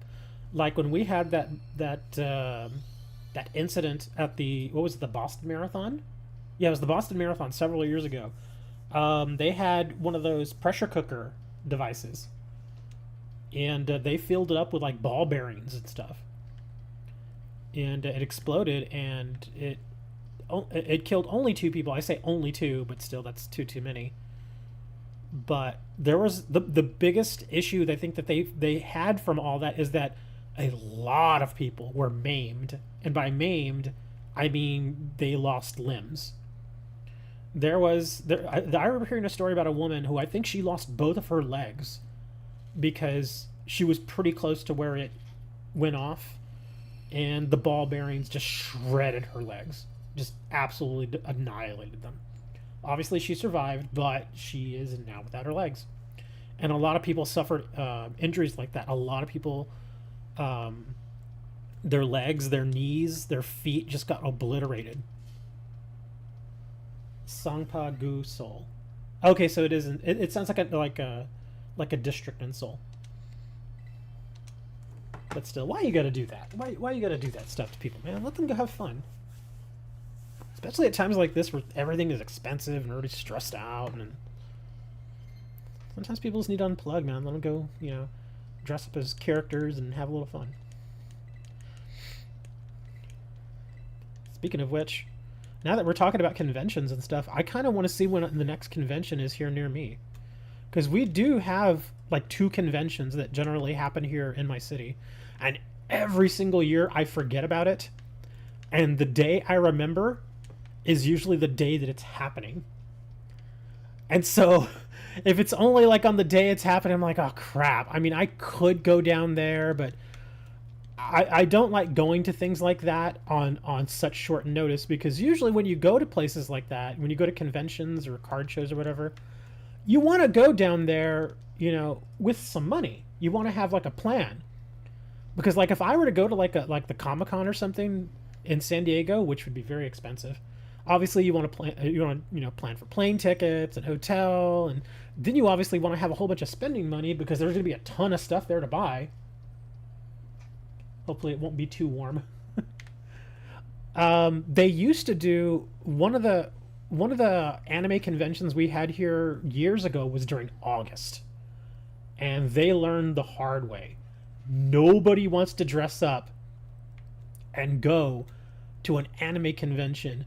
A: Like when we had that incident at the Boston Marathon? Yeah, it was the Boston Marathon several years ago. They had one of those pressure cooker devices. And they filled it up with like ball bearings and stuff. And it exploded, and it killed only 2 people. I say only 2, but still that's too many. But there was the biggest issue I think that they had from all that is that a lot of people were maimed, and by maimed I mean they lost limbs. I remember hearing a story about a woman who I think she lost both of her legs because she was pretty close to where it went off, and the ball bearings just shredded her legs, just absolutely annihilated them. Obviously she survived, but she is now without her legs. And a lot of people suffered injuries like that. A lot of people, their legs, their knees, their feet just got obliterated. Sangpa Gu Seoul. Okay, so it isn't. It sounds like a district in Seoul. But still, why you gotta do that? Why you gotta do that stuff to people, man? Let them go have fun. Especially at times like this where everything is expensive and everybody's stressed out, and sometimes people just need to unplug, man. Let them go, dress up as characters and have a little fun. Speaking of which, now that we're talking about conventions and stuff, I kind of want to see when the next convention is here near me. Because we do have like 2 conventions that generally happen here in my city. And every single year I forget about it. And the day I remember is usually the day that it's happening. And so if it's only like on the day it's happening, I'm like, oh crap. I mean, I could go down there, but I don't like going to things like that on such short notice, because usually when you go to places like that, when you go to conventions or card shows or whatever, you want to go down there, with some money. You want to have like a plan. Because like if I were to go to like the Comic-Con or something in San Diego, which would be very expensive, obviously you want to plan for plane tickets and hotel, and then you obviously want to have a whole bunch of spending money because there's going to be a ton of stuff there to buy. Hopefully it won't be too warm. They used to do one of the anime conventions we had here years ago was during August, and they learned the hard way. Nobody wants to dress up and go to an anime convention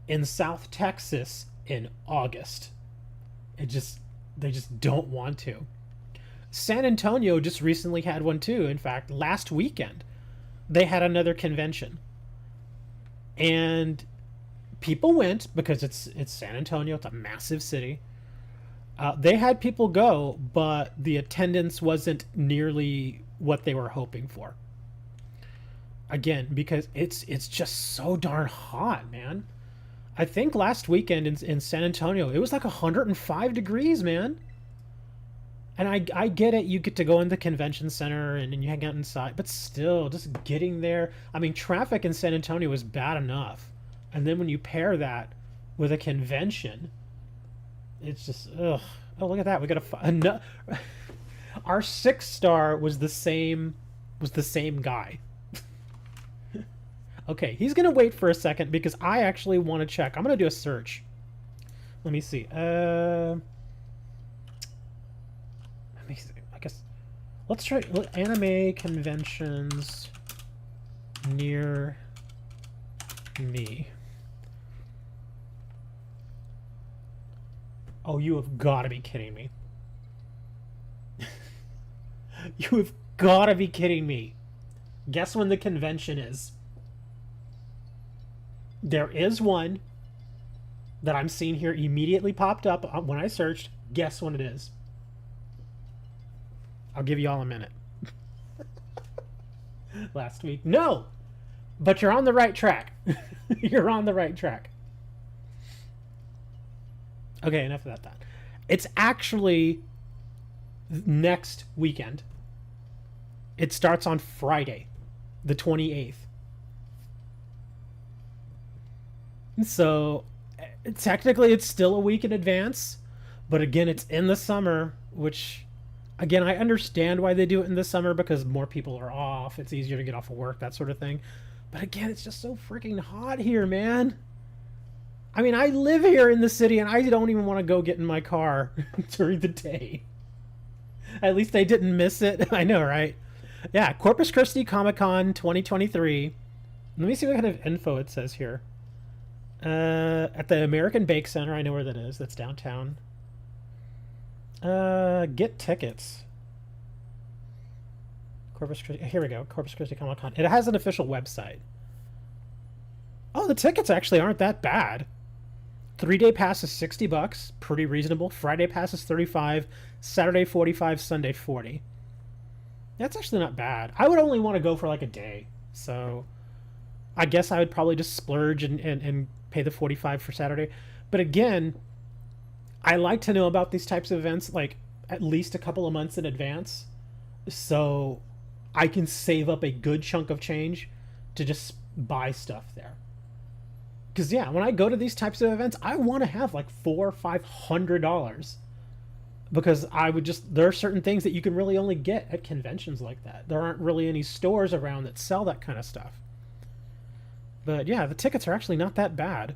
A: in South Texas in August. They just don't want to. San Antonio just recently had one too. In fact, last weekend they had another convention, and people went because it's San Antonio. It's a massive city. They had people go, but the attendance wasn't nearly what they were hoping for. Again, because it's just so darn hot, man. I think last weekend in San Antonio, it was like 105 degrees, man. And I get it, you get to go in the convention center and you hang out inside, but still, just getting there. I mean, traffic in San Antonio was bad enough. And then when you pair that with a convention, it's just, ugh. Oh, look at that. We got our 6-star was the same guy. Okay, he's going to wait for a second because I actually want to check. I'm going to do a search. Let me see. Let me see. I guess let's try anime conventions near me. Oh, you have got to be kidding me. You have got to be kidding me. Guess when the convention is. There is one that I'm seeing here immediately popped up when I searched. Guess when it is. I'll give you all a minute. Last week. No! But you're on the right track. You're on the right track. Okay, enough of that. It's actually next weekend. It starts on Friday, the 28th. So, technically it's still a week in advance, but again, it's in the summer, which, again, I understand why they do it in the summer because more people are off, it's easier to get off of work, that sort of thing. But again, it's just so freaking hot here, man. I mean, I live here in the city and I don't even want to go get in my car during the day. At least I didn't miss it. I know, right? Yeah, Corpus Christi Comic-Con 2023. Let me see what kind of info it says here. At the American Bake Center. I know where that is. That's downtown. Get tickets. Corpus Christi. Here we go. Corpus Christi Comic-Con. It has an official website. Oh, the tickets actually aren't that bad. 3-day pass is $60, pretty reasonable. Friday pass is $35, Saturday $45, Sunday $40. That's actually not bad. I would only want to go for like a day, so I guess I would probably just splurge and pay the $45 for Saturday. But again, I like to know about these types of events like at least a couple of months in advance, so I can save up a good chunk of change to just buy stuff there. Because yeah, when I go to these types of events, I want to have like $400 or $500 because I would just, there are certain things that you can really only get at conventions like that. There aren't really any stores around that sell that kind of stuff. But yeah, the tickets are actually not that bad.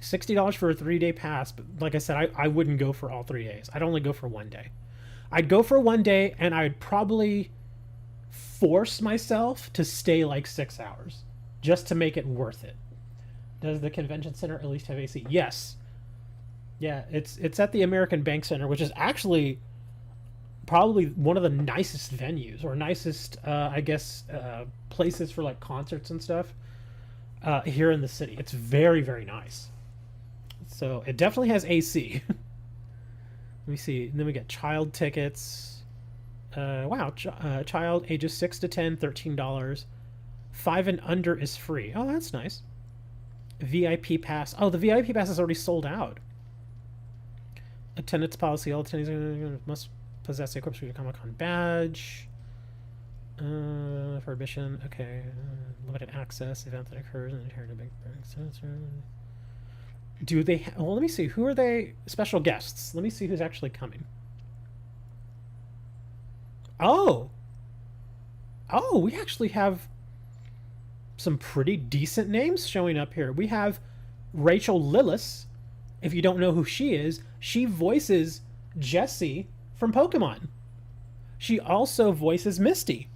A: $60 for a 3-day pass, but like I said, I wouldn't go for all 3 days. I'd only go for 1 day. I'd go for 1 day and I'd probably force myself to stay like 6 hours just to make it worth it. Does the convention center at least have AC? Yes. Yeah, it's at the American Bank Center, which is actually probably one of the nicest venues or nicest, I guess, places for like concerts and stuff here in the city. It's very, very nice. So it definitely has AC. Let me see. And then we get child tickets. Wow, child ages 6 to 10, $13. 5 and under is free. Oh, that's nice. VIP pass. Oh, the VIP pass is already sold out. Attendance policy. All attendees must possess a Corpus Christi Comic-Con badge. For admission. Okay. Limited access. Event that occurs in the entire big. Do they? Well, let me see. Who are they? Special guests. Let me see who's actually coming. Oh. Oh, we actually have some pretty decent names showing up here. We have Rachel Lillis. If you don't know who she is, she voices Jessie from Pokemon. She also voices Misty.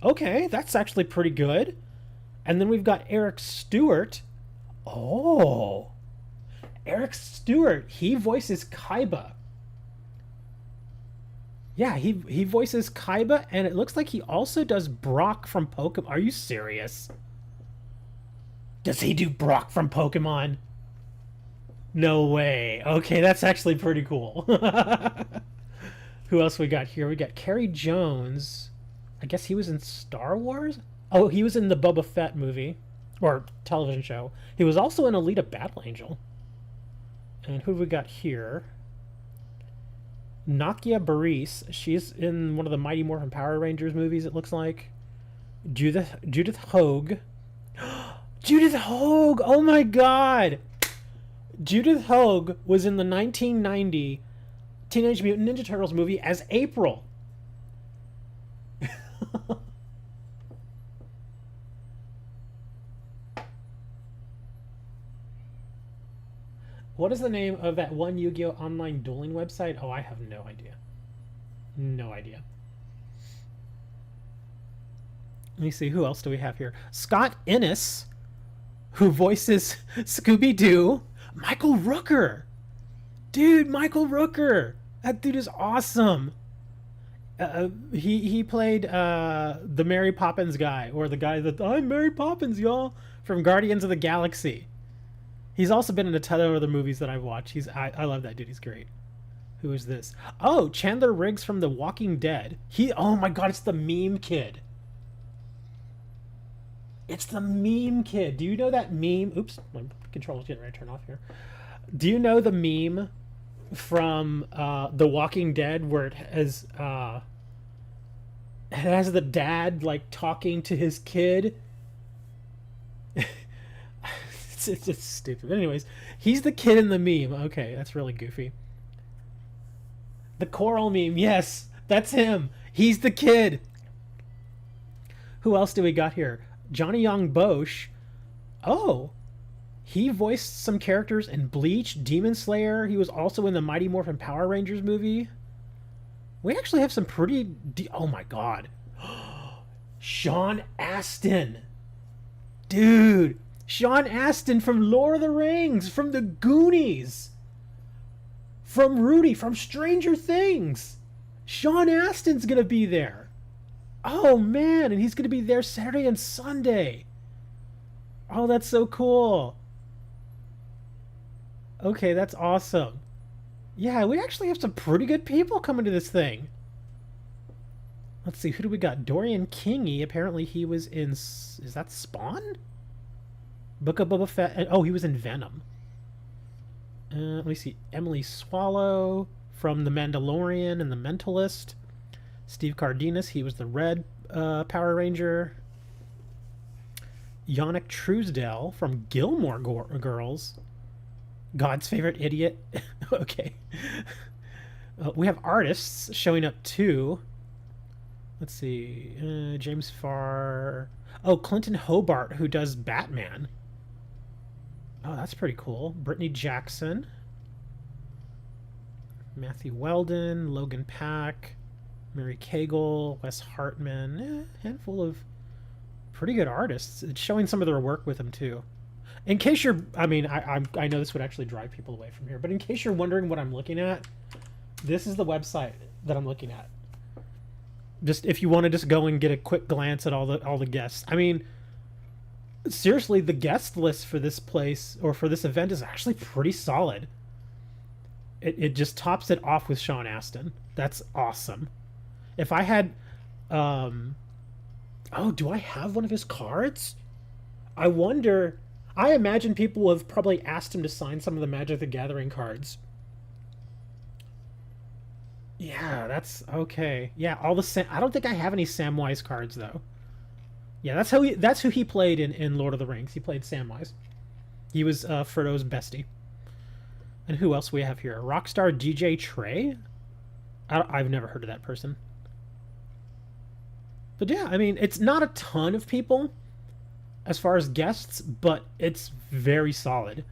A: Okay, that's actually pretty good. And then we've got Eric Stewart. Oh, Eric Stewart. He voices Kaiba. Yeah, he voices Kaiba, and it looks like he also does Brock from Pokemon. Are you serious? Does he do Brock from Pokemon? No way. Okay, that's actually pretty cool. Who else we got here? We got Carrie Jones. I guess he was in Star Wars? Oh, he was in the Boba Fett movie. Or television show. He was also in Alita Battle Angel. And who have we got here? Nakia Baris, she's in one of the Mighty Morphin Power Rangers movies, it looks like. Judith Hogue. Judith Hogue! Oh my god! Judith Hogue was in the 1990 Teenage Mutant Ninja Turtles movie as April. What is the name of that one Yu-Gi-Oh! Online dueling website? Oh, I have no idea. No idea. Let me see, who else do we have here? Scott Innes, who voices Scooby-Doo. Michael Rooker! Dude, Michael Rooker! That dude is awesome! He played the Mary Poppins guy, or the guy that, I'm Mary Poppins, y'all, from Guardians of the Galaxy. He's also been in a ton of other movies that I've watched. I love that dude. He's great. Who is this? Oh, Chandler Riggs from The Walking Dead. Oh my god, it's the meme kid. It's the meme kid. Do you know that meme? Oops, my controller's getting ready to turn off here. Do you know the meme from The Walking Dead where it has the dad like talking to his kid? It's just stupid. But anyways, he's the kid in the meme. Okay, that's really goofy. The coral meme, yes, that's him. He's the kid. Who else do we got here? Johnny Young Bosch. Oh, he voiced some characters in Bleach, Demon Slayer. He was also in the Mighty Morphin Power Rangers movie. We actually have some pretty... oh my god. Sean Astin. Dude. Sean Astin from Lord of the Rings, from the Goonies, from Rudy, from Stranger Things. Sean Astin's going to be there. Oh, man, and he's going to be there Saturday and Sunday. Oh, that's so cool. Okay, that's awesome. Yeah, we actually have some pretty good people coming to this thing. Let's see, who do we got? Dorian Kingy, apparently he was in... is that Spawn? Book of Boba Fett. Oh, he was in Venom. Let me see. Emily Swallow from The Mandalorian and The Mentalist. Steve Cardenas, he was the Red Power Ranger. Yannick Truesdell from Gilmore Girls. God's favorite idiot. Okay. We have artists showing up too. Let's see. James Farr. Oh, Clinton Hobart, who does Batman. Oh, that's pretty cool. Brittany Jackson. Matthew Weldon. Logan Pack. Mary Cagle. Wes Hartman. Handful of pretty good artists. It's showing some of their work with them, too. In case you're... I mean, I know this would actually drive people away from here, but in case you're wondering what I'm looking at, this is the website that I'm looking at. Just if you want to just go and get a quick glance at all the guests. I mean... seriously, the guest list for this place or for this event is actually pretty solid. It just tops it off with Sean Astin. That's awesome. If I had oh, do I have one of his cards? I wonder. I imagine people have probably asked him to sign some of the Magic the Gathering cards. Yeah, that's okay. Yeah, all the I don't think I have any Samwise cards though. Yeah, that's who he played in Lord of the Rings. He played Samwise. He was Frodo's bestie. And who else we have here? Rockstar DJ Trey? I've never heard of that person. But yeah, I mean, it's not a ton of people as far as guests, but it's very solid.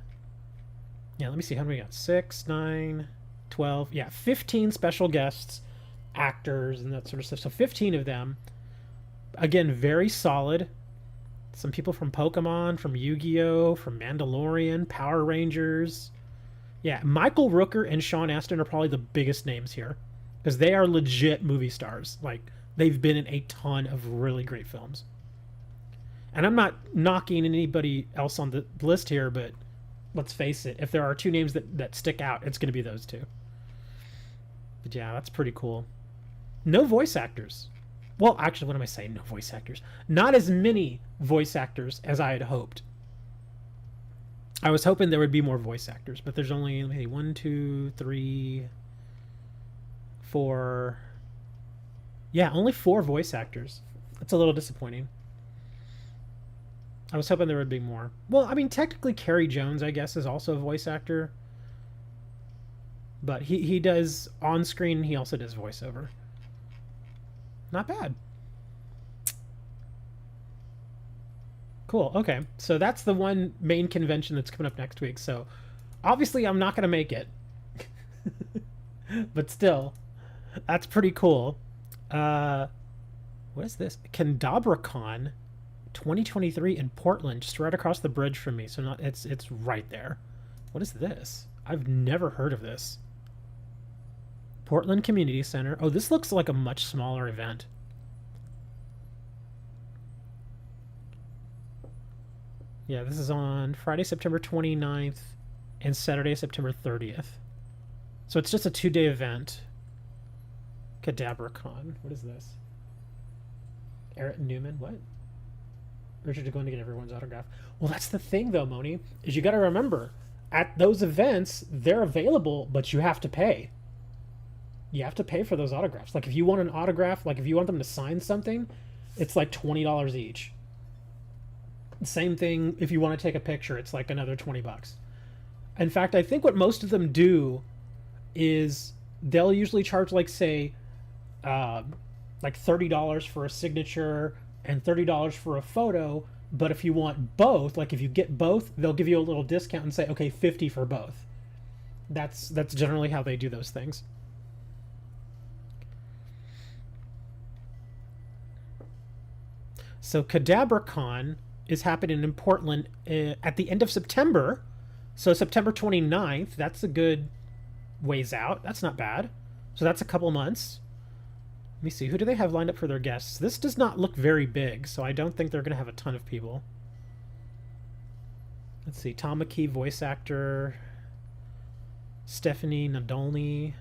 A: Yeah, let me see. How many we got? 6, 9, 12. Yeah, 15 special guests, actors, and that sort of stuff. So 15 of them. Again, very solid. Some people from Pokemon, from Yu-Gi-Oh!, from Mandalorian, Power Rangers. Yeah, Michael Rooker and Sean Astin are probably the biggest names here. Because they are legit movie stars. Like, they've been in a ton of really great films. And I'm not knocking anybody else on the list here, but let's face it, if there are two names that stick out, it's going to be those two. But yeah, that's pretty cool. No voice actors. Well, actually, what am I saying? No voice actors. Not as many voice actors as I had hoped. I was hoping there would be more voice actors, but there's only, let me see, 1, 2, 3, for... Yeah, only 4 voice actors. That's a little disappointing. I was hoping there would be more. Well, I mean, technically Carrie Jones, I guess, is also a voice actor. But he does on-screen, he also does voiceover. Not bad. Cool, okay. So that's the one main convention that's coming up next week. So obviously I'm not going to make it. But still, that's pretty cool. What is this? KendabraCon 2023 in Portland, just right across the bridge from me. So not it's right there. What is this? I've never heard of this. Portland Community Center. Oh, this looks like a much smaller event. Yeah, this is on Friday, September 29th and Saturday, September 30th. So it's just a 2-day event. KendabraCon. What is this? Eric Newman? What? Richard going to get everyone's autograph. Well, that's the thing, though, Moni, is you got to remember, at those events, they're available, but you have to pay. You have to pay for those autographs. Like, if you want an autograph, like if you want them to sign something, it's like $20 each. Same thing if you want to take a picture, it's like another 20 bucks. In fact, I think what most of them do is they'll usually charge, like, say, like $30 for a signature and $30 for a photo. But if you want both, like if you get both, they'll give you a little discount and say, okay, 50 for both. That's generally how they do those things. So KendabraCon is happening in Portland at the end of September. So September 29th, that's a good ways out. That's not bad. So that's a couple months. Let me see. Who do they have lined up for their guests? This does not look very big, so I don't think they're going to have a ton of people. Let's see. Tamaki, voice actor. Stephanie Nadolny.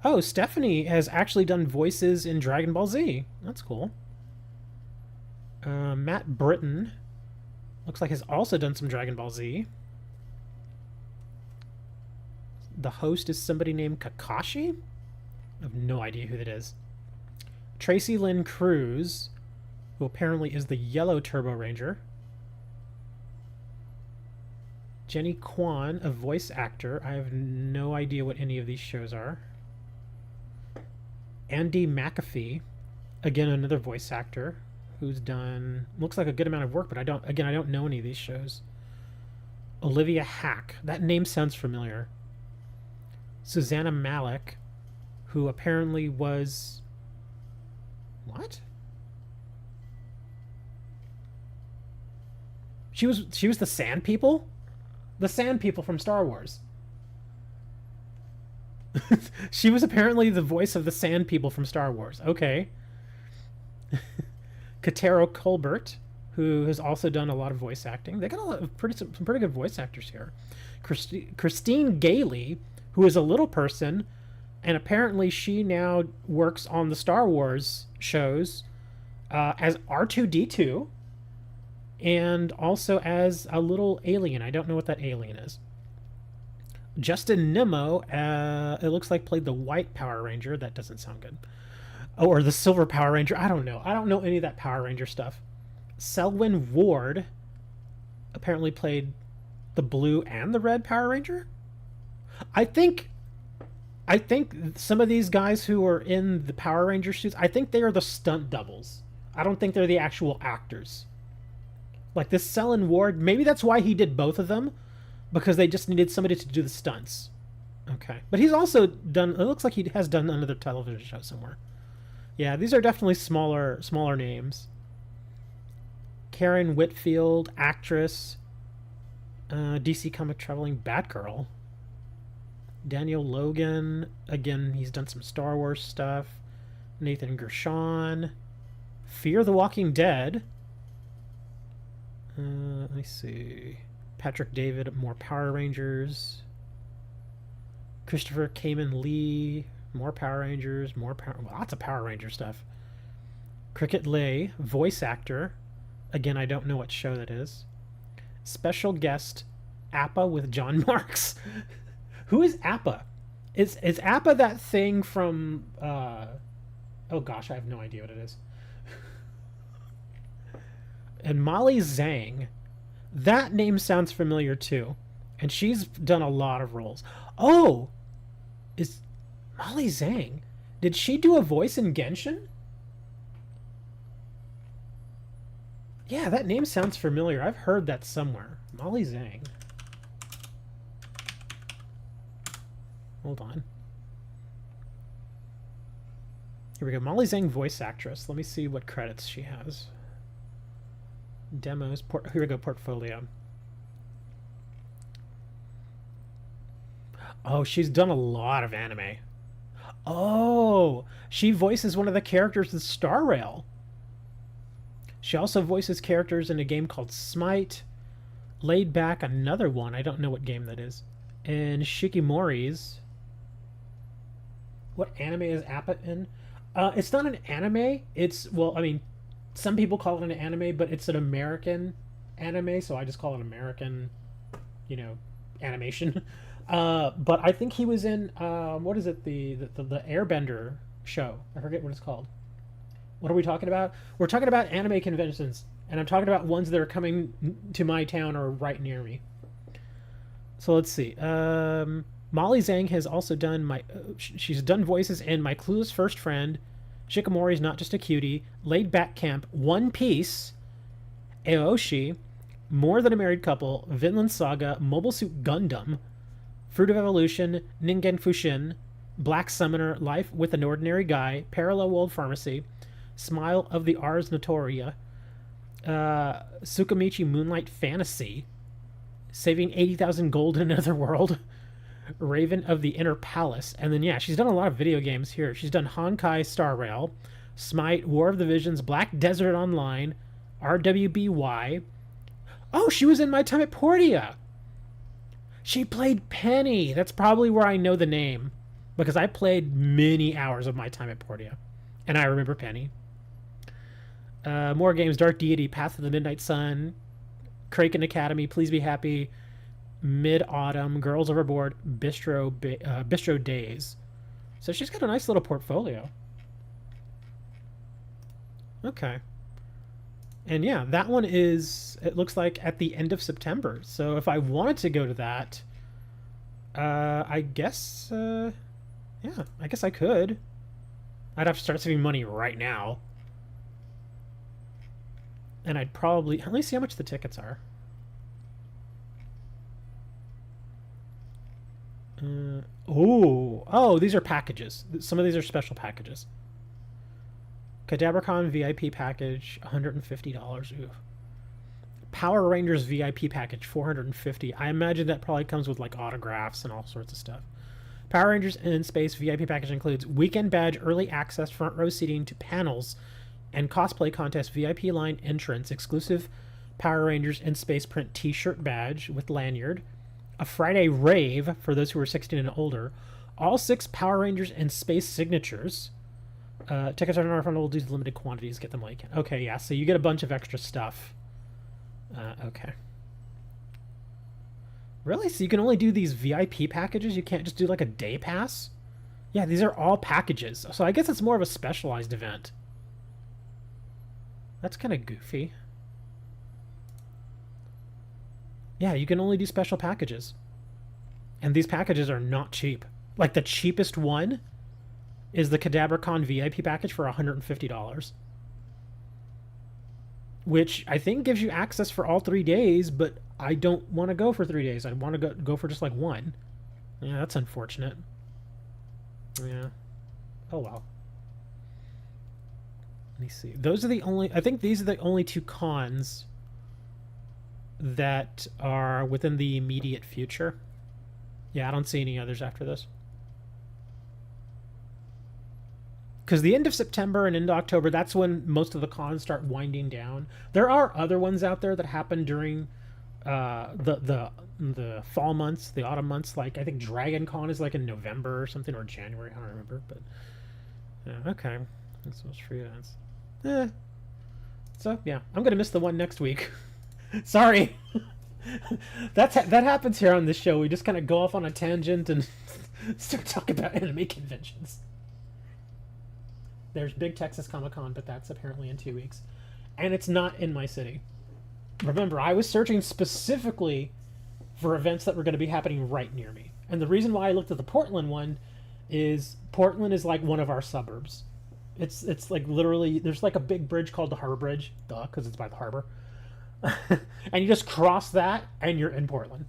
A: Oh, Stephanie has actually done voices in Dragon Ball Z. That's cool. Matt Britton looks like has also done some Dragon Ball Z. The host is somebody named Kakashi. I have no idea who that is. Tracy Lynn Cruz, who apparently is the Yellow Turbo Ranger. Jenny Kwan, a voice actor. I have no idea what any of these shows are. Andy McAfee, again another voice actor who's done looks like a good amount of work, but I don't know any of these shows. Olivia Hack, that name sounds familiar. Susanna Malik, who apparently was what? She was the Sand People? The Sand People from Star Wars. She was apparently the voice of the Sand People from Star Wars. Okay. Katero Colbert, who has also done a lot of voice acting. They got a lot of some pretty good voice actors here. Christine Gailey, who is a little person, and apparently she now works on the Star Wars shows as R2-D2 and also as a little alien. I don't know what that alien is. Justin Nimmo, it looks like played the White Power Ranger. That doesn't sound good. Oh, or the Silver Power Ranger. I don't know. I don't know any of that Power Ranger stuff. Selwyn Ward apparently played the Blue and the Red Power Ranger. I think some of these guys who are in the Power Ranger suits, I think they are the stunt doubles. I don't think they're the actual actors. Like this Selwyn Ward, maybe that's why he did both of them, because they just needed somebody to do the stunts. Okay. But he's also done, it looks like he has done another television show somewhere. Yeah, these are definitely smaller names. Karen Whitfield, actress. DC Comic traveling Batgirl. Daniel Logan, again, he's done some Star Wars stuff. Nathan Gershon. Fear the Walking Dead. Let me see. Patrick David, more Power Rangers. Christopher Kamen Lee, more Power Rangers, lots of Power Ranger stuff. Cricket Lay, voice actor. Again, I don't know what show that is. Special guest, Appa with John Marks. Who is Appa? Is Appa that thing from oh gosh, I have no idea what it is. And Molly Zhang, that name sounds familiar too. And she's done a lot of roles. Oh, is Molly Zhang? Did she do a voice in Genshin? Yeah, that name sounds familiar. I've heard that somewhere. Molly Zhang. Hold on. Here we go. Molly Zhang, voice actress. Let me see what credits she has. Demos. Here we go. Portfolio. Oh, she's done a lot of anime. Oh, she voices one of the characters in Star Rail. She also voices characters in a game called Smite. Laid Back, another one. I don't know what game that is. And Shikimori's. What anime is Appa in? It's not an anime. It's, well, I mean, some people call it an anime, but it's an American anime, so I just call it American, you know, animation. But I think he was in, what is it, the Airbender show. I forget what it's called. What are we talking about? We're talking about anime conventions, and I'm talking about ones that are coming to my town or right near me. So let's see. Molly Zhang has also done she's done voices in My Clueless First Friend, Shikimori's Not Just a Cutie, Laid Back Camp, One Piece, Aoshi, More Than a Married Couple, Vinland Saga, Mobile Suit Gundam, Fruit of Evolution, Ningen Fushin, Black Summoner, Life with an Ordinary Guy, Parallel World Pharmacy, Smile of the Ars Notoria, Tsukamichi Moonlight Fantasy, Saving 80,000 Gold in Another World, Raven of the Inner Palace, and then, yeah, she's done a lot of video games here. She's done Honkai Star Rail, Smite, War of the Visions, Black Desert Online, RWBY. Oh, she was in My Time at Portia. She played Penny. That's probably where I know the name, because I played many hours of My Time at Portia, and I remember Penny. More games: Dark Deity, Path of the Midnight Sun, Kraken Academy, Please Be Happy, Mid-Autumn, Girls Overboard, Bistro Days. So she's got a nice little portfolio. Okay. And yeah, that one is, it looks like, at the end of September. So if I wanted to go to that, I guess, yeah, I guess I could. I'd have to start saving money right now. And I'd probably, let me see how much the tickets are. Oh, these are packages. Some of these are special packages. CadabraCon VIP package, $150. Ooh. Power Rangers VIP package, $450. I imagine that probably comes with like autographs and all sorts of stuff. Power Rangers in Space VIP package includes weekend badge, early access, front row seating to panels, and cosplay contest VIP line entrance, exclusive Power Rangers in Space print t-shirt badge with lanyard, a Friday rave for those who are 16 and older, all 6 Power Rangers in Space signatures. Tickets are non-refundable due to limited quantities. Get them while you can. Okay, yeah, so you get a bunch of extra stuff. Okay. Really? So you can only do these VIP packages? You can't just do like a day pass? Yeah, these are all packages. So I guess it's more of a specialized event. That's kind of goofy. Yeah, you can only do special packages. And these packages are not cheap. Like the cheapest one is the CadabraCon VIP package for $150. Which I think gives you access for all 3 days, but I don't want to go for 3 days. I want to go for just like one. Yeah, that's unfortunate. Yeah. Oh well. Let me see. Those are the only, I think these are the only 2 cons that are within the immediate future. Yeah, I don't see any others after this. Because the end of September and into October, that's when most of the cons start winding down. There are other ones out there that happen during the fall months, the autumn months. Like I think Dragon Con is like in November or something, or January. I don't remember, but yeah, okay. That's what's free events. So yeah, I'm gonna miss the one next week. Sorry. That happens here on this show. We just kind of go off on a tangent and Start talking about anime conventions. There's Big Texas Comic Con, but that's apparently in 2 weeks. And it's not in my city. Remember, I was searching specifically for events that were going to be happening right near me. And the reason why I looked at the Portland one is Portland is like one of our suburbs. It's like literally, there's like a big bridge called the Harbor Bridge, duh, because it's by the harbor. And you just cross that and you're in Portland.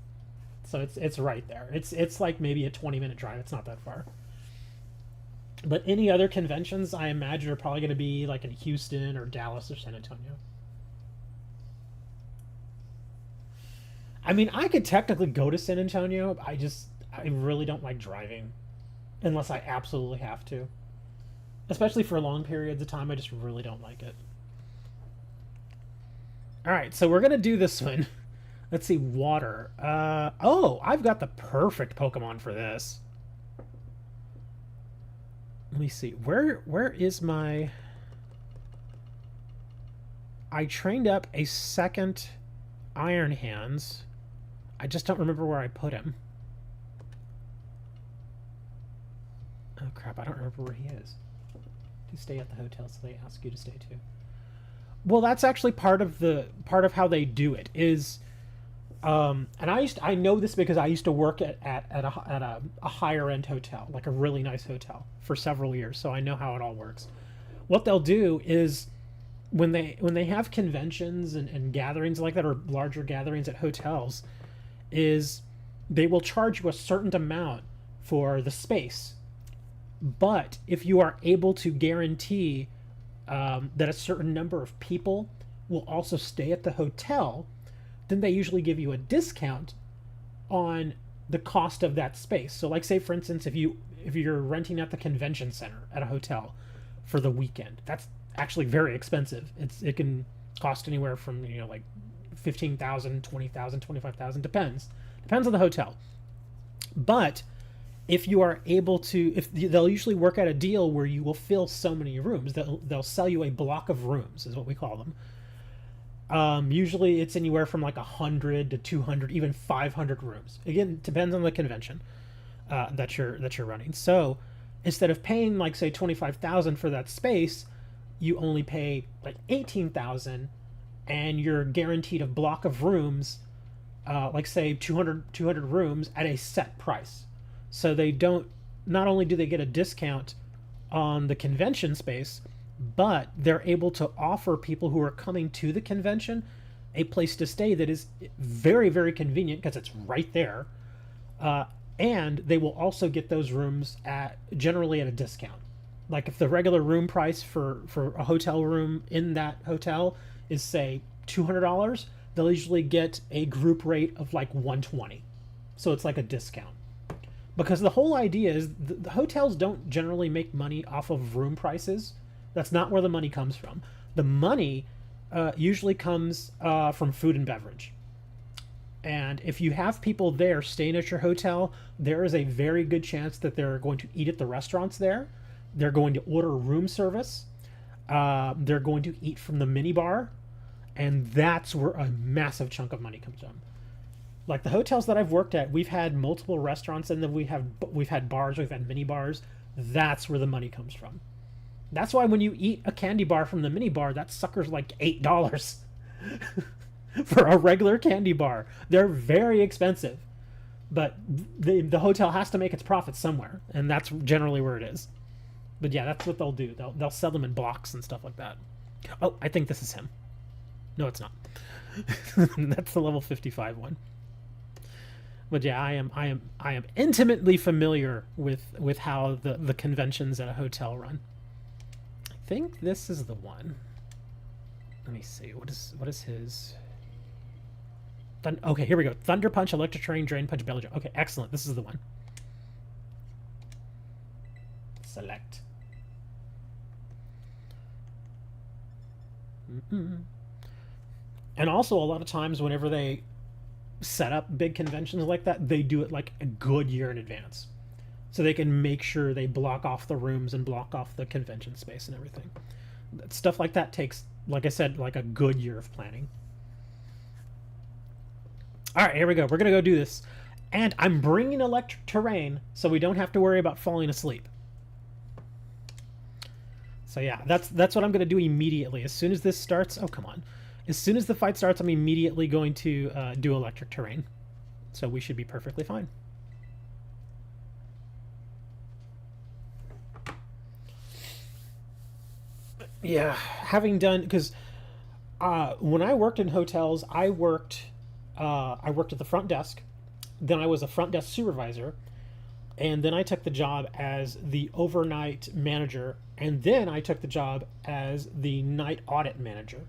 A: So it's right there. It's like maybe a 20-minute drive. It's not that far. But any other conventions, I imagine, are probably going to be like in Houston or Dallas or San Antonio. I mean, I could technically go to San Antonio. I really don't like driving unless I absolutely have to. Especially for long periods of time, I just really don't like it. Alright, so we're going to do this one. Let's see, water. Oh, I've got the perfect Pokemon for this. Let me see. Where is my... I trained up a second Iron Hands. I just don't remember where I put him. Oh crap, I don't remember where he is. You stay at the hotel, so they ask you to stay too. Well, that's actually part of how they do it is, and I know this because I used to work at a higher end hotel, like a really nice hotel, for several years, so I know how it all works. What they'll do is when they have conventions and gatherings like that, or larger gatherings at hotels, is they will charge you a certain amount for the space. But if you are able to guarantee that a certain number of people will also stay at the hotel, then they usually give you a discount on the cost of that space. So like, say for instance, if you're renting at the convention center at a hotel for the weekend, that's actually very expensive. It can cost anywhere from, like $15,000, $20,000, $25,000, depends on the hotel. But if you are able to, they'll usually work out a deal where you will fill so many rooms, they'll sell you a block of rooms, is what we call them. Usually it's anywhere from like 100 to 200, even 500 rooms. Again, depends on the convention that you're running. So instead of paying like say 25,000 for that space, you only pay like 18,000, and you're guaranteed a block of rooms, like say 200 rooms at a set price. So they don't, not only do they get a discount on the convention space, but they're able to offer people who are coming to the convention a place to stay that is very, very convenient because it's right there. And they will also get those rooms generally at a discount. Like if the regular room price for a hotel room in that hotel is say $200, they'll usually get a group rate of like $120. So it's like a discount. Because the whole idea is the hotels don't generally make money off of room prices. That's not where the money comes from. The money usually comes from food and beverage. And if you have people there staying at your hotel, there is a very good chance that they're going to eat at the restaurants there. They're going to order room service. They're going to eat from the minibar. And that's where a massive chunk of money comes from. Like the hotels that I've worked at, we've had multiple restaurants, and then we've had bars, we've had mini bars. That's where the money comes from. That's why when you eat a candy bar from the mini bar, that sucker's like $8 for a regular candy bar. They're very expensive, but the hotel has to make its profits somewhere, and that's generally where it is. But yeah, that's what they'll do. They'll sell them in blocks and stuff like that. Oh, I think this is him. No, it's not. That's the level 55 one. But yeah, I am intimately familiar with how the conventions at a hotel run. I think this is the one. Let me see. What is his? Okay, here we go. Thunder Punch, Electric Train, Drain Punch, Belly Jump. Okay, excellent. This is the one. Select. And also, a lot of times, whenever they set up big conventions like that, they do it like a good year in advance, so they can make sure they block off the rooms and block off the convention space and everything. Stuff like that takes, like I said, like a good year of planning. All right, here we go. We're gonna go do this, And I'm bringing electric terrain so we don't have to worry about falling asleep. So yeah, that's what I'm going to do immediately. As soon as this starts... Oh, come on. As soon as the fight starts, I'm immediately going to do electric terrain. So we should be perfectly fine. Yeah, having done... Because when I worked in hotels, I worked at the front desk. Then I was a front desk supervisor. And then I took the job as the overnight manager. And then I took the job as the night audit manager.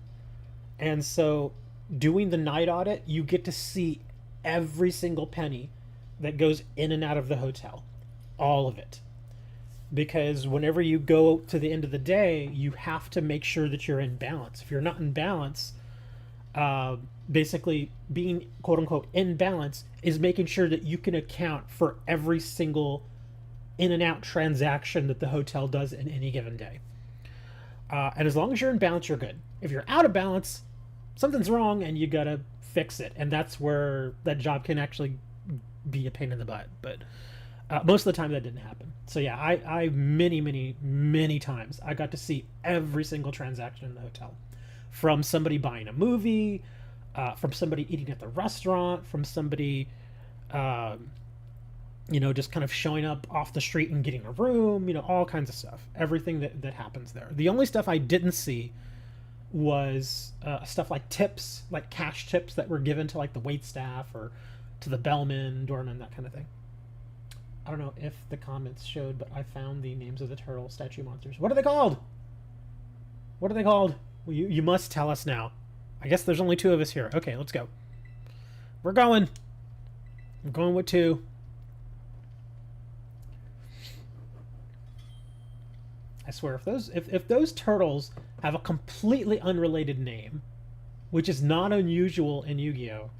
A: And so doing the night audit, you get to see every single penny that goes in and out of the hotel. All of it. Because whenever you go to the end of the day, you have to make sure that you're in balance. If you're not in balance, basically being quote unquote in balance is making sure that you can account for every single in and out transaction that the hotel does in any given day. And as long as you're in balance, you're good. If you're out of balance, something's wrong and you gotta fix it. And that's where that job can actually be a pain in the butt. But most of the time that didn't happen. So yeah, I many times I got to see every single transaction in the hotel. From somebody buying a movie, from somebody eating at the restaurant, from somebody, just kind of showing up off the street and getting a room, all kinds of stuff. Everything that happens there. The only stuff I didn't see was stuff like tips, like cash tips that were given to like the wait staff or to the bellman, doorman, that kind of thing. I don't know if the comments showed, but I found the names of the turtle statue monsters. What are they called? What are they called? Well, you must tell us now. I guess there's only 2 of us here. Okay, let's go. We're going. I'm going with 2. I swear, if those turtles have a completely unrelated name, which is not unusual in Yu-Gi-Oh!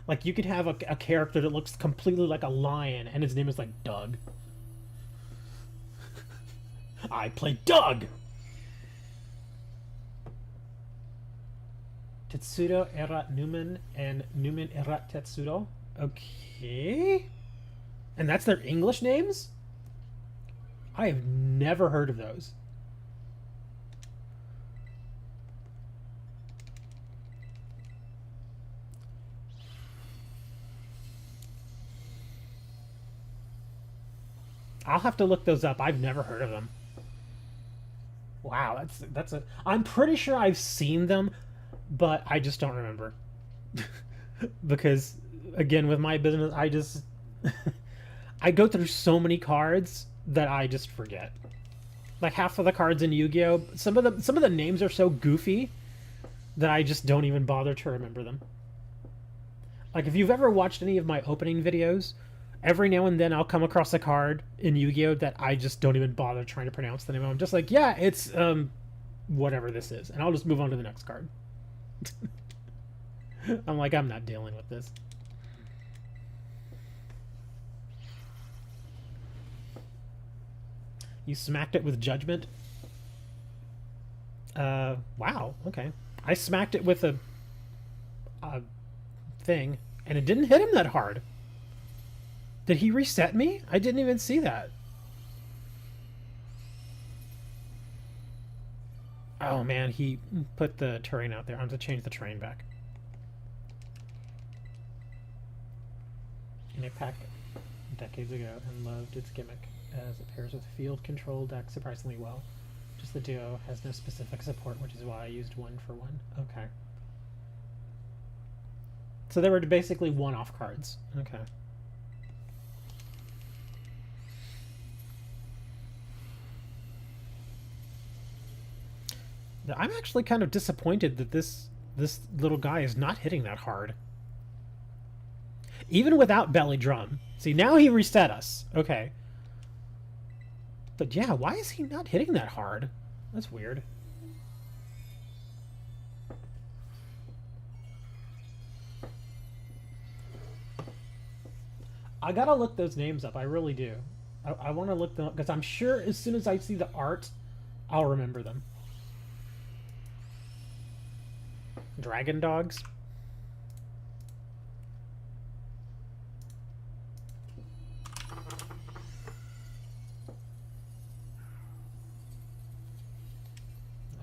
A: Like, you could have a character that looks completely like a lion, and his name is like Doug. I play Doug! Tetsudo erat Numen, and Numen erat Tetsudo. Okay. And that's their English names? I have never heard of those. I'll have to look those up. I've never heard of them. Wow, that's a... I'm pretty sure I've seen them, but I just don't remember. Because, again, with my business, I just... I go through so many cards that I just forget. Like, half of the cards in Yu-Gi-Oh! Some of the names are so goofy that I just don't even bother to remember them. Like, if you've ever watched any of my opening videos... Every now and then I'll come across a card in Yu-Gi-Oh! That I just don't even bother trying to pronounce the name of. I'm just like, yeah, it's, whatever this is. And I'll just move on to the next card. I'm like, I'm not dealing with this. You smacked it with judgment? Wow, okay. I smacked it with a thing, and it didn't hit him that hard. Did he reset me? I didn't even see that. Oh man, he put the terrain out there. I'm going to change the terrain back. In a pack decades ago and loved its gimmick as it pairs with field control deck surprisingly well. Just the duo has no specific support, which is why I used 1-for-1. Okay. So they were basically one-off cards. Okay. I'm actually kind of disappointed that this little guy is not hitting that hard. Even without belly drum. See, now he reset us. Okay. But yeah, why is he not hitting that hard? That's weird. I gotta look those names up. I really do. I want to look them up because I'm sure as soon as I see the art, I'll remember them. Dragon dogs.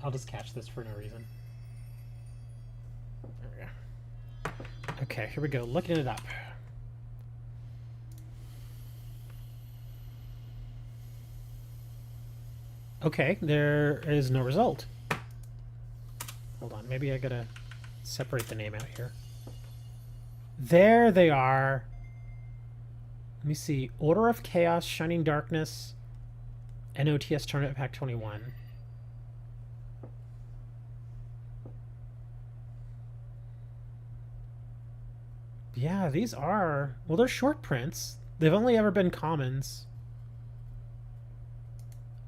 A: I'll just catch this for no reason. There we go. Okay, here we go. Looking it up. Okay, there is no result. Hold on, maybe I gotta separate the name out here. There they are. Let me see. Order of Chaos, Shining Darkness, NOTS Tournament Pack 21. Yeah, these are... Well, they're short prints. They've only ever been commons.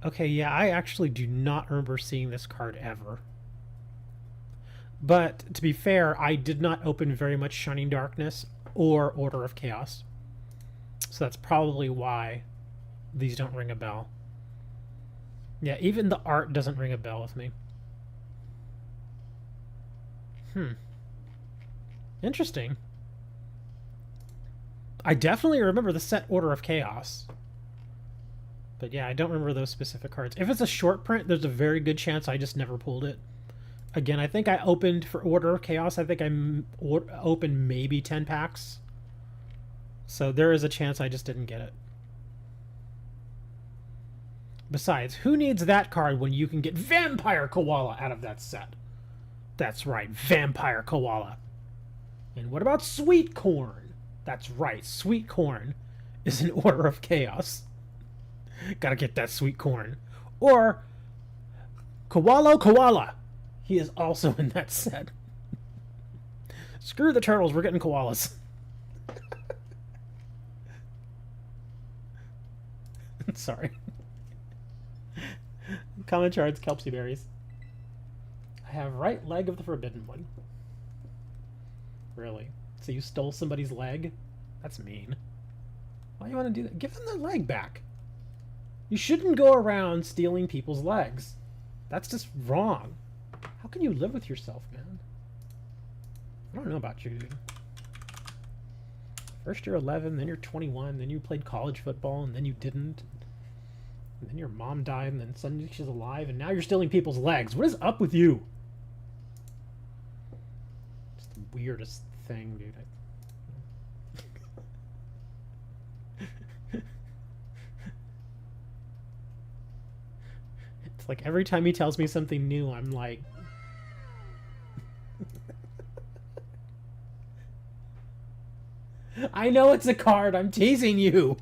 A: Okay, yeah, I actually do not remember seeing this card ever. But, to be fair, I did not open very much Shining Darkness or Order of Chaos. So that's probably why these don't ring a bell. Yeah, even the art doesn't ring a bell with me. Interesting. I definitely remember the set Order of Chaos. But yeah, I don't remember those specific cards. If it's a short print, there's a very good chance I just never pulled it. Again, I think I opened for Order of Chaos. I think I opened maybe 10 packs. So there is a chance I just didn't get it. Besides, who needs that card when you can get Vampire Koala out of that set? That's right, Vampire Koala. And what about Sweet Corn? That's right, Sweet Corn is an Order of Chaos. Gotta get that Sweet Corn. Or Koala. He is also in that set. Screw the turtles, we're getting koalas. Sorry. Common shards, Kelpsy berries. I have right leg of the forbidden one. Really? So you stole somebody's leg? That's mean. Why do you want to do that? Give them their leg back. You shouldn't go around stealing people's legs. That's just wrong. How can you live with yourself, man? I don't know about you, dude. First you're 11, then you're 21, then you played college football, and then you didn't. And then your mom died, and then suddenly she's alive, and now you're stealing people's legs. What is up with you? It's the weirdest thing, dude. It's like every time he tells me something new, I'm like... I know it's a card, I'm teasing you.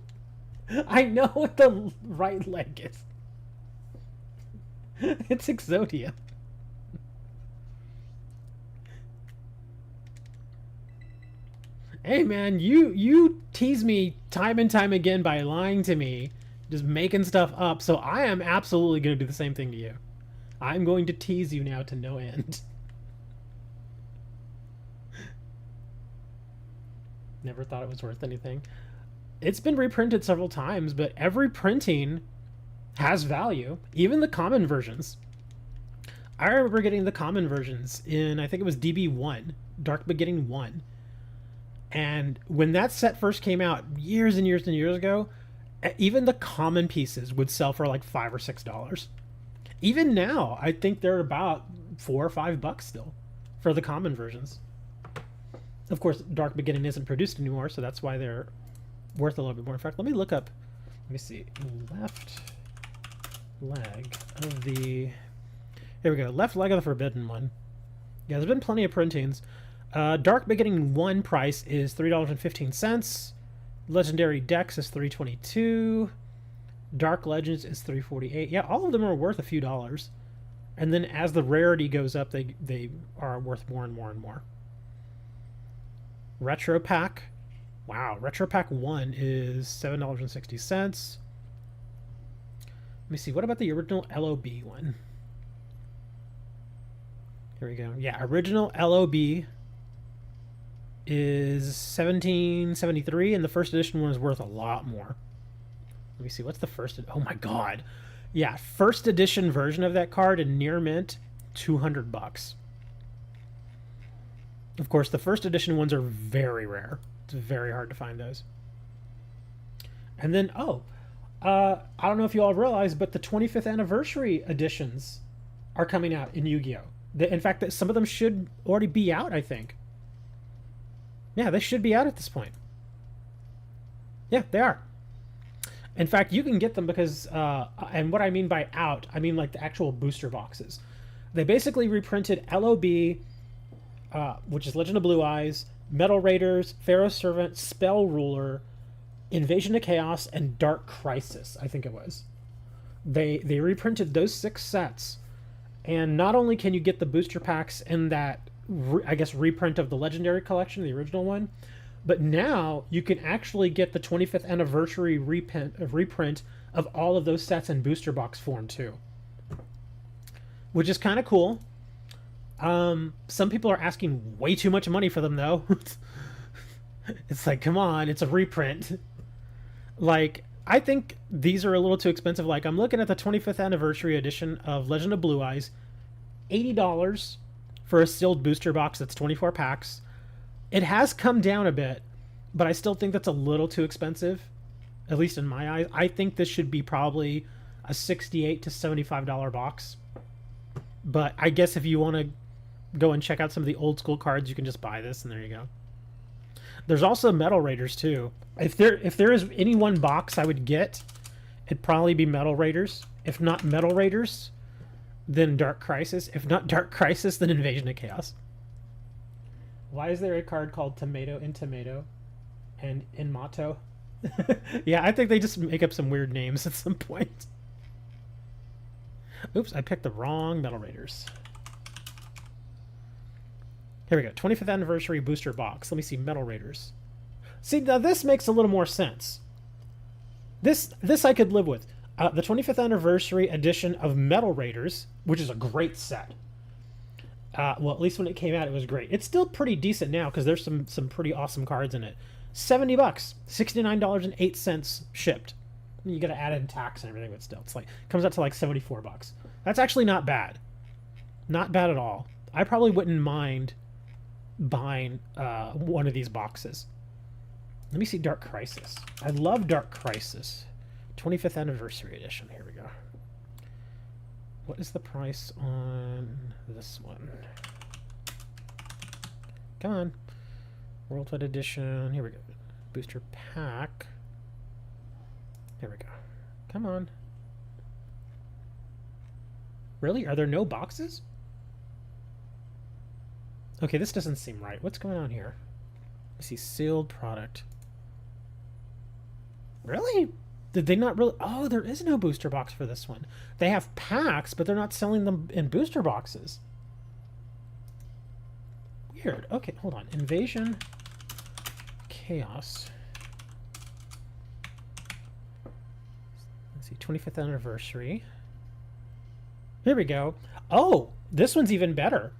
A: I know what the right leg is. It's Exodia. Hey man, you tease me time and time again by lying to me, just making stuff up, so I am absolutely going to do the same thing to you. I'm going to tease you now to no end. Never thought it was worth anything. It's been reprinted several times, but every printing has value, even the common versions. I remember getting the common versions in, I think it was DB1, Dark Beginning 1. And when that set first came out, years and years and years ago, even the common pieces would sell for like $5 or $6. Even now, I think they're about $4 or $5 still for the common versions. Of course, Dark Beginning isn't produced anymore, so that's why they're worth a little bit more. In fact, let me look up, let me see, left leg of the, here we go, left leg of the forbidden one. Yeah, there's been plenty of printings. Dark Beginning 1 price is $3.15. Legendary Dex is $3.22. Dark Legends is $3.48. Yeah, all of them are worth a few dollars. And then as the rarity goes up, they are worth more and more and more. Retro Pack. Wow, Retro Pack 1 is $7.60. Let me see, what about the original LOB one? Here we go. Yeah, original LOB is $17.73, and the first edition one is worth a lot more. Let me see, what's the first? Oh my god. Yeah, first edition version of that card in near mint, $200. Of course, the first edition ones are very rare. It's very hard to find those. And then, I don't know if you all realize, but the 25th anniversary editions are coming out in Yu-Gi-Oh! In fact, some of them should already be out, I think. Yeah, they should be out at this point. Yeah, they are. In fact, you can get them because, and what I mean by out, I mean like the actual booster boxes. They basically reprinted LOB, which is Legend of Blue Eyes, Metal Raiders, Pharaoh Servant, Spell Ruler, Invasion of Chaos, and Dark Crisis, I think it was. They reprinted those 6 sets, and not only can you get the booster packs in that, I guess, reprint of the Legendary Collection, the original one, but now you can actually get the 25th anniversary reprint of all of those sets in booster box form too, which is kind of cool. Some people are asking way too much money for them though. It's like, come on, it's a reprint. Like, I think these are a little too expensive. Like, I'm looking at the 25th anniversary edition of Legend of Blue Eyes, $80 for a sealed booster box that's 24 packs. It has come down a bit, but I still think that's a little too expensive, at least in my eyes. I think this should be probably a $68 to $75 box. But I guess if you want to go and check out some of the old school cards, you can just buy this, and there you go. There's also Metal Raiders too. If there is any one box I would get, it'd probably be Metal Raiders. If not Metal Raiders, then Dark Crisis. If not Dark Crisis, then Invasion of Chaos. Why is there a card called Tomato in Tomato and in Motto? Yeah, I think they just make up some weird names at some point. Oops, I picked the wrong Metal Raiders. Here we go. 25th anniversary booster box. Let me see. Metal Raiders. See, now this makes a little more sense. This I could live with. The 25th anniversary edition of Metal Raiders, which is a great set. Well, at least when it came out, it was great. It's still pretty decent now because there's some pretty awesome cards in it. $70, $69.08 shipped. You got to add in tax and everything, but still, it's like comes out to like $74. That's actually not bad. Not bad at all. I probably wouldn't mind buying one of these boxes. Let me see Dark Crisis. I love Dark Crisis. 25th anniversary edition. Here we go. What is the price on this one? Come on. Worldwide edition. Here we go. Booster pack. Here we go. Come on. Really? Are there no boxes? Okay, this doesn't seem right. What's going on here? Let's see. Sealed product. Really? Did they not really? Oh, there is no booster box for this one. They have packs, but they're not selling them in booster boxes. Weird. Okay, hold on. Invasion. Chaos. Let's see. 25th anniversary. Here we go. Oh, this one's even better.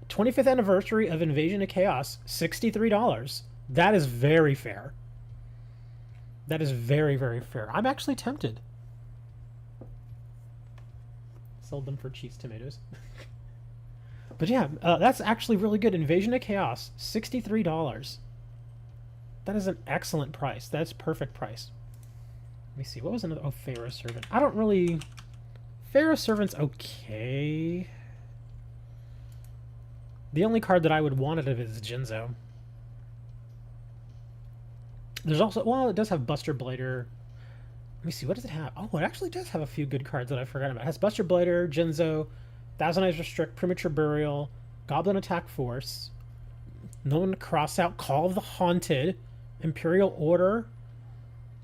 A: 25th anniversary of Invasion of Chaos. $63. That is very fair. That is very, very fair. I'm actually tempted. Sold them for cheese tomatoes. But yeah, that's actually really good. Invasion of Chaos, $63. That is an excellent price. That's perfect price. Let me see. What was another? Oh, Pharaoh Servant. I don't really... Pharaoh Servant's okay. The only card that I would want out of it is Jinzo. There's also, well, it does have Buster Blader. Let me see, what does it have? Oh, it actually does have a few good cards that I forgot about. It has Buster Blader, Jinzo, Thousand Eyes Restrict, Premature Burial, Goblin Attack Force, No One to Cross Out, Call of the Haunted, Imperial Order.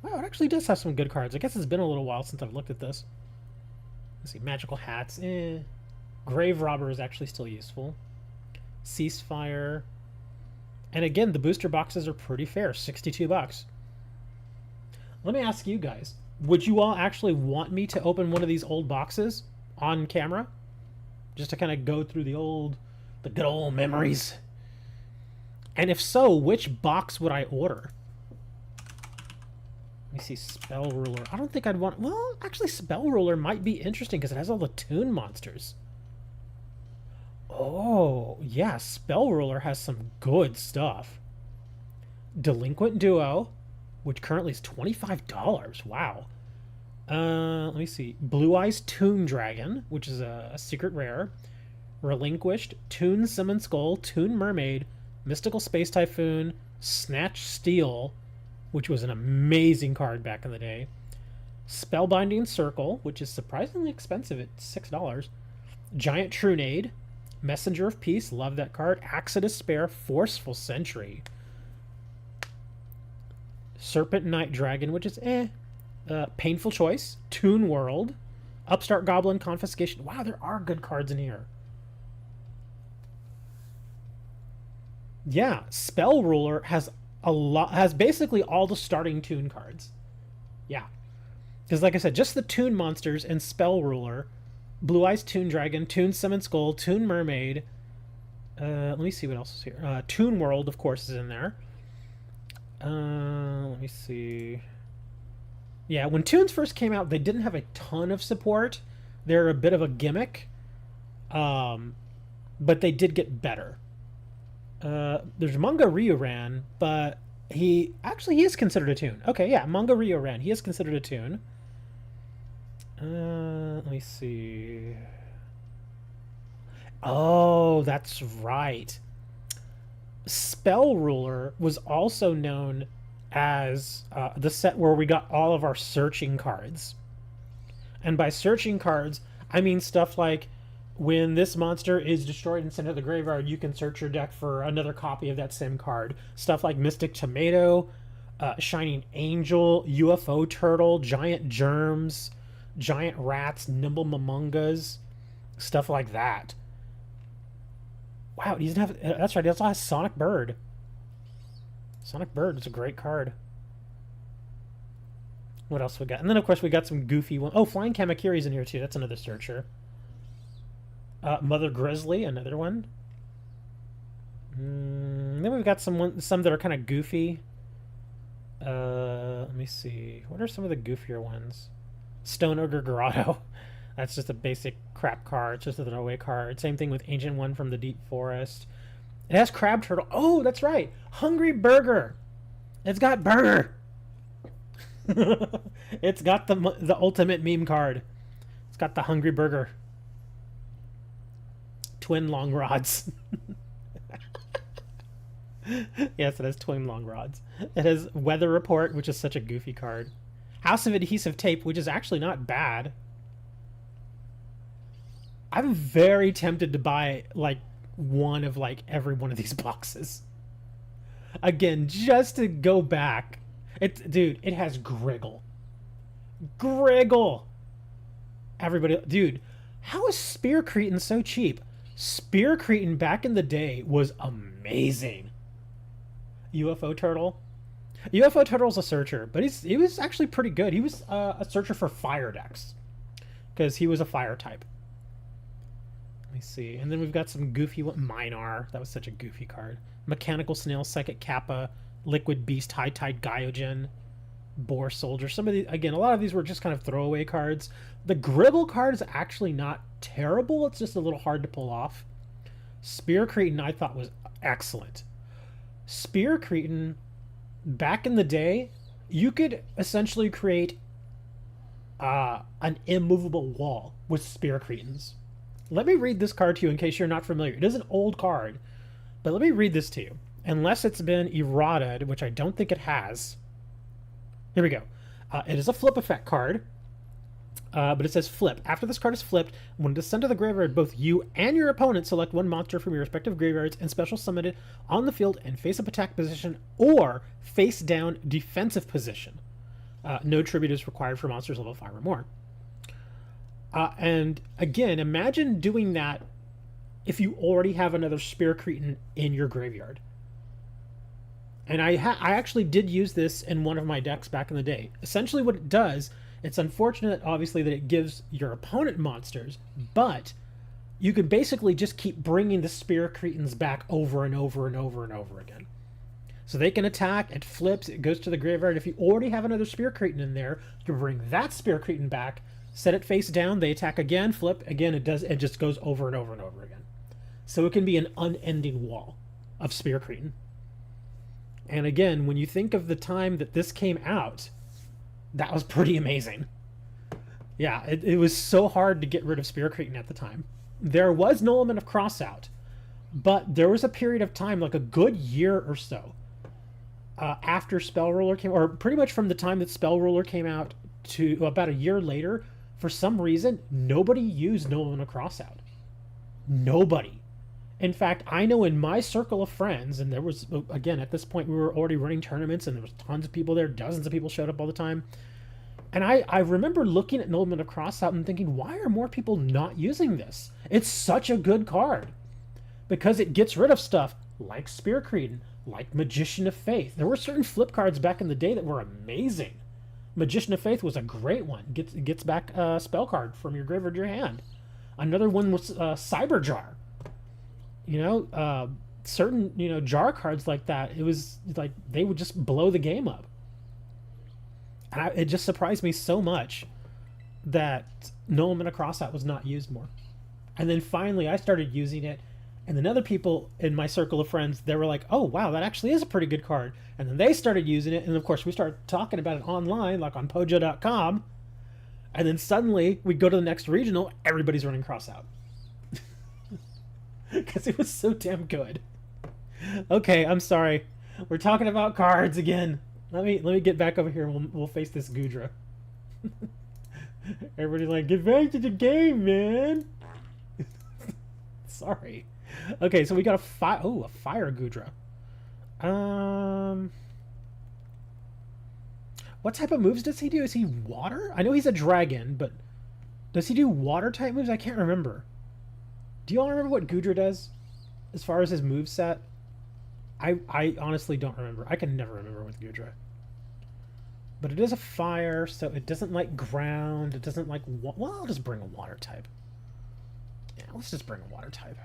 A: Wow, it actually does have some good cards. I guess it's been a little while since I've looked at this. Let's see, Magical Hats, Grave Robber is actually still useful. Ceasefire. And again, the booster boxes are pretty fair, $62. Let me ask you guys, would you all actually want me to open one of these old boxes on camera? Just to kind of go through the good old memories. And if so, which box would I order? Let me see, Spell Ruler. I don't think I'd want, well, actually Spell Ruler might be interesting because it has all the Toon monsters. Oh, yeah, Spell Ruler has some good stuff. Delinquent Duo, which currently is $25. Wow. Let me see. Blue Eyes Toon Dragon, which is a secret rare. Relinquished, Toon Summon Skull, Toon Mermaid, Mystical Space Typhoon, Snatch Steel, which was an amazing card back in the day. Spellbinding Circle, which is surprisingly expensive at $6. Giant Trunade, Messenger of Peace, love that card. Axe of Despair, Forceful Sentry. Serpent Night Dragon, which is Painful Choice, Toon World, Upstart Goblin, Confiscation. Wow, there are good cards in here. Yeah, Spell Ruler has basically all the starting Toon cards. Yeah. Because like I said, just the Toon monsters and Spell Ruler, Blue Eyes Toon Dragon, Toon Summon Skull, Toon Mermaid. Let me see what else is here. Toon World, of course, is in there. Let me see. Yeah, when Toons first came out, they didn't have a ton of support. They're a bit of a gimmick. But they did get better. There's Manga Ryoran, but he is considered a Toon. Okay, yeah, Manga Ryoran. He is considered a Toon. Let me see. Oh, that's right. Spell Ruler was also known as the set where we got all of our searching cards. And by searching cards, I mean stuff like when this monster is destroyed and sent to the graveyard, you can search your deck for another copy of that same card. Stuff like Mystic Tomato, Shining Angel, UFO Turtle, Giant Germs, Giant Rats, Nimble Momongas, stuff like that. Wow, he doesn't have... That's right, he also has Sonic Bird. Sonic Bird is a great card. What else we got? And then, of course, we got some goofy ones. Oh, Flying Kamakiri's in here, too. That's another searcher. Mother Grizzly, another one. Then we've got some that are kind of goofy. Let me see. What are some of the goofier ones? Stone Ogre Grotto. That's just a basic crap card. It's just a throwaway card. Same thing with Ancient One from the Deep Forest. It has Crab Turtle. Oh, that's right. Hungry Burger. It's got burger. It's got the ultimate meme card. It's got the Hungry Burger. Twin Long Rods. Yes, it has Twin Long Rods. It has Weather Report, which is such a goofy card. House of Adhesive Tape, which is actually not bad. I'm very tempted to buy like one of like every one of these boxes. Again, just to go back. Dude, it has Griggle. Griggle! Everybody, dude, how is Spear Cretin so cheap? Spear Cretin back in the day was amazing. UFO Turtle. UFO Turtle's a searcher, but he was actually pretty good. He was a searcher for fire decks because he was a fire type. Let me see. And then we've got some goofy one. Minar. That was such a goofy card. Mechanical Snail, Psychic Kappa, Liquid Beast, High Tide Gyogen, Boar Soldier. Some of these, again, a lot of these were just kind of throwaway cards. The Gribble card is actually not terrible. It's just a little hard to pull off. Spear Cretin I thought was excellent. Spear Cretin, back in the day, you could essentially create an immovable wall with Spear Cretins. Let me read this card to you in case you're not familiar. It is an old card, but let me read this to you. Unless it's been errated, which I don't think it has. Here we go. It is a flip effect card, but it says flip. After this card is flipped, when it descends to the graveyard, both you and your opponent select one monster from your respective graveyards and special summon it on the field in face-up attack position or face-down defensive position. No tribute is required for monsters level 5 or more. And again, imagine doing that if you already have another Spear Cretin in your graveyard. And I actually did use this in one of my decks back in the day. Essentially what it does, it's unfortunate, obviously, that it gives your opponent monsters, but you can basically just keep bringing the Spear Cretins back over and over and over and over again. So they can attack, it flips, it goes to the graveyard. If you already have another Spear Cretin in there, you bring that Spear Cretin back, set it face down, they attack again, flip, again, it just goes over and over and over again. So it can be an unending wall of Spear Cretin. And again, when you think of the time that this came out, that was pretty amazing. Yeah, it was so hard to get rid of Spear Cretin at the time. There was no element of crossout, but there was a period of time, like a good year or so, after Spell Ruler came, or pretty much from the time that Spell Ruler came out to about a year later, for some reason, nobody used no element of crossout. Nobody. In fact, I know in my circle of friends, and there was, again, at this point, we were already running tournaments, and there was tons of people there, dozens of people showed up all the time. And I remember looking at No Limit of Crossout and thinking, why are more people not using this? It's such a good card. Because it gets rid of stuff like Spear Cretin, like Magician of Faith. There were certain flip cards back in the day that were amazing. Magician of Faith was a great one. Gets back a spell card from your graveyard to your hand. Another one was Cyber Jar. Certain jar cards like that, it was like they would just blow the game up. And it just surprised me so much that No Limit of Crossout was not used more. And then finally I started using it, and then other people in my circle of friends, they were like, oh wow, that actually is a pretty good card. And then they started using it, and of course we started talking about it online, like on Pojo.com. And then suddenly we go to the next regional, everybody's running Crossout. Because it was so damn good. Okay, I'm sorry. We're talking about cards again. Let me get back over here and we'll face this Gudra. Everybody's like, get back to the game, man. Sorry. Okay, so we got a fire Gudra. What type of moves does he do? Is he water? I know he's a dragon, but does he do water type moves? I can't remember. Do you all remember what Gudra does as far as his moveset? I honestly don't remember. I can never remember with Gudra. But it is a fire, so it doesn't like ground. It doesn't like... Well, I'll just bring a water type. Yeah, let's just bring a water type.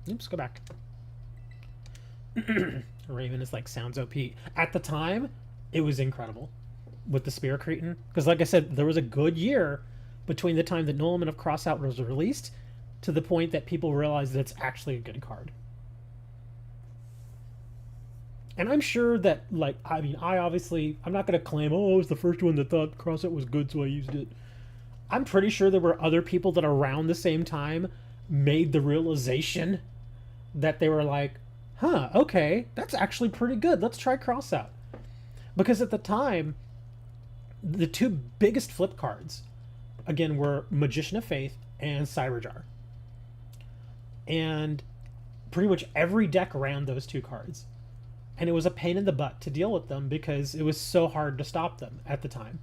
A: Oops, go back. Raven is like, sounds OP. At the time, it was incredible with the Spear Cretin. Because like I said, there was a good year between the time that No Limit of Crossout was released to the point that people realized that it's actually a good card. And I'm sure that, like, I mean, I'm not going to claim, oh, I was the first one that thought Crossout was good, so I used it. I'm pretty sure there were other people that around the same time made the realization that they were like, huh, okay, that's actually pretty good. Let's try Crossout. Because at the time, the two biggest flip cards, again, were Magician of Faith and Cyber Jar. And pretty much every deck ran those two cards. And it was a pain in the butt to deal with them because it was so hard to stop them at the time.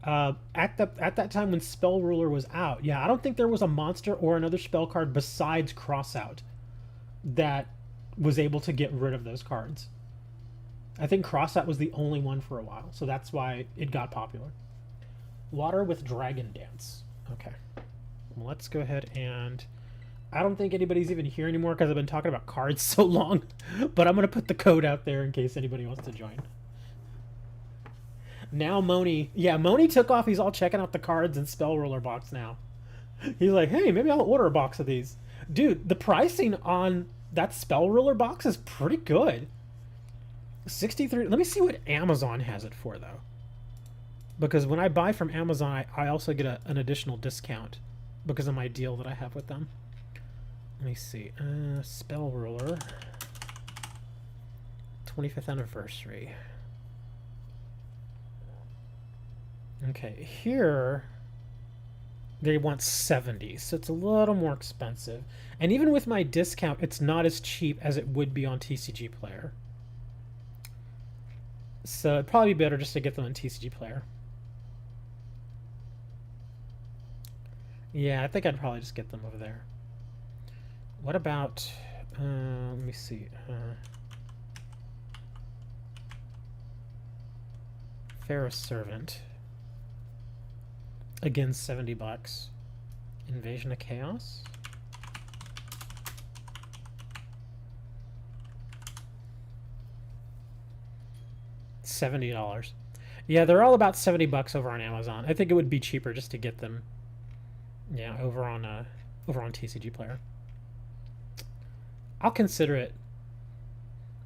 A: At that time when Spell Ruler was out, yeah, I don't think there was a monster or another spell card besides Crossout that was able to get rid of those cards. I think Crossout was the only one for a while, so that's why it got popular. Water with Dragon Dance. Okay. Well, let's go ahead and... I don't think anybody's even here anymore because I've been talking about cards so long, but I'm going to put the code out there in case anybody wants to join. Now Moni... Yeah, Moni took off. He's all checking out the cards and Spell Ruler box now. He's like, hey, maybe I'll order a box of these. Dude, the pricing on that Spell Ruler box is pretty good. 63... Let me see what Amazon has it for, though. Because when I buy from Amazon, I also get an additional discount because of my deal that I have with them. Let me see. Spell Ruler. 25th anniversary. Okay, here they want 70, so it's a little more expensive. And even with my discount, it's not as cheap as it would be on TCG Player. So it'd probably be better just to get them on TCG Player. Yeah, I think I'd probably just get them over there. What about, let me see. Pharaoh's Servant. Again, $70. Invasion of Chaos. $70. Yeah, they're all about $70 over on Amazon. I think it would be cheaper just to get them. Yeah, over on TCG Player. I'll consider it.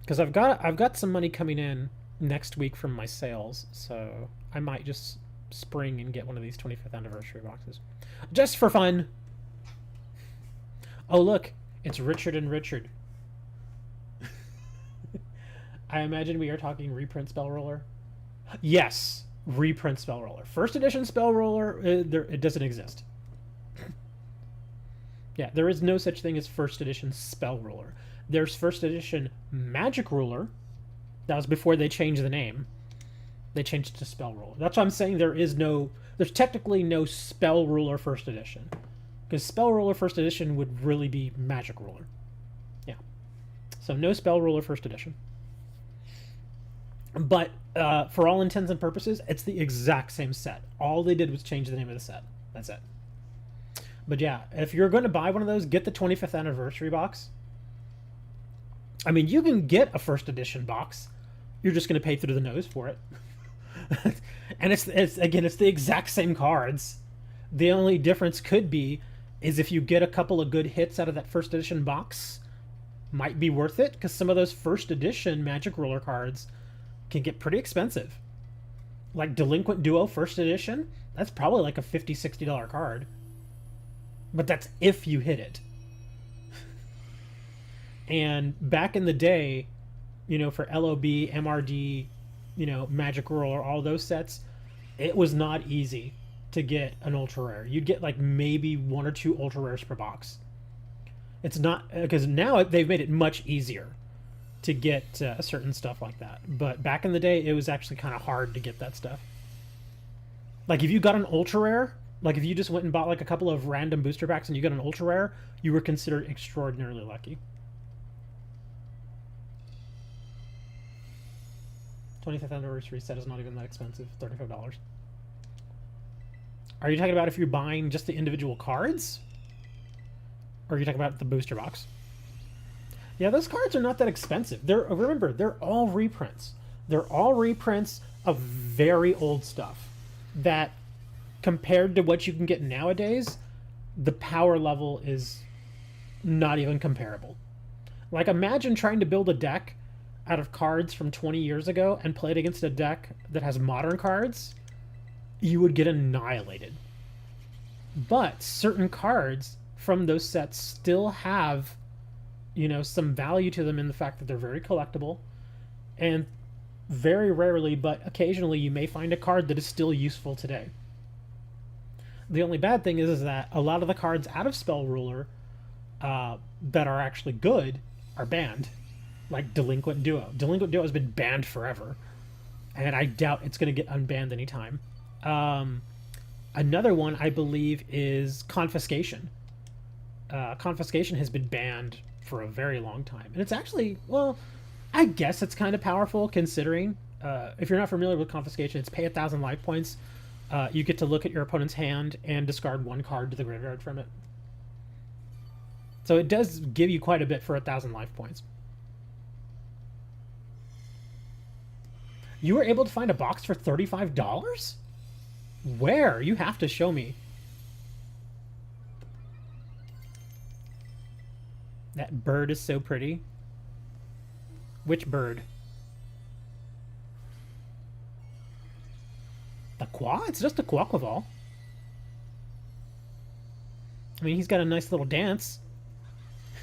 A: because I've got some money coming in next week from my sales, so I might just spring and get one of these 25th anniversary boxes, just for fun. Oh look, it's Richard and Richard. I imagine we are talking reprint Spell Roller. Yes, reprint Spell Roller. First edition Spell Roller, it doesn't exist. Yeah, there is no such thing as first edition Spell Roller. There's first edition Magic Ruler. That was before they changed the name. They changed it to Spell Ruler. That's why I'm saying there's technically no Spell Ruler first edition. Because Spell Ruler first edition would really be Magic Ruler. Yeah. So no Spell Ruler first edition. But for all intents and purposes, it's the exact same set. All they did was change the name of the set. That's it. But yeah, if you're going to buy one of those, get the 25th anniversary box. I mean, you can get a first edition box. You're just going to pay through the nose for it. And it's the exact same cards. The only difference could be is if you get a couple of good hits out of that first edition box, might be worth it, because some of those first edition Magic Ruler cards can get pretty expensive. Like Delinquent Duo first edition, that's probably like a $50, $60 card. But that's if you hit it. And back in the day, you know, for LOB, MRD, you know, Magic Ruler, all those sets, it was not easy to get an ultra rare. You'd get like maybe 1 or 2 ultra rares per box. It's not, because now they've made it much easier to get certain stuff like that. But back in the day, it was actually kind of hard to get that stuff. Like if you got an ultra rare, like if you just went and bought like a couple of random booster packs and you got an ultra rare, you were considered extraordinarily lucky. 25th anniversary set is not even that expensive, $35. Are you talking about if you're buying just the individual cards? Or are you talking about the booster box? Yeah, those cards are not that expensive. Remember, they're all reprints. They're all reprints of very old stuff that, compared to what you can get nowadays, the power level is not even comparable. Like, imagine trying to build a deck out of cards from 20 years ago and play it against a deck that has modern cards. You would get annihilated. But certain cards from those sets still have, you know, some value to them in the fact that they're very collectible, and very rarely, but occasionally, you may find a card that is still useful today. The only bad thing is that a lot of the cards out of Spell Ruler that are actually good are banned, like Delinquent Duo. Delinquent Duo has been banned forever, and I doubt it's going to get unbanned anytime. Another one, I believe, is Confiscation. Confiscation has been banned for a very long time, and it's actually, well, I guess it's kind of powerful considering, if you're not familiar with Confiscation, it's pay 1,000 life points. You get to look at your opponent's hand and discard 1 card to the graveyard from it. So it does give you quite a bit for 1,000 life points. You were able to find a box for $35? Where? You have to show me. That bird is so pretty. Which bird? The Qua? It's just a Quaquaval. I mean, he's got a nice little dance.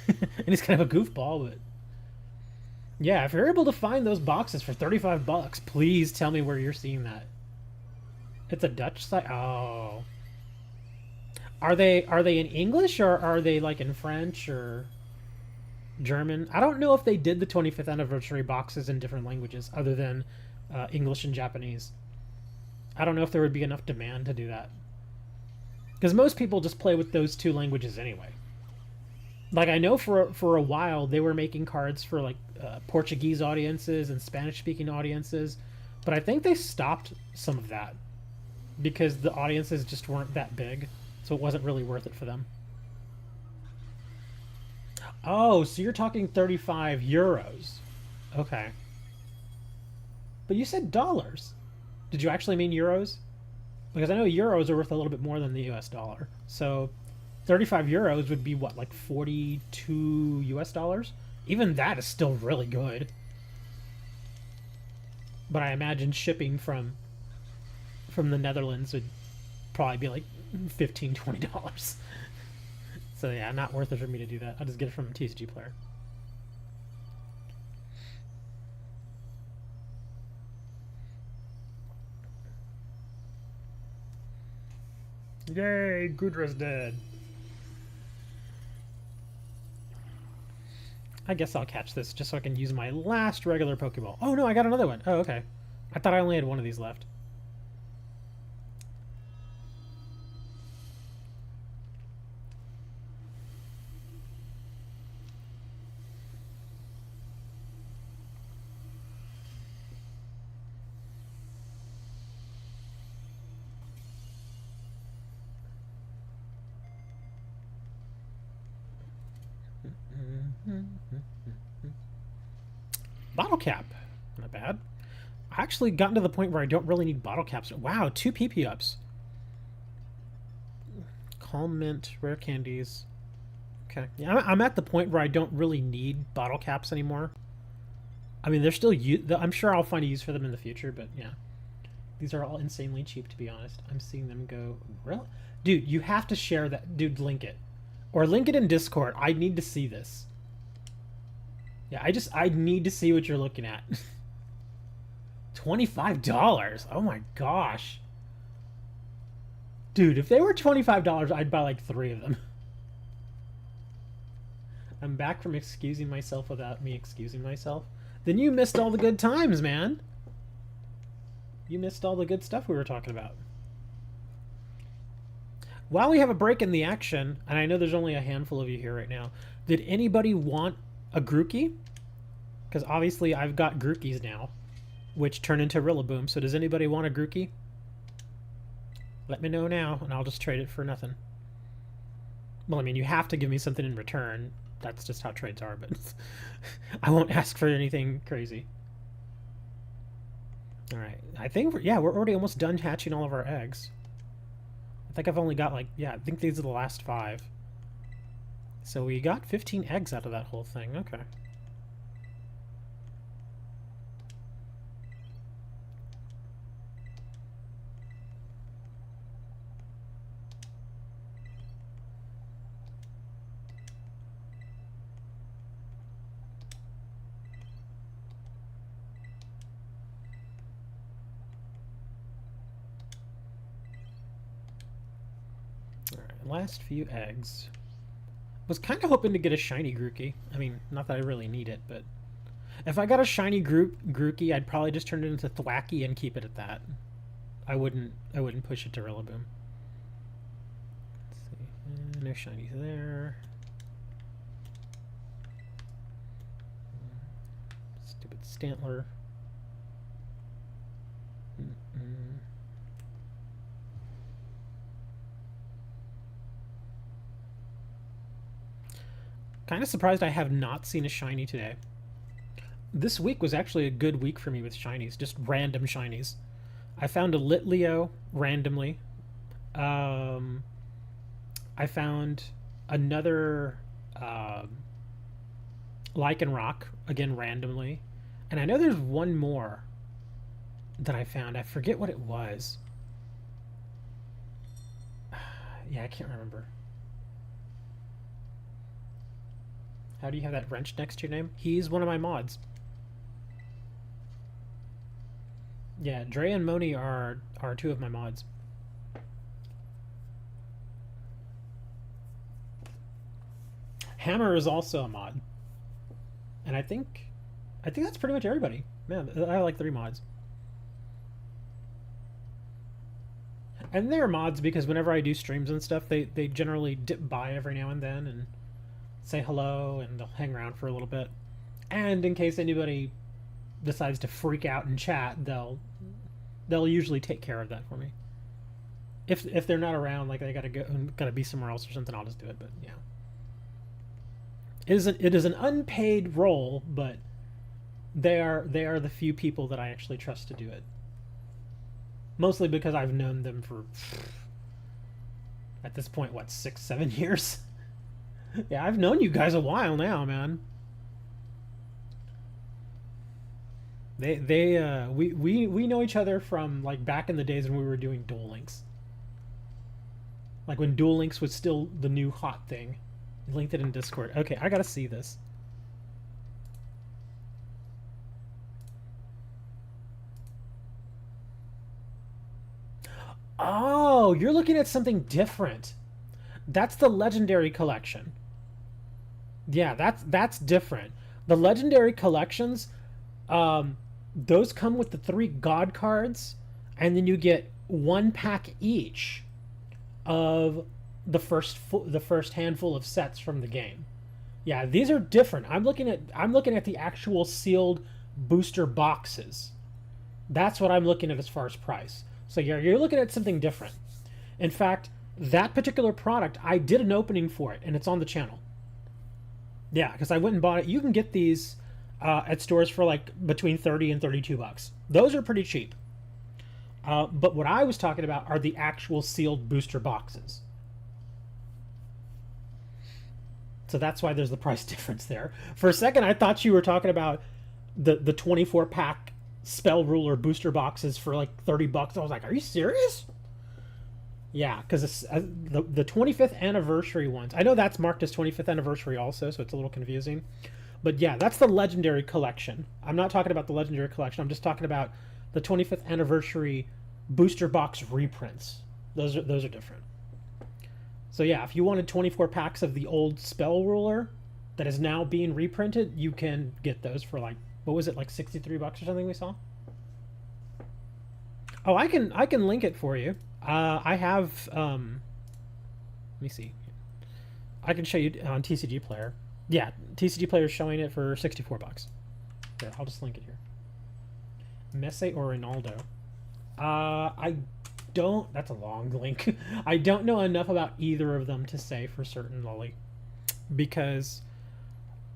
A: And he's kind of a goofball, but... yeah, if you're able to find those boxes for $35, please tell me where you're seeing that. It's a Dutch site? Oh. Are they in English, or are they like in French or German? I don't know if they did the 25th anniversary boxes in different languages other than English and Japanese. I don't know if there would be enough demand to do that, because most people just play with those 2 languages anyway. Like, I know for a while they were making cards for like Portuguese audiences and Spanish-speaking audiences, but I think they stopped some of that because the audiences just weren't that big, so it wasn't really worth it for them. Oh, so you're talking 35 euros. Okay. But you said dollars. Did you actually mean euros? Because I know euros are worth a little bit more than the US dollar. So 35 euros would be what, like 42 US dollars? Even that is still really good. but I imagine shipping from the Netherlands would probably be like $15-20. So yeah, not worth it for me to do that. I'll just get it from a TCG player. Yay, Gudra's dead. I guess I'll catch this just so I can use my last regular Pokeball. Oh no, I got another one. Oh, okay. I thought I only had one of these left. Bottle cap. Not bad. I actually gotten to the point where I don't really need bottle caps. Wow, 2 PP ups. Calm mint, rare candies. Okay. Yeah, I'm at the point where I don't really need bottle caps anymore. I mean, they're still... I'm sure I'll find a use for them in the future, but yeah. These are all insanely cheap, to be honest. I'm seeing them go... Really? Dude, you have to share that. Dude, link it. Or link it in Discord. I need to see this. Yeah, I need to see what you're looking at. $25? Oh my gosh. Dude, if they were $25, I'd buy like 3 of them. I'm back from excusing myself without me excusing myself. Then you missed all the good times, man. You missed all the good stuff we were talking about. While we have a break in the action, and I know there's only a handful of you here right now, did anybody want a Grookey? Because obviously I've got Grookeys now, which turn into Rillaboom. So does anybody want a Grookey? Let me know now, and I'll just trade it for nothing. Well, I mean, you have to give me something in return. That's just how trades are, but I won't ask for anything crazy. All right, I think we're already almost done hatching all of our eggs. I think I've only got like, I think these are the last 5. So we got 15 eggs out of that whole thing. Okay. Last few eggs. Was kind of hoping to get a shiny Grookey. I mean, not that I really need it, but if I got a shiny Grookey, I'd probably just turn it into Thwackey and keep it at that. I wouldn't push it to Rillaboom. Let's see. No shinies there. Stupid Stantler. Kind of surprised I have not seen a shiny today. This week was actually a good week for me with shinies, just random shinies. I found a Litleo randomly. I found another Lycanroc, again randomly. And I know there's one more that I found. I forget what it was. Yeah, I can't remember. How do you have that wrench next to your name? He's one of my mods. Yeah, Dre and Moni are 2 of my mods. Hammer is also a mod. And I think that's pretty much everybody. Man, I like 3 mods. And they're mods because whenever I do streams and stuff, they generally dip by every now and then and say hello, and they'll hang around for a little bit. And in case anybody decides to freak out and chat, they'll usually take care of that for me. If they're not around, like they gotta be somewhere else or something, I'll just do it. But yeah, it is an unpaid role, but they are the few people that I actually trust to do it. Mostly because I've known them for, at this point, what, 6-7 years. Yeah, I've known you guys a while now, man. We know each other from like back in the days when we were doing Duel Links. Like when Duel Links was still the new hot thing. Linked it in Discord. Okay, I gotta see this. Oh, you're looking at something different. That's the Legendary Collection. Yeah, that's different. The Legendary Collections, those come with the 3 God cards, and then you get 1 pack each of the first handful of sets from the game. Yeah, these are different. I'm looking at the actual sealed booster boxes. That's what I'm looking at as far as price. So you're looking at something different. In fact, that particular product, I did an opening for it, and it's on the channel. Yeah, because I went and bought it. You can get these at stores for like between 30 and 32 bucks. Those are pretty cheap. But what I was talking about are the actual sealed booster boxes. So that's why there's the price difference there. For a second, I thought you were talking about the 24 pack Spell Ruler booster boxes for like 30 bucks. I was like, are you serious? Yeah, because the 25th anniversary ones. I know that's marked as 25th anniversary also, so it's a little confusing. But yeah, that's the Legendary Collection. I'm not talking about the Legendary Collection. I'm just talking about the 25th anniversary booster box reprints. Those are different. So yeah, if you wanted 24 packs of the old Spell Ruler that is now being reprinted, you can get those for like, what was it, like 63 bucks or something we saw? Oh, I can link it for you. I have let me see. I can show you on TCG Player. Yeah, TCG Player is showing it for 64 bucks. Here, I'll just link it here. Messi or Ronaldo? I don't. That's a long link. I don't know enough about either of them to say for certain, Lolly, because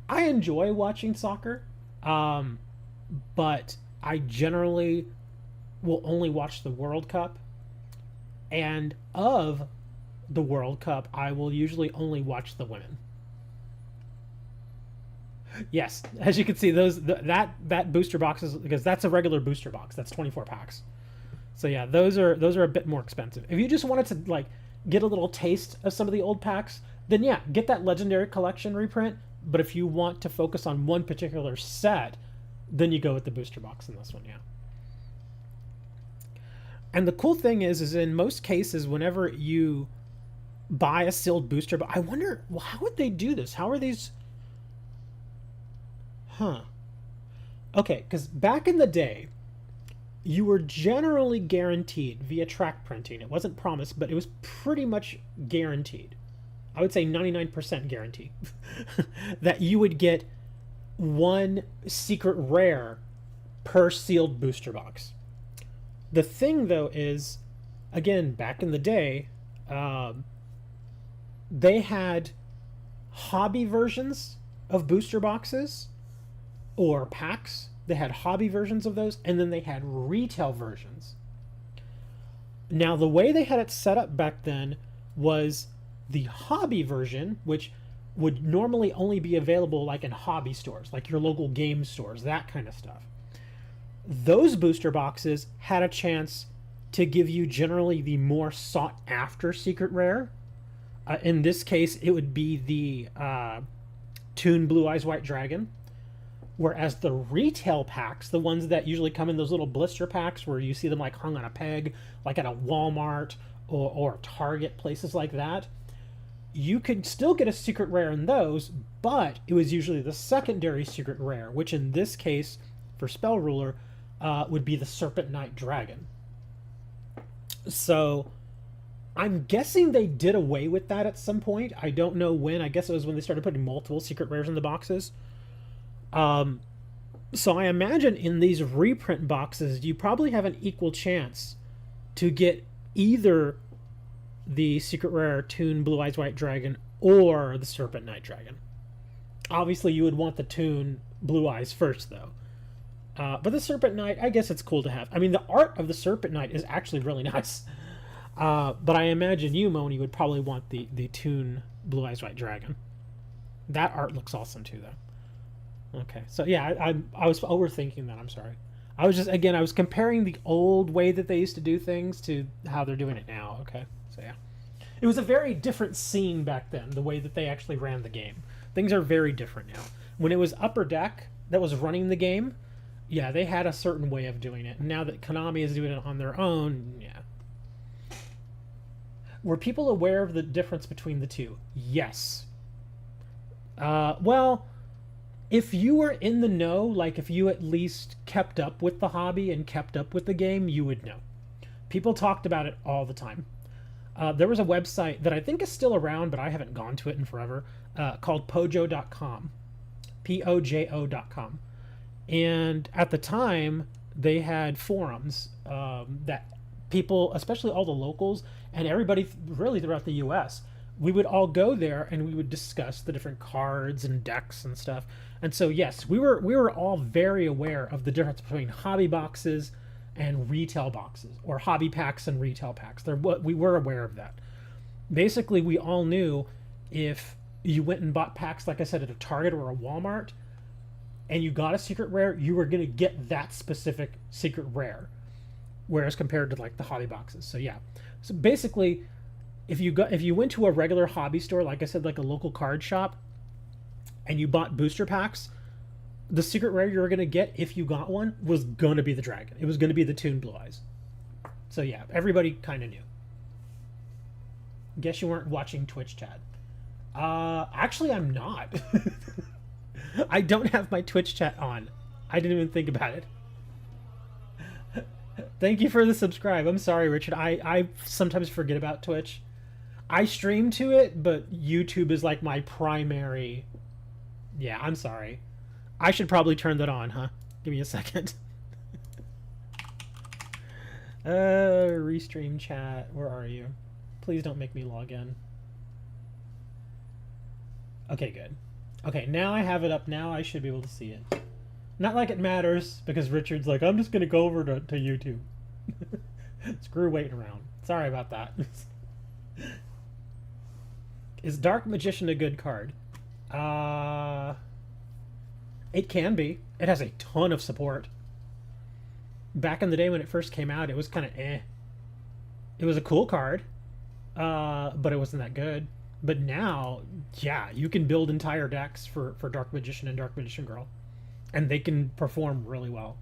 A: I enjoy watching soccer, but I generally will only watch the World Cup, and of the World Cup, I will usually only watch the women. Yes, as you can see, that booster box is, because that's a regular booster box. That's 24 packs. So yeah, those are a bit more expensive. If you just wanted to like get a little taste of some of the old packs, then yeah, get that Legendary Collection reprint. But if you want to focus on one particular set, then you go with the booster box in this one, yeah. And the cool thing is in most cases, whenever you buy a sealed booster, but I wonder, well, how would they do this? How are these? Huh. Okay, because back in the day, you were generally guaranteed via track printing. It wasn't promised, but it was pretty much guaranteed. I would say 99% guarantee that you would get 1 secret rare per sealed booster box. The thing, though, is, again, back in the day, they had hobby versions of booster boxes or packs. They had hobby versions of those, and then they had retail versions. Now, the way they had it set up back then was the hobby version, which would normally only be available like in hobby stores, like your local game stores, that kind of stuff. Those booster boxes had a chance to give you generally the more sought after secret rare. In this case, it would be the Toon Blue Eyes White Dragon. Whereas the retail packs, the ones that usually come in those little blister packs where you see them like hung on a peg, like at a Walmart or Target, places like that, you could still get a secret rare in those, but it was usually the secondary secret rare, which in this case, for Spell Ruler, would be the Serpent Knight Dragon. So I'm guessing they did away with that at some point. I don't know when. I guess it was when they started putting multiple secret rares in the boxes. So I imagine in these reprint boxes, you probably have an equal chance to get either the secret rare Toon Blue Eyes White Dragon or the Serpent Knight Dragon. Obviously, you would want the Toon Blue Eyes first, though. But the Serpent Knight, I guess it's cool to have. I mean, the art of the Serpent Knight is actually really nice. But I imagine you, Moni, would probably want the Toon Blue Eyes White Dragon. That art looks awesome, too, though. Okay, so yeah, I was overthinking that. I'm sorry. I was just, again, I was comparing the old way that they used to do things to how they're doing it now. Okay, so yeah, it was a very different scene back then. The way that they actually ran the game, things are very different now. When it was Upper Deck that was running the game, yeah, they had a certain way of doing it. Now that Konami is doing it on their own, yeah. Were people aware of the difference between the two? Yes. Well, if you were in the know, like if you at least kept up with the hobby and kept up with the game, you would know. People talked about it all the time. There was a website that I think is still around, but I haven't gone to it in forever, called Pojo.com. Pojo.com. And at the time, they had forums that people, especially all the locals and everybody really throughout the US, we would all go there and we would discuss the different cards and decks and stuff. And so yes, we were all very aware of the difference between hobby boxes and retail boxes, or hobby packs and retail packs. We were aware of that. Basically, we all knew if you went and bought packs, like I said, at a Target or a Walmart, and you got a secret rare, you were going to get that specific secret rare, whereas compared to like the hobby boxes. So yeah, so basically, if you went to a regular hobby store, like I said, like a local card shop, and you bought booster packs, the secret rare you were going to get, if you got one, was going to be the dragon. It was going to be the Toon Blue Eyes. So yeah, everybody kind of knew. Guess you weren't watching Twitch chat. Actually, I'm not. I don't have my Twitch chat on. I didn't even think about it. Thank you for the subscribe. I'm sorry, Richard. I sometimes forget about Twitch. I stream to it, but YouTube is like my primary... Yeah, I'm sorry. I should probably turn that on, huh? Give me a second. Restream chat. Where are you? Please don't make me log in. Okay, good. Okay, now I have it up. Now I should be able to see it. Not like it matters, because Richard's like, I'm just going to go over to YouTube. Screw waiting around. Sorry about that. Is Dark Magician a good card? It can be. It has a ton of support. Back in the day when it first came out, it was kind of eh. It was a cool card, but it wasn't that good. But now, yeah, you can build entire decks for Dark Magician and Dark Magician Girl, and they can perform really well.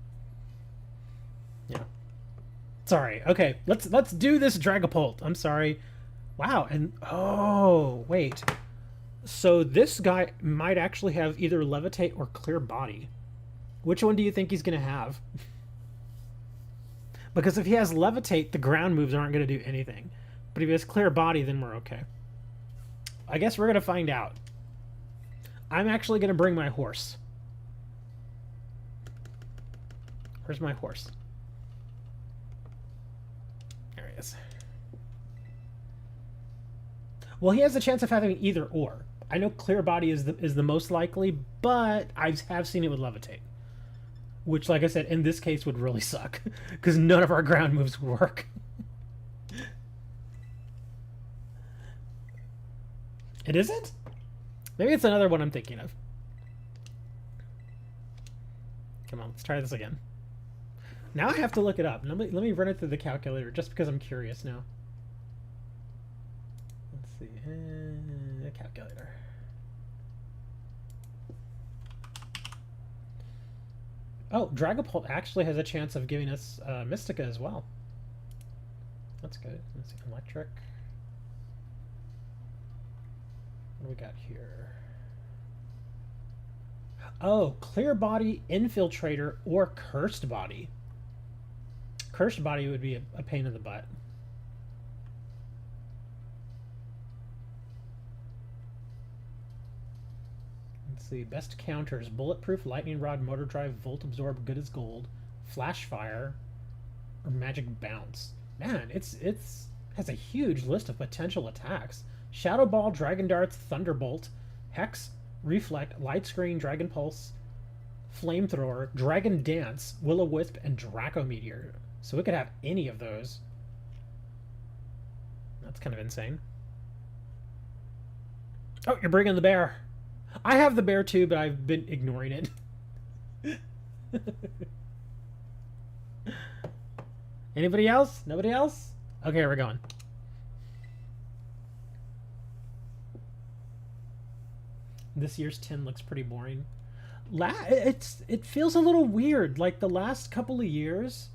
A: Yeah. Sorry. Okay, let's do this Dragapult. I'm sorry. Wow. And oh wait. So this guy might actually have either Levitate or Clear Body. Which one do you think he's going to have? Because if he has Levitate, the ground moves aren't going to do anything. But if he has Clear Body, then we're okay. I guess we're going to find out. I'm actually going to bring my horse. Where's my horse? There he is. Well, he has a chance of having either or. I know Clear Body is the most likely, but I have seen it with Levitate. Which, like I said, in this case would really suck. Because none of our ground moves would work. It isn't? Maybe it's another one I'm thinking of. Come on, let's try this again. Now I have to look it up. Let me run it through the calculator just because I'm curious now. Let's see. Calculator. Oh, Dragapult actually has a chance of giving us Mystica as well. That's good. Let's see. Electric. What do we got here? Oh, Clear Body, Infiltrator, or Cursed Body. Cursed Body would be a pain in the butt. Let's see. Best counters: Bulletproof, Lightning Rod, Motor Drive, Volt Absorb, Good as Gold, Flash Fire, or Magic Bounce. Man, it's has a huge list of potential attacks. Shadow Ball, Dragon Darts, Thunderbolt, Hex, Reflect, Light Screen, Dragon Pulse, Flamethrower, Dragon Dance, Will-O-Wisp, and Draco Meteor. So we could have any of those. That's kind of insane. Oh, you're bringing the bear. I have the bear too, but I've been ignoring it. Anybody else? Nobody else? Okay, we're going. This year's tin looks pretty boring. It feels a little weird. Like the last couple of years,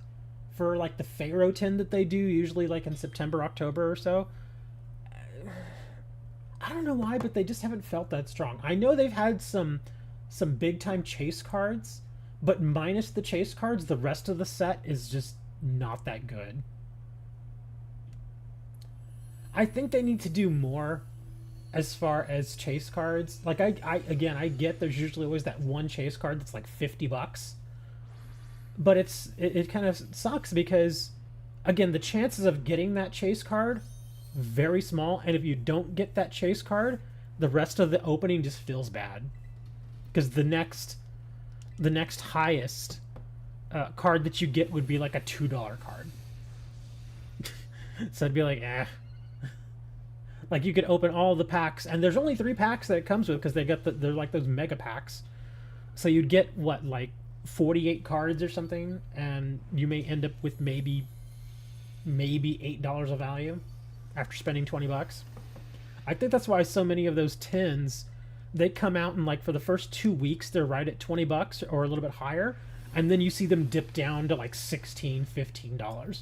A: for like the Pharaoh tin that they do, usually like in September, October or so. I don't know why, but they just haven't felt that strong. I know they've had some big time chase cards, but minus the chase cards, the rest of the set is just not that good. I think they need to do more as far as chase cards. Like I get there's usually always that one chase card that's like $50, but it kind of sucks because again the chances of getting that chase card very small, and if you don't get that chase card, the rest of the opening just feels bad because the next highest card that you get would be like a $2 card. So I'd be like, eh. Like you could open all the packs, and there's only 3 packs that it comes with because they're like those mega packs. So you'd get what, like 48 cards or something, and you may end up with maybe $8 of value after spending $20. I think that's why so many of those tins, they come out and like for the first 2 weeks they're right at $20 or a little bit higher, and then you see them dip down to like $16, $15.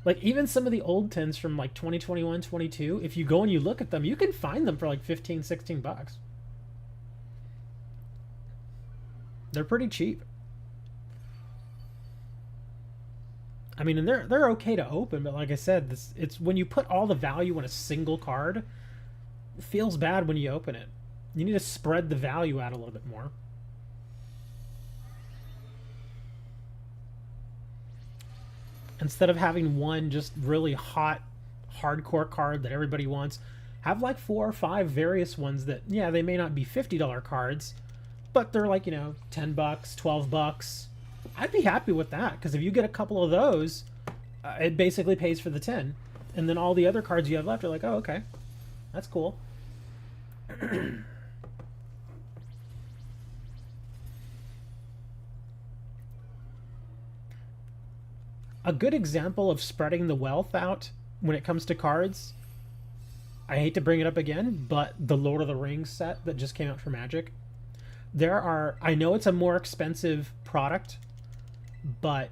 A: Like even some of the old tins from like 2021, 22, if you go and you look at them, you can find them for like 15, $16. They're pretty cheap. I mean, and they're okay to open, but like I said, it's when you put all the value in a single card, it feels bad when you open it. You need to spread the value out a little bit more. Instead of having one just really hot, hardcore card that everybody wants, have like 4 or 5 various ones that, yeah, they may not be $50 cards, but they're like, you know, $10, $12. I'd be happy with that, because if you get a couple of those, it basically pays for the 10. And then all the other cards you have left are like, oh, okay, that's cool. A good example of spreading the wealth out when it comes to cards, I hate to bring it up again, but the Lord of the Rings set that just came out for Magic. I know it's a more expensive product, but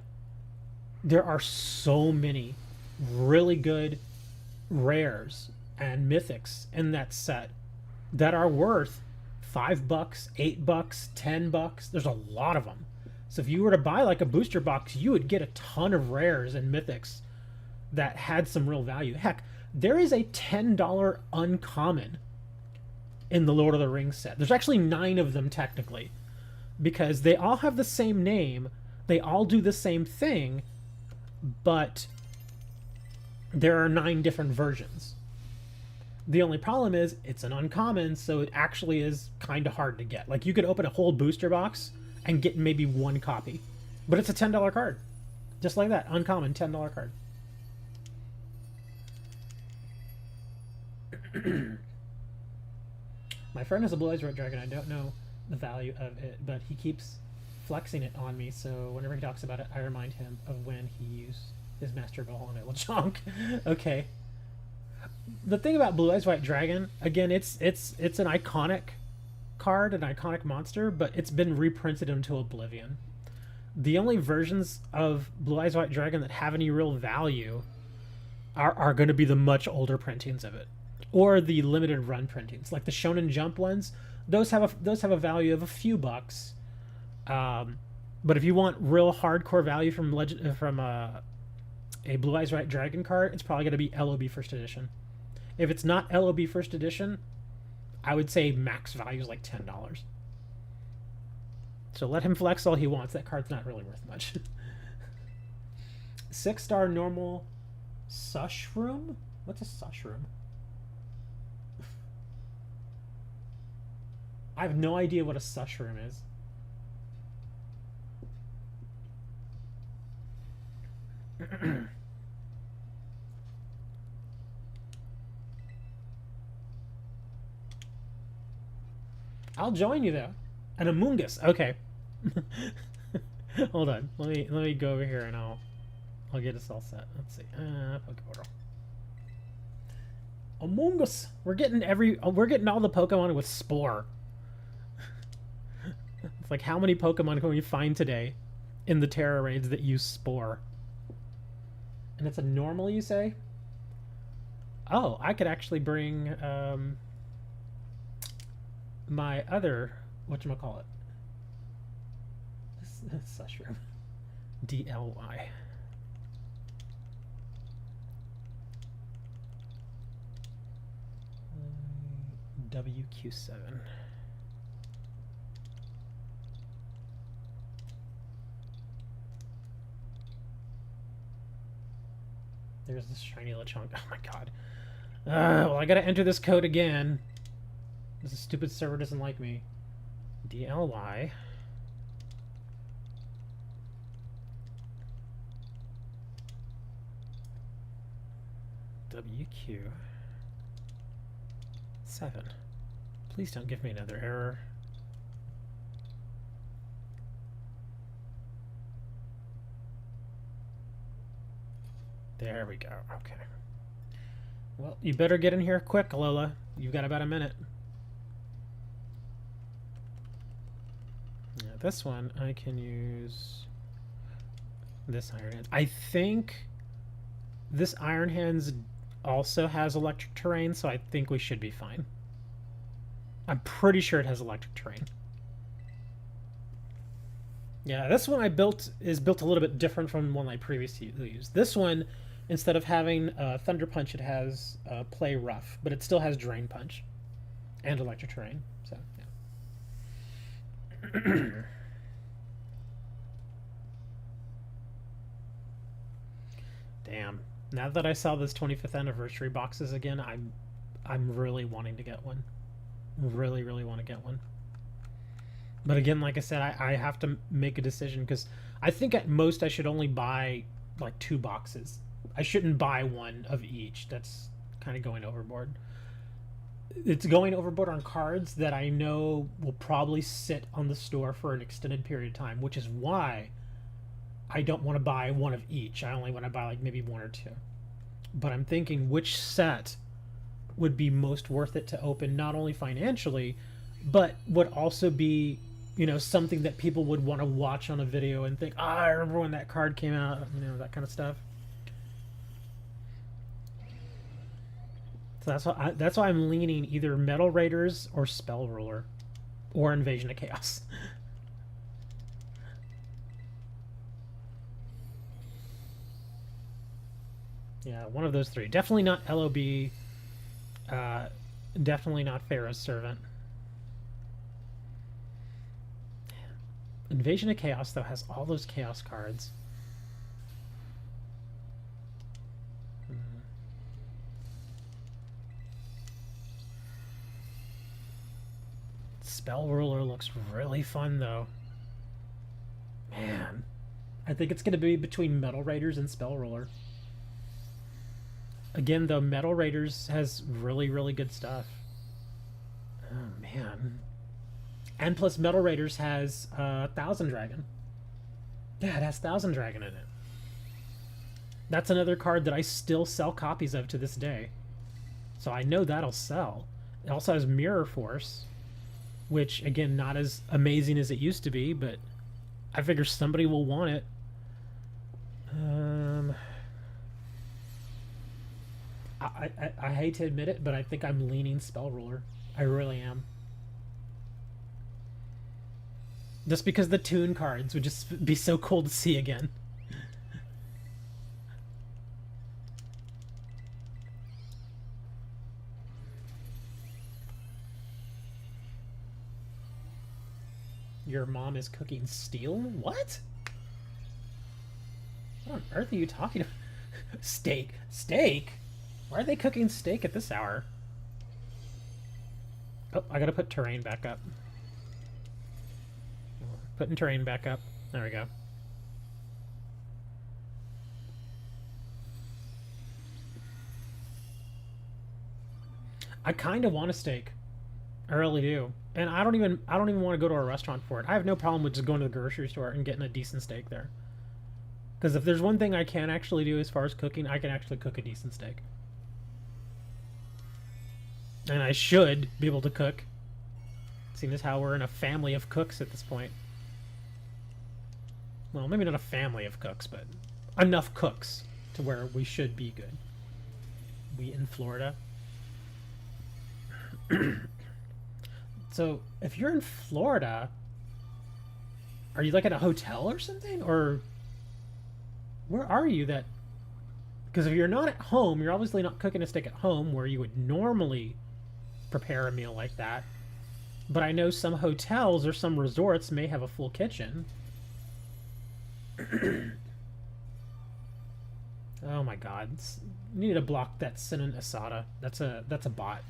A: there are so many really good rares and mythics in that set that are worth $5, $8, $10. There's a lot of them. So if you were to buy like a booster box, you would get a ton of rares and mythics that had some real value. Heck, there is a $10 uncommon in the Lord of the Rings set. There's actually 9 of them technically, because they all have the same name, they all do the same thing, but there are 9 different versions. The only problem is it's an uncommon, so it actually is kind of hard to get. Like you could open a whole booster box and get maybe 1 copy, but it's a $10 card, just like that. Uncommon $10 card. My friend has a blue-eyes red dragon. I don't know the value of it, but he keeps flexing it on me, so whenever he talks about it, I remind him of when he used his Master Ball on it. Chonk. Okay. The thing about blue-eyes white dragon, again, it's an iconic card, an iconic monster, but it's been reprinted into oblivion. The only versions of Blue Eyes White Dragon that have any real value are going to be the much older printings of it, or the limited run printings, like the Shonen Jump ones. Those have a value of a few bucks. But if you want real hardcore value from a Blue Eyes White Dragon card, it's probably going to be LOB First Edition. If it's not LOB First Edition, I would say max value is like $10. So let him flex all he wants. That card's not really worth much. 6-star normal Sushroom? What's a Sushroom? I have no idea what a Sushroom is. I'll join you though. An Amoongus. Okay. Hold on. Let me go over here and I'll I'll get us all set. Let's see. Pokeportal. Among Us. We're getting all the Pokemon with Spore. It's like, how many Pokemon can we find today in the Terra raids that use Spore? And it's a normal, you say? Oh, I could actually bring my other, whatchamacallit? This Sushroom. DLY. WQ7. There's this shiny Lechonk. Oh my god. Well, I gotta enter this code again. This stupid server doesn't like me. DLY. WQ7. Please don't give me another error. There we go. Okay. Well, you better get in here quick, Lola. You've got about a minute. Yeah, this one, I can use this Iron Hands. I think this Iron Hands also has electric terrain, so I think we should be fine. I'm pretty sure it has electric terrain. Yeah, this one is built a little bit different from the one I previously used. This one, instead of having Thunder Punch, it has Play Rough, but it still has Drain Punch and electric terrain. So yeah. Damn. Now that I saw this 25th anniversary boxes again, I'm really wanting to get one. Really, really want to get one. But again, like I said, I have to make a decision because I think at most I should only buy like 2 boxes. I shouldn't buy one of each. That's kind of going overboard. It's going overboard on cards that I know will probably sit on the store for an extended period of time, which is why I don't want to buy one of each. I only want to buy like maybe 1 or 2. But I'm thinking which set would be most worth it to open, not only financially, but would also be, you know, something that people would want to watch on a video and think, ah, I remember when that card came out, you know, that kind of stuff. So that's why I'm leaning either Metal Raiders or Spell Ruler or Invasion of Chaos. Yeah, one of those 3. Definitely not LOB. Definitely not Pharaoh's Servant. Invasion of Chaos, though, has all those Chaos cards. Spell Ruler looks really fun, though. Man. I think it's going to be between Metal Raiders and Spell Ruler. Again, though, Metal Raiders has really, really good stuff. Oh, man. And plus, Metal Raiders has Thousand Dragon. Yeah, it has Thousand Dragon in it. That's another card that I still sell copies of to this day. So I know that'll sell. It also has Mirror Force, which, again, not as amazing as it used to be, but I figure somebody will want it. I hate to admit it, but I think I'm leaning Spell Ruler. I really am. Just because the Toon cards would just be so cool to see again. Your mom is cooking steel? What? What on earth are you talking about? Steak? Steak? Why are they cooking steak at this hour? Oh, I gotta put terrain back up. Putting terrain back up. There we go. I kind of want a steak. I really do. And I don't even want to go to a restaurant for it. I have no problem with just going to the grocery store and getting a decent steak there. Because if there's one thing I can actually do as far as cooking, I can actually cook a decent steak. And I should be able to cook, seeing as how we're in a family of cooks at this point. Well, maybe not a family of cooks, but enough cooks to where we should be good. We in Florida. So, if you're in Florida, are you like at a hotel or something? Or where are you that... Because if you're not at home, you're obviously not cooking a steak at home where you would normally prepare a meal like that. But I know some hotels or some resorts may have a full kitchen. Oh my god. You need to block that Sinan Asada. That's a bot.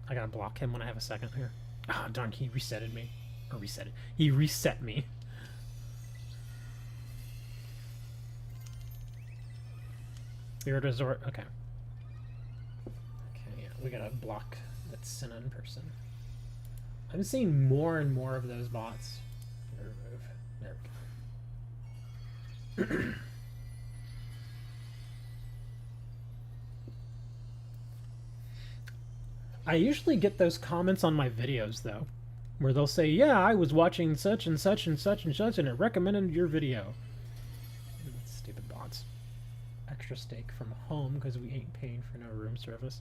A: I gotta block him when I have a second here. Oh darn, he resetted me. Or reset it. He reset me. You're at a resort. Okay. Okay, yeah, we gotta block that Sinan person. I'm seeing more and more of those bots. Remove. There we go. I usually get those comments on my videos, though, where they'll say, yeah, I was watching such and such and such and such, and it recommended your video. Stupid bots. Extra steak from home, because we ain't paying for no room service.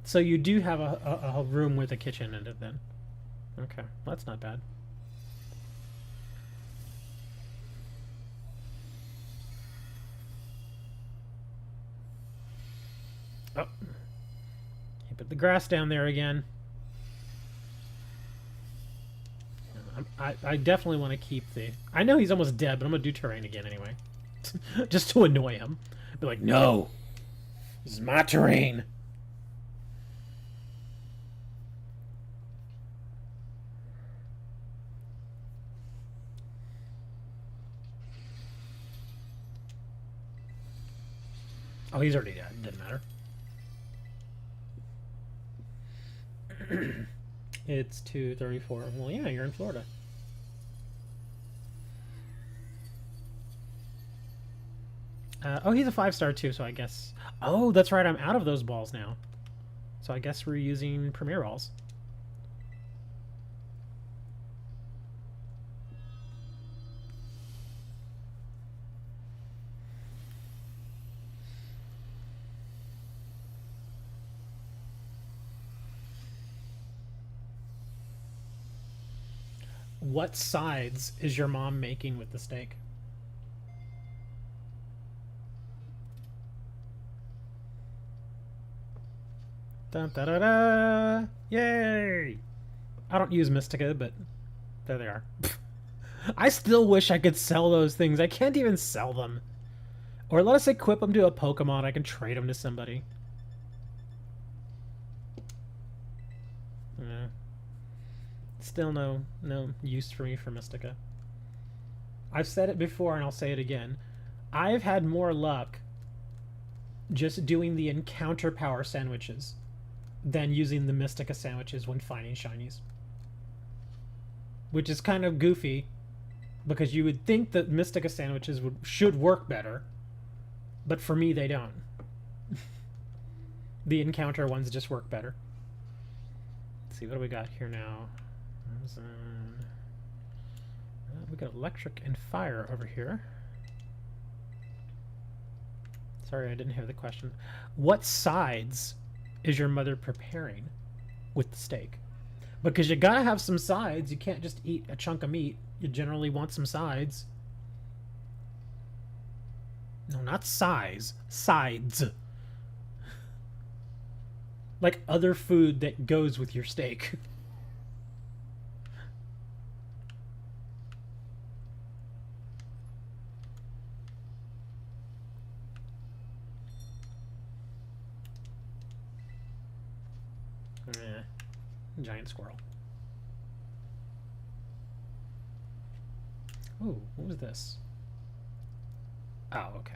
A: So you do have a room with a kitchen in it, then? Okay, well, that's not bad. Oh. He put the grass down there again. I definitely want to keep the... I know he's almost dead, but I'm going to do terrain again anyway. Just to annoy him. Be like, no! This is my terrain! Oh, he's already dead. Doesn't matter. It's 2:34. Well, yeah, you're in Florida. Oh, he's a 5-star too, so I guess... Oh, that's right, I'm out of those balls now. So I guess we're using Premier Balls. What sides is your mom making with the steak? Dun, da, da, da. Yay! I don't use Mystica, but there they are. I still wish I could sell those things. I can't even sell them. Or let us equip them to a Pokemon. I can trade them to somebody. Yeah. Still no use for me for Mystica. I've said it before and I'll say it again. I've had more luck just doing the encounter power sandwiches than using the Mystica sandwiches when finding shinies. Which is kind of goofy, because you would think that Mystica sandwiches should work better, but for me they don't. The encounter ones just work better. Let's see, what do we got here now? We got electric and fire over here. Sorry, I didn't hear the question. What sides is your mother preparing with the steak? Because you gotta have some sides. You can't just eat a chunk of meat. You generally want some sides. No, not size. Sides. Like other food that goes with your steak. Giant squirrel. Ooh, what was this? Oh, okay.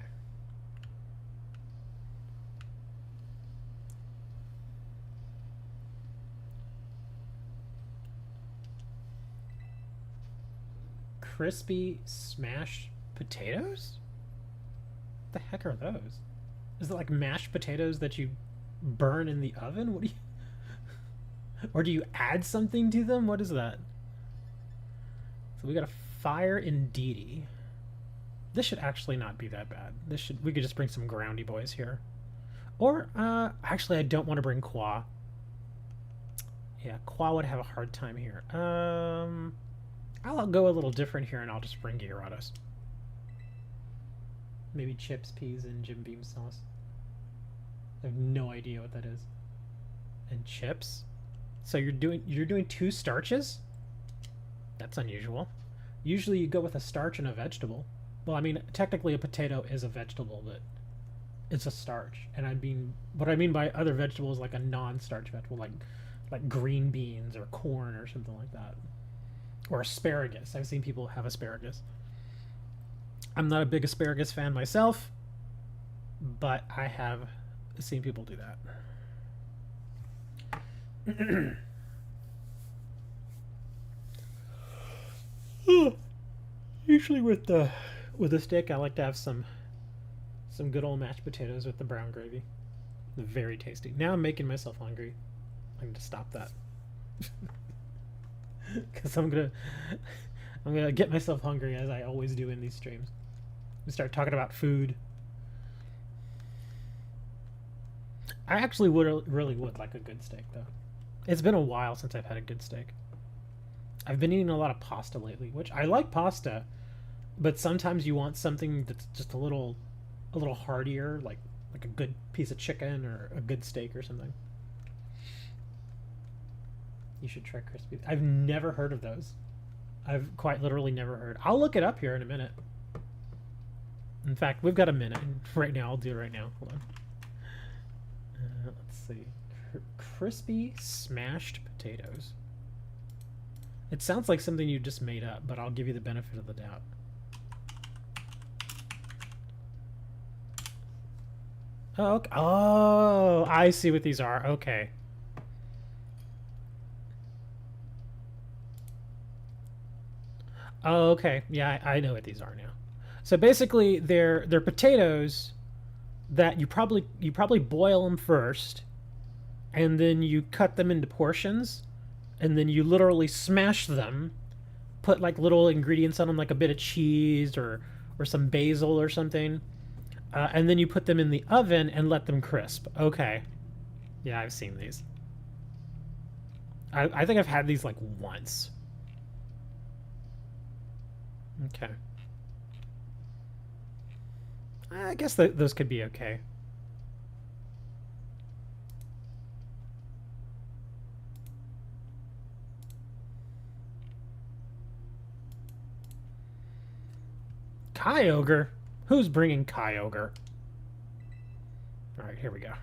A: Crispy smashed potatoes? What the heck are those? Is it like mashed potatoes that you burn in the oven? What do you... Or do you add something to them? What is that? So we got a fire indeedy. This should actually not be that bad. We could just bring some groundy boys here. Or, actually I don't want to bring Qua. Yeah, Qua would have a hard time here. I'll go a little different here and I'll just bring Gyarados. Maybe chips, peas, and Jim Beam sauce. I have no idea what that is. And chips? So you're doing 2 starches? That's unusual. Usually you go with a starch and a vegetable. Well, I mean, technically a potato is a vegetable, but it's a starch. And what I mean by other vegetables, like a non-starch vegetable, like green beans or corn or something like that. Or asparagus. I've seen people have asparagus. I'm not a big asparagus fan myself, but I have seen people do that. Usually with the steak, I like to have some good old mashed potatoes with the brown gravy. Very tasty. Now I'm making myself hungry. I need to stop that. Because I'm gonna get myself hungry, as I always do in these streams. We start talking about food. I actually really would like a good steak, though. It's been a while since I've had a good steak. I've been eating a lot of pasta lately, which I like pasta, but sometimes you want something that's just a little heartier, like a good piece of chicken or a good steak or something. You should try crispy. I've never heard of those. I've quite literally never heard. I'll look it up here in a minute. In fact, we've got a minute right now. I'll do it right now. Hold on. Let's see. Crispy smashed potatoes. It sounds like something you just made up, but I'll give you the benefit of the doubt. Oh, okay. Oh, I see what these are. Okay. Oh, okay. Yeah, I know what these are now. So basically, they're potatoes that you probably boil them first, and then you cut them into portions, and then you literally smash them, put like little ingredients on them, like a bit of cheese or some basil or something, and then you put them in the oven and let them crisp. Okay. Yeah, I've seen these. I think I've had these like once. Okay. I guess those could be okay. Kyogre? Who's bringing Kyogre? Alright, here we go.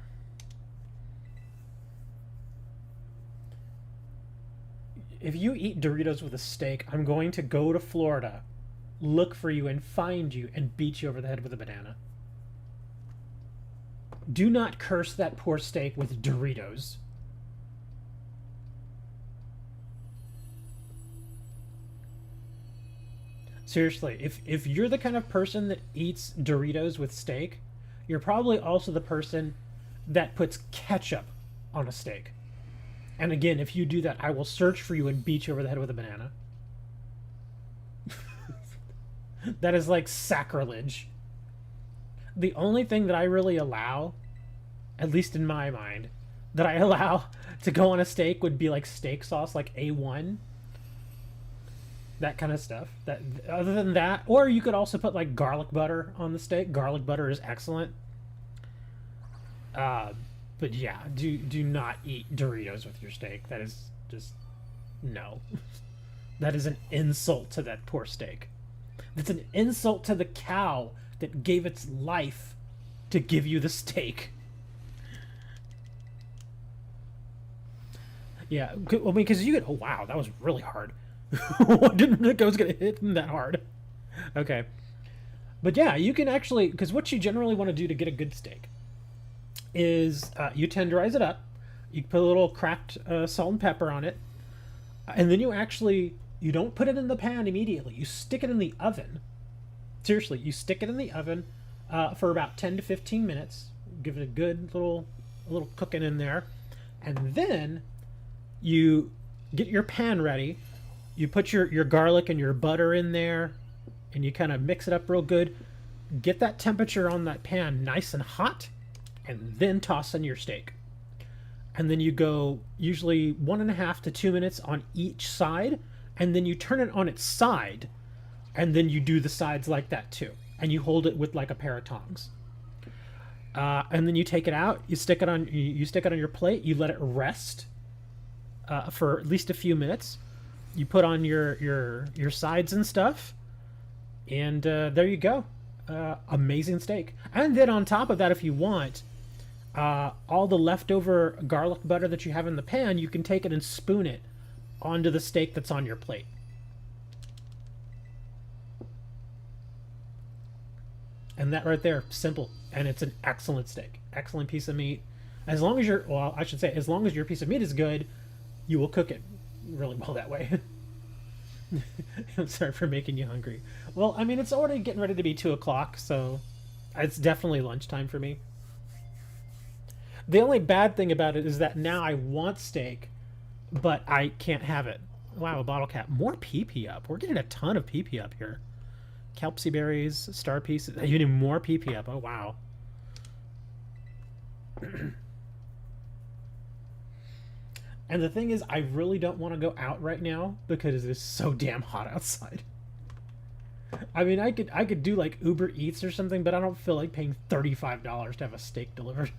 A: If you eat Doritos with a steak, I'm going to go to Florida, look for you, and find you, and beat you over the head with a banana. Do not curse that poor steak with Doritos. Seriously, if you're the kind of person that eats Doritos with steak, you're probably also the person that puts ketchup on a steak. And again, if you do that, I will search for you and beat you over the head with a banana. That is like sacrilege. The only thing that I really allow, at least in my mind, that I allow to go on a steak would be like steak sauce, like A1. That kind of stuff. That other than that, or you could also put like garlic butter on the steak. Garlic butter is excellent. But yeah, do not eat Doritos with your steak. That is just no. That is an insult to that poor steak. That's an insult to the cow that gave its life to give you the steak. Yeah, I mean, because you get. Oh wow, that was really hard. I didn't think I was gonna hit him that hard. Okay, but yeah, you can actually, because what you generally want to do to get a good steak is you tenderize it up, you put a little cracked salt and pepper on it, and then you actually You don't put it in the pan immediately. You stick it in the oven. Seriously, you stick it in the oven for about 10 to 15 minutes. Give it a good little cooking in there. And then you get your pan ready. You put your garlic and your butter in there, and you kind of mix it up real good. Get that temperature on that pan nice and hot, and then toss in your steak. And then you go usually 1.5 to 2 minutes on each side, and then you turn it on its side, and then you do the sides like that too. And you hold it with like a pair of tongs. And then you take it out, you stick it on your plate, you let it rest for at least a few minutes. You put on your sides and stuff, and there you go. Amazing steak. And then on top of that, if you want, all the leftover garlic butter that you have in the pan, you can take it and spoon it onto the steak that's on your plate. And that right there, simple. And it's an excellent steak. Excellent piece of meat. As long as as long as your piece of meat is good, you will cook it really well that way. I'm sorry for making you hungry. Well, I mean, it's already getting ready to be 2 o'clock, so it's definitely lunchtime for me. The only bad thing about it is that now I want steak, but I can't have it. Wow, a bottle cap. More PP up. We're getting a ton of PP up here. Kelpsie berries, star pieces. You need more PP up. Oh, wow. And the thing is, I really don't want to go out right now because it is so damn hot outside. I mean, I could do like Uber Eats or something, but I don't feel like paying $35 to have a steak delivered.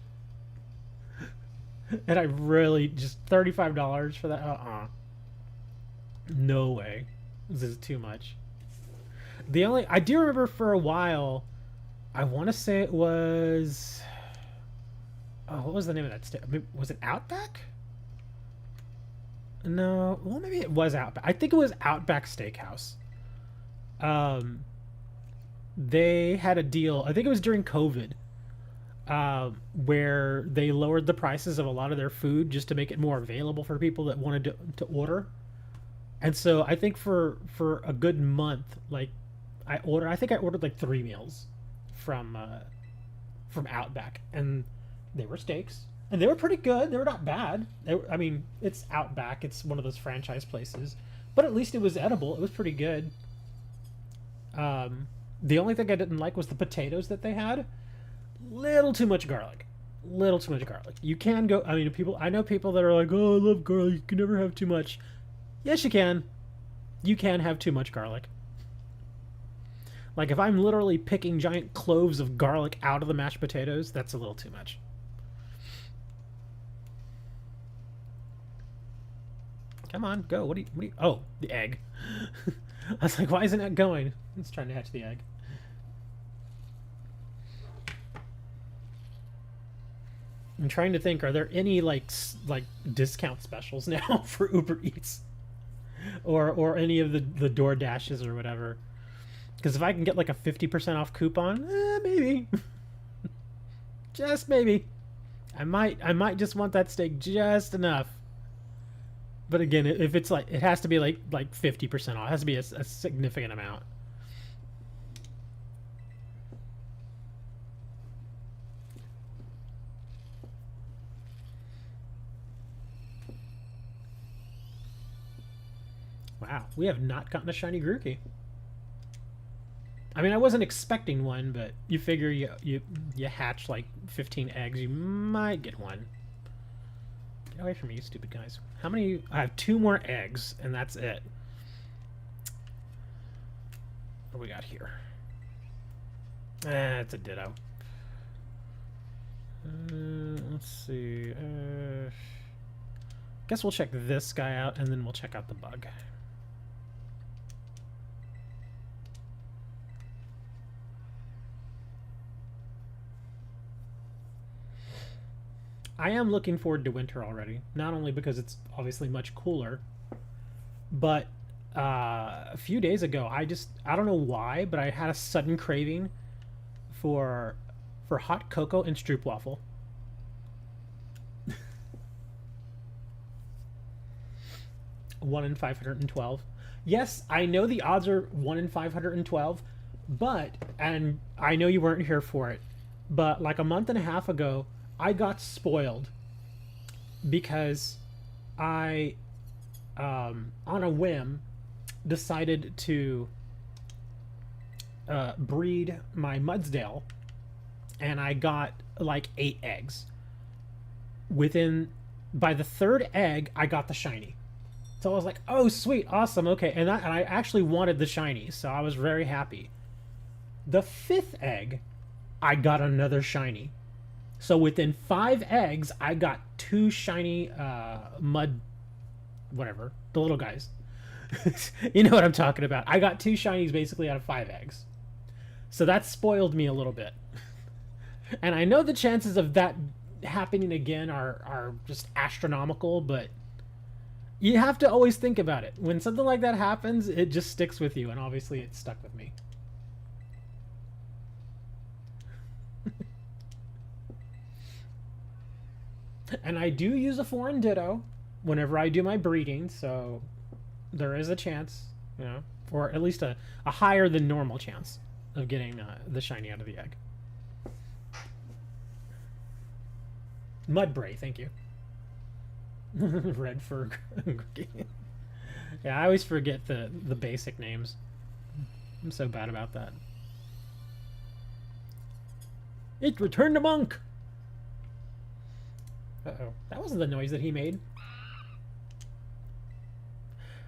A: And I really just $35 for that? No way. This is too much. I do remember for a while, I want to say it was, what was the name of that steak? I mean, was it Outback? No, well, maybe it was Outback. I think it was Outback Steakhouse. They had a deal, I think it was during COVID, where they lowered the prices of a lot of their food just to make it more available for people that wanted to order. And so I think for a good month, like I think I ordered like 3 meals from Outback, and they were steaks, and they were pretty good. They were not bad. I mean, it's Outback. It's one of those franchise places, but at least it was edible. It was pretty good. The only thing I didn't like was the potatoes that they had. Little too much garlic. Little too much garlic. You can go, I mean, I know people that are like, oh, I love garlic. You can never have too much. Yes, you can. You can have too much garlic. Like, if I'm literally picking giant cloves of garlic out of the mashed potatoes, that's a little too much. Come on, go. What do you, oh, the egg. I was like, why isn't it going? It's trying to hatch the egg. I'm trying to think, are there any like discount specials now for Uber Eats? Or any of the Door Dashes or whatever? Because if I can get like a 50% off coupon, maybe. Just maybe. I might just want that steak just enough. But again, if it's like, it has to be like 50% off. It has to be a significant amount. Wow, we have not gotten a shiny Grookey. I mean, I wasn't expecting one, but you figure you hatch like 15 eggs, you might get one. Get away from me, you stupid guys. How many? I have 2 more eggs, and that's it. What do we got here? It's a ditto. Let's see. Guess we'll check this guy out, and then we'll check out the bug. I am looking forward to winter already, not only because it's obviously much cooler, but a few days ago, I don't know why, but I had a sudden craving for hot cocoa and stroopwafel. 1 in 512. Yes, I know the odds are 1 in 512, but, and I know you weren't here for it, but like a month and a half ago, I got spoiled because I, on a whim, decided to breed my Mudsdale, and I got like 8 eggs. Within, by the 3rd egg, I got the shiny. So I was like, oh, sweet, awesome, okay. And I actually wanted the shiny, so I was very happy. The 5th egg, I got another shiny. So within 5 eggs, I got 2 shiny mud, whatever, the little guys. You know what I'm talking about. I got 2 shinies basically out of 5 eggs. So that spoiled me a little bit. And I know the chances of that happening again are just astronomical, but you have to always think about it. When something like that happens, it just sticks with you, and obviously it stuck with me. And I do use a foreign ditto whenever I do my breeding, so there is a chance, you know, or at least a higher than normal chance of getting the shiny out of the egg. Mudbray, thank you. Red fur. Yeah, I always forget the basic names. I'm so bad about that. It returned to monk. Uh-oh. That wasn't the noise that he made.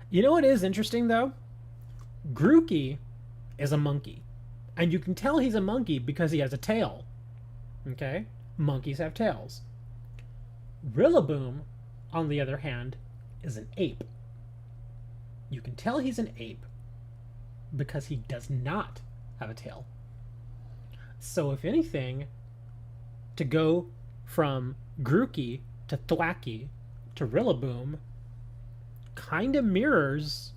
A: You know what is interesting, though? Grookey is a monkey. And you can tell he's a monkey because he has a tail. Okay? Monkeys have tails. Rillaboom, on the other hand, is an ape. You can tell he's an ape because he does not have a tail. So if anything, to go from Grookey to Thwacky to Rillaboom kind of mirrors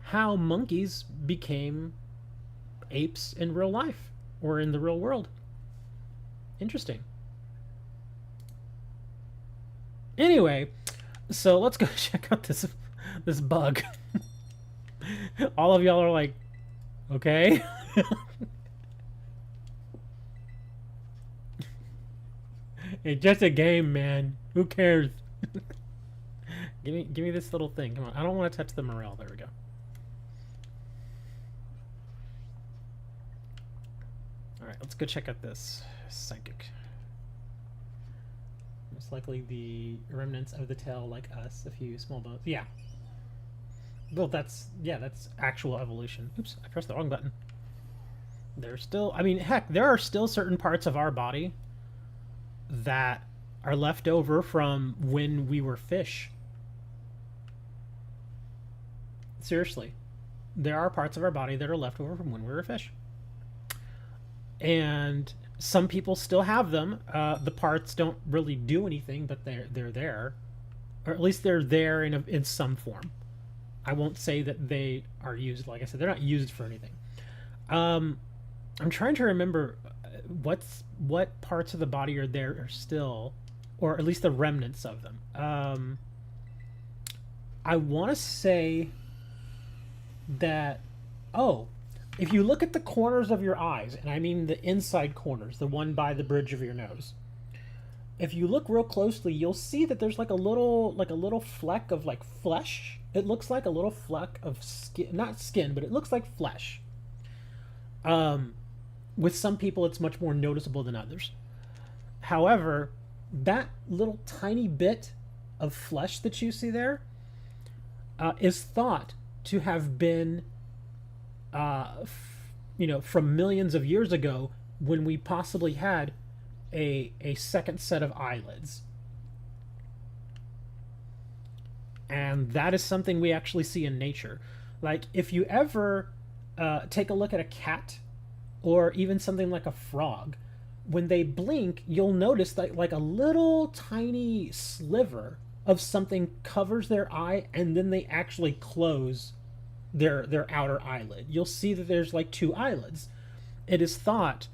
A: how monkeys became apes in real life or in the real world. Interesting. Anyway, so let's go check out this bug. All of y'all are like, okay. It's just a game, man. Who cares? Give me this little thing. Come on. I don't want to touch the morel. There we go. All right, let's go check out this psychic. Most likely the remnants of the tail, like us, a few small bones. Yeah. Well, that's actual evolution. Oops, I pressed the wrong button. There's still, I mean, heck, there are still certain parts of our body that are left over from when we were fish. Seriously. There are parts of our body that are left over from when we were fish. And some people still have them. The parts don't really do anything, but they're there. Or at least they're there in some form. I won't say that they are used. Like I said, they're not used for anything. I'm trying to remember what parts of the body are there are still, or at least the remnants of them. I want to say that, if you look at the corners of your eyes, and I mean the inside corners, the one by the bridge of your nose, if you look real closely, you'll see that there's like a little fleck of like flesh. It looks like a little fleck of skin, not skin, but it looks like flesh. With some people, it's much more noticeable than others. However, that little tiny bit of flesh that you see there is thought to have been, from millions of years ago when we possibly had a second set of eyelids. And that is something we actually see in nature. Like, if you ever take a look at a cat or even something like a frog, when they blink, you'll notice that like a little tiny sliver of something covers their eye, and then they actually close their outer eyelid. You'll see that there's like 2 eyelids. It is thought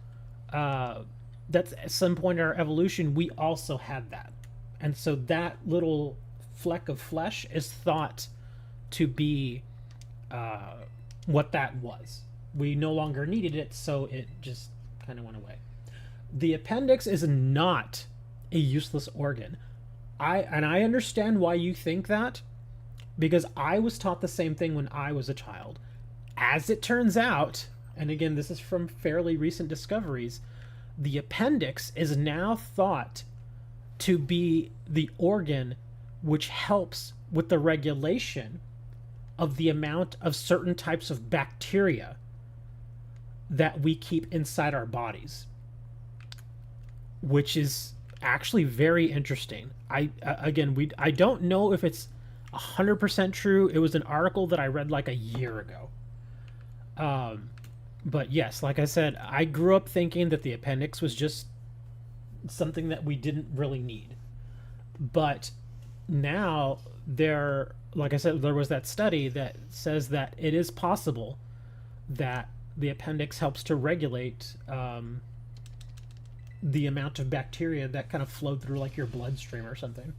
A: that at some point in our evolution we also had that, and so that little fleck of flesh is thought to be uh, what that was. We no longer needed it, so it just kind of went away. The appendix is not a useless organ. I understand why you think that, because I was taught the same thing when I was a child. As it turns out, and again, this is from fairly recent discoveries, the appendix is now thought to be the organ which helps with the regulation of the amount of certain types of bacteria that we keep inside our bodies, which is actually very interesting. I don't know if it's 100% true. It was an article that I read like a year ago. But yes, like I said, I grew up thinking that the appendix was just something that we didn't really need. But now like I said, there was that study that says that it is possible that the appendix helps to regulate the amount of bacteria that kind of flowed through like your bloodstream or something.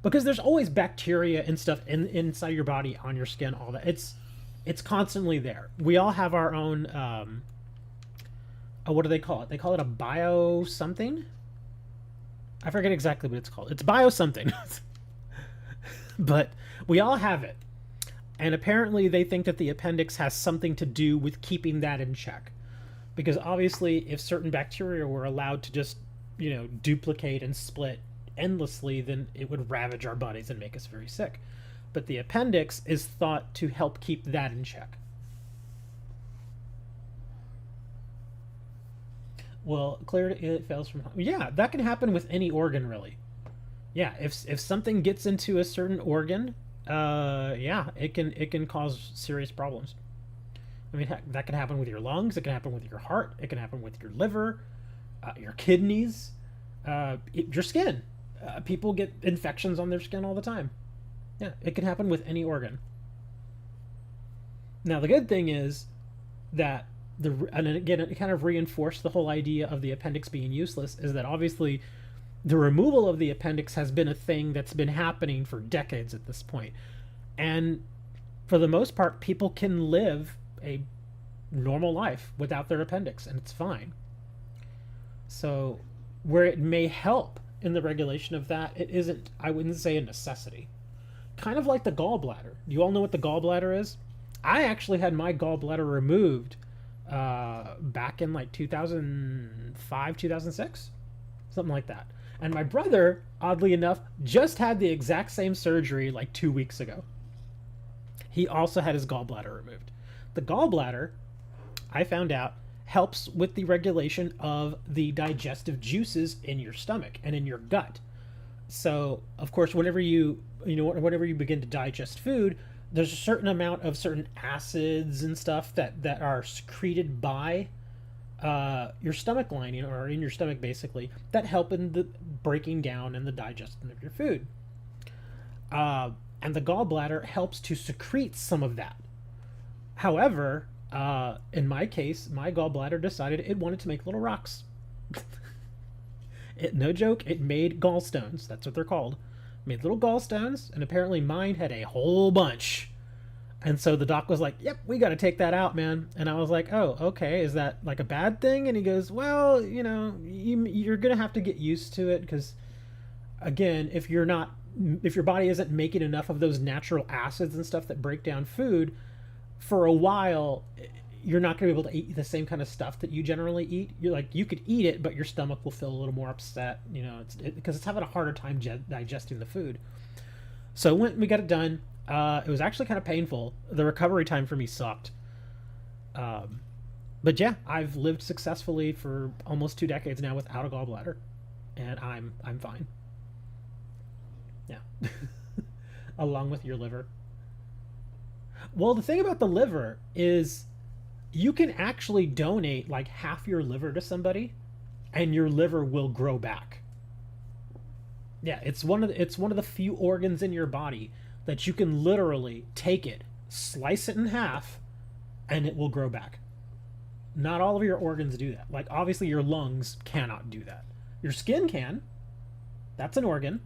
A: Because there's always bacteria and stuff inside your body, on your skin, all that. It's constantly there. We all have our own what do they call it? They call it a bio something? I forget exactly what it's called. It's bio something. But we all have it. And apparently they think that the appendix has something to do with keeping that in check. Because obviously if certain bacteria were allowed to just, duplicate and split endlessly, then it would ravage our bodies and make us very sick. But the appendix is thought to help keep that in check. Well, clear it fails from... Yeah, that can happen with any organ, really. Yeah, if something gets into a certain organ, yeah, it can cause serious problems. I mean, that can happen with your lungs. It can happen with your heart. It can happen with your liver, your kidneys, your skin. People get infections on their skin all the time. Yeah, it can happen with any organ. Now, the good thing is that and again, it kind of reinforced the whole idea of the appendix being useless, is that obviously the removal of the appendix has been a thing that's been happening for decades at this point. And for the most part, people can live a normal life without their appendix, and it's fine. So where it may help in the regulation of that, it isn't, I wouldn't say, a necessity. Kind of like the gallbladder. You all know what the gallbladder is? I actually had my gallbladder removed back in like 2005, 2006, something like that. And my brother, oddly enough, just had the exact same surgery like 2 weeks ago. He also had his gallbladder removed. The gallbladder, I found out, helps with the regulation of the digestive juices in your stomach and in your gut. So, of course, whenever you begin to digest food, there's a certain amount of certain acids and stuff that are secreted by your stomach lining, or in your stomach basically, that help in the breaking down and the digestion of your food. And the gallbladder helps to secrete some of that. However, in my case, my gallbladder decided it wanted to make little rocks. No joke, it made gallstones. That's what they're called. Made little gallstones, and apparently mine had a whole bunch. And so the doc was like, yep, we got to take that out, man. And I was like, oh, okay, is that like a bad thing? And he goes, well, you're going to have to get used to it, because, again, if your body isn't making enough of those natural acids and stuff that break down food, for a while, you're not going to be able to eat the same kind of stuff that you generally eat. You could eat it, but your stomach will feel a little more upset, because it's having a harder time digesting the food. So when we got it done, it was actually kind of painful. The recovery time for me sucked. But yeah, I've lived successfully for almost 2 decades now without a gallbladder, and I'm fine. Yeah. Along with your liver. Well, the thing about the liver is you can actually donate like half your liver to somebody, and your liver will grow back. Yeah, it's one of the few organs in your body that you can literally take it, slice it in half, and it will grow back. Not all of your organs do that. Like, obviously your lungs cannot do that. Your skin can. That's an organ.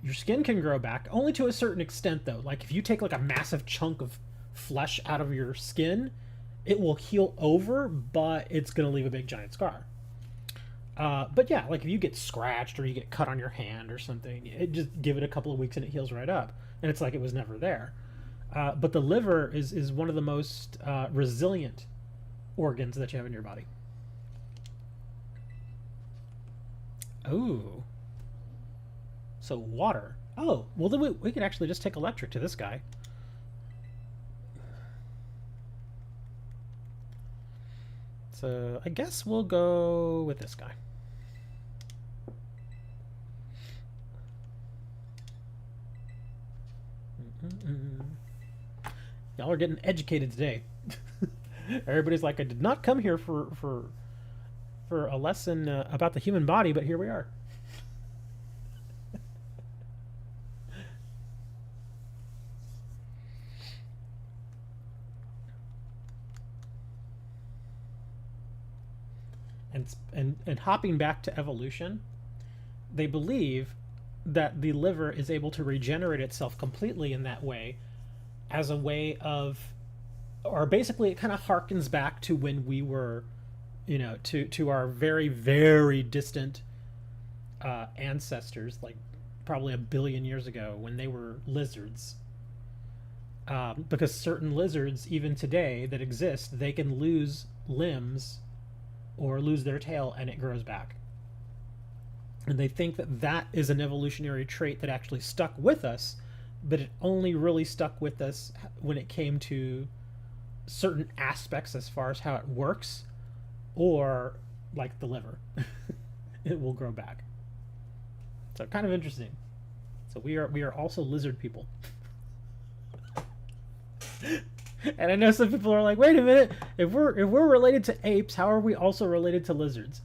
A: Your skin can grow back, only to a certain extent though. Like if you take like a massive chunk of flesh out of your skin, it will heal over, but it's going to leave a big giant scar. But yeah, like if you get scratched or you get cut on your hand or something, it just give it a couple of weeks and it heals right up, and it's like it was never there. But the liver is one of the most resilient organs that you have in your body. Oh, so water. Oh, well then we could actually just take electric to this guy. So I guess we'll go with this guy. Y'all are getting educated today. Everybody's like, I did not come here for a lesson about the human body, but here we are. And hopping back to evolution, they believe that the liver is able to regenerate itself completely in that way, as a way of, or basically it kind of harkens back to when we were, you know, to our very, very distant ancestors, like probably 1 billion years ago, when they were lizards. Because certain lizards, even today, that exist, they can lose limbs or lose their tail and it grows back. And they think that that is an evolutionary trait that actually stuck with us, but it only really stuck with us when it came to certain aspects as far as how it works, or like the liver. It will grow back. So kind of interesting. So we are also lizard people. And I know some people are like, wait a minute, if we're related to apes, how are we also related to lizards?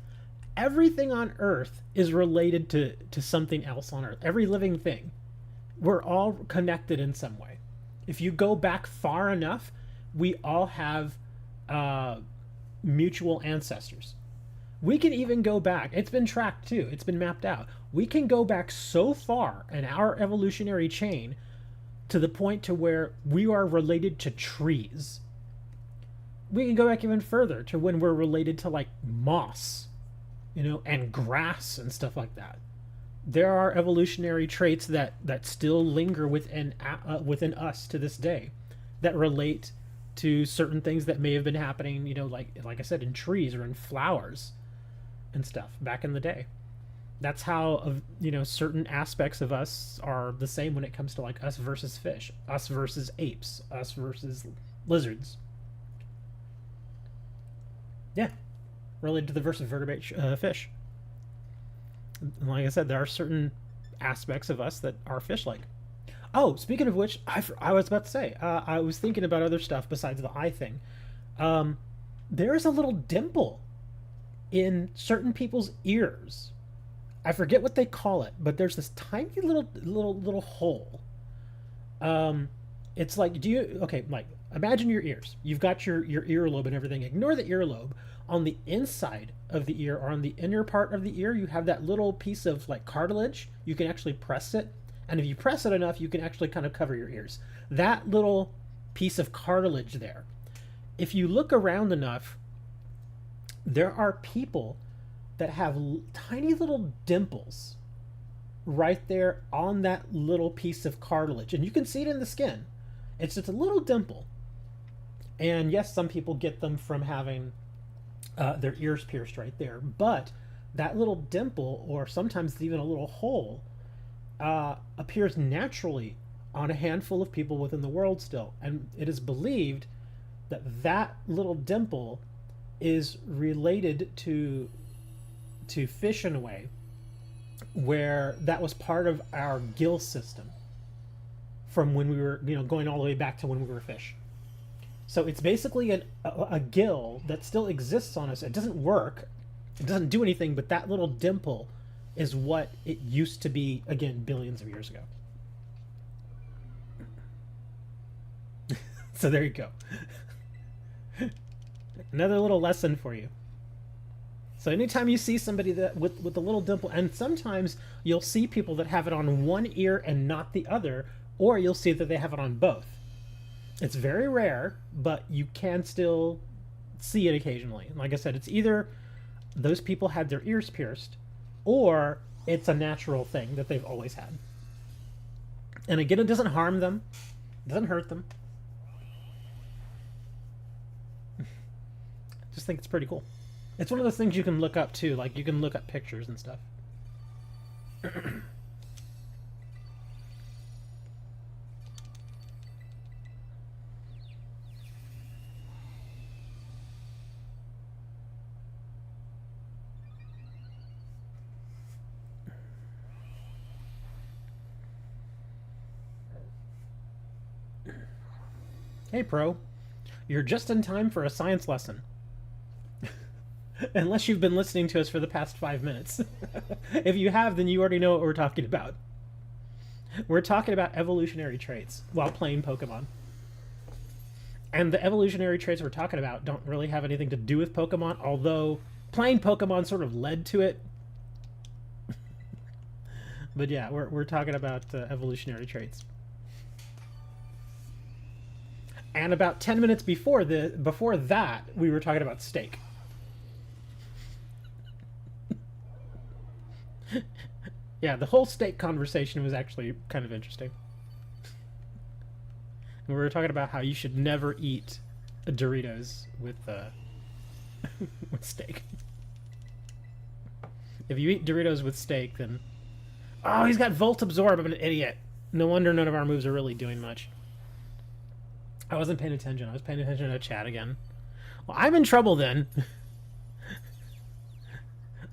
A: Everything on Earth is related to something else on Earth. Every living thing. We're all connected in some way. If you go back far enough, we all have mutual ancestors. We can even go back. It's been tracked too. It's been mapped out. We can go back so far in our evolutionary chain to the point to where we are related to trees. We can go back even further to when we're related to like moss, you know, and grass and stuff like that. There are evolutionary traits that still linger within us to this day, that relate to certain things that may have been happening, you know, like I said, in trees or in flowers and stuff back in the day. That's how, you know, certain aspects of us are the same when it comes to like us versus fish, us versus apes, us versus lizards. Yeah, related to the vertebrate fish. And like I said, there are certain aspects of us that are fish-like. Oh, speaking of which, I was about to say, I was thinking about other stuff besides the eye thing. There is a little dimple in certain people's ears. I forget what they call it, but there's this tiny little hole. It's like, like imagine your ears. You've got your earlobe and everything. Ignore the earlobe. On the inside of the ear, or on the inner part of the ear, you have that little piece of like cartilage. You can actually press it, and if you press it enough, you can actually kind of cover your ears. That little piece of cartilage there. If you look around enough, there are people that have tiny little dimples right there on that little piece of cartilage, and you can see it in the skin. It's just a little dimple. And yes, some people get them from having their ears pierced right there, but that little dimple, or sometimes even a little hole, appears naturally on a handful of people within the world still, and it is believed that that little dimple is related to fish in a way, where that was part of our gill system from when we were, you know, going all the way back to when we were fish. So it's basically a gill that still exists on us. It doesn't work, it doesn't do anything, but that little dimple is what it used to be, again, billions of years ago. So there you go. Another little lesson for you. So anytime you see somebody that with a little dimple, and sometimes you'll see people that have it on one ear and not the other, or you'll see that they have it on both. It's very rare, but you can still see it occasionally. Like I said, it's either those people had their ears pierced, or it's a natural thing that they've always had. And again, it doesn't harm them, it doesn't hurt them. Just think it's pretty cool. It's one of those things you can look up too, like you can look up pictures and stuff. Hey, Pro. You're just in time for a science lesson. Unless you've been listening to us for the past 5 minutes. If you have, then you already know what we're talking about. We're talking about evolutionary traits while playing Pokemon. And the evolutionary traits we're talking about don't really have anything to do with Pokemon, although playing Pokemon sort of led to it. But yeah, we're talking about evolutionary traits. And about 10 minutes before that, we were talking about steak. Yeah, the whole steak conversation was actually kind of interesting. And we were talking about how you should never eat Doritos with with steak. If you eat Doritos with steak, then... Oh, he's got Volt Absorb. I'm an idiot. No wonder none of our moves are really doing much. I wasn't paying attention. I was paying attention to chat again. Well, I'm in trouble then.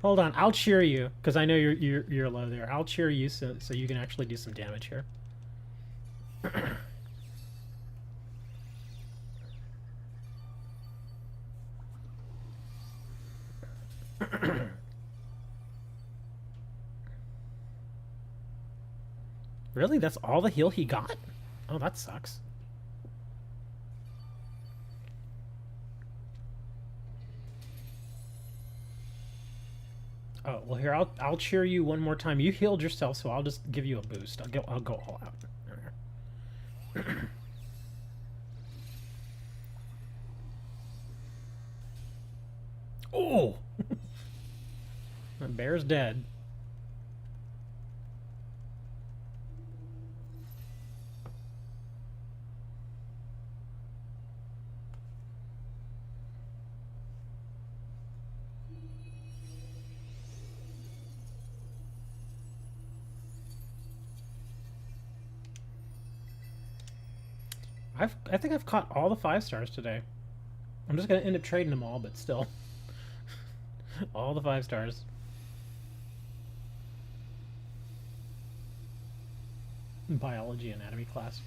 A: Hold on, I'll cheer you because I know you're low there. I'll cheer you so you can actually do some damage here. Really? That's all the heal he got? Oh, that sucks. Oh, well here, I'll cheer you one more time. You healed yourself, so I'll just give you a boost. I'll go all out. Oh! The bear's dead. I think I've caught all the 5-stars today. I'm just gonna end up trading them all, but still. All the 5-stars. Biology anatomy class.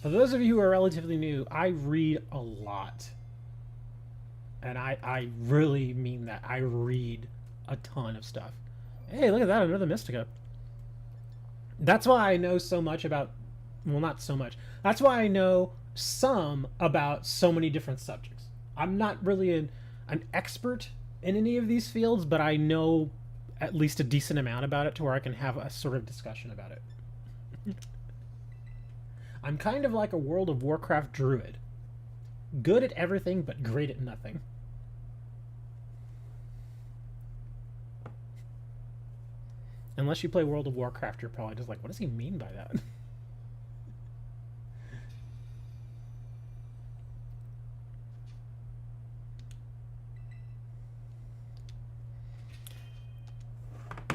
A: For those of you who are relatively new, I read a lot. And I really mean that. I read a ton of stuff. Hey, look at that, another Mystica. That's why I know so much about... Well, not so much. That's why I know some about so many different subjects. I'm not really an expert in any of these fields, but I know at least a decent amount about it to where I can have a sort of discussion about it. I'm kind of like a World of Warcraft druid. Good at everything, but great at nothing. Unless you play World of Warcraft, you're probably just like, what does he mean by that?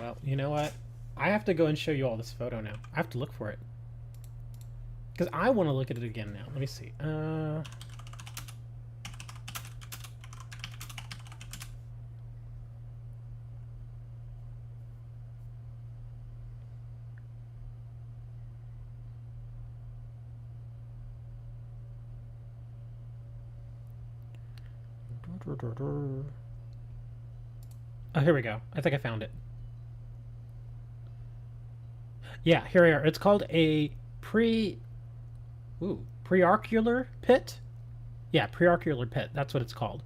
A: Well, you know what? I have to go and show you all this photo now. I have to look for it. Because I want to look at it again now. Let me see. Oh, here we go. I think I found it. Yeah, here we are. It's called a prearcular pit. Yeah, prearcular pit. That's what it's called.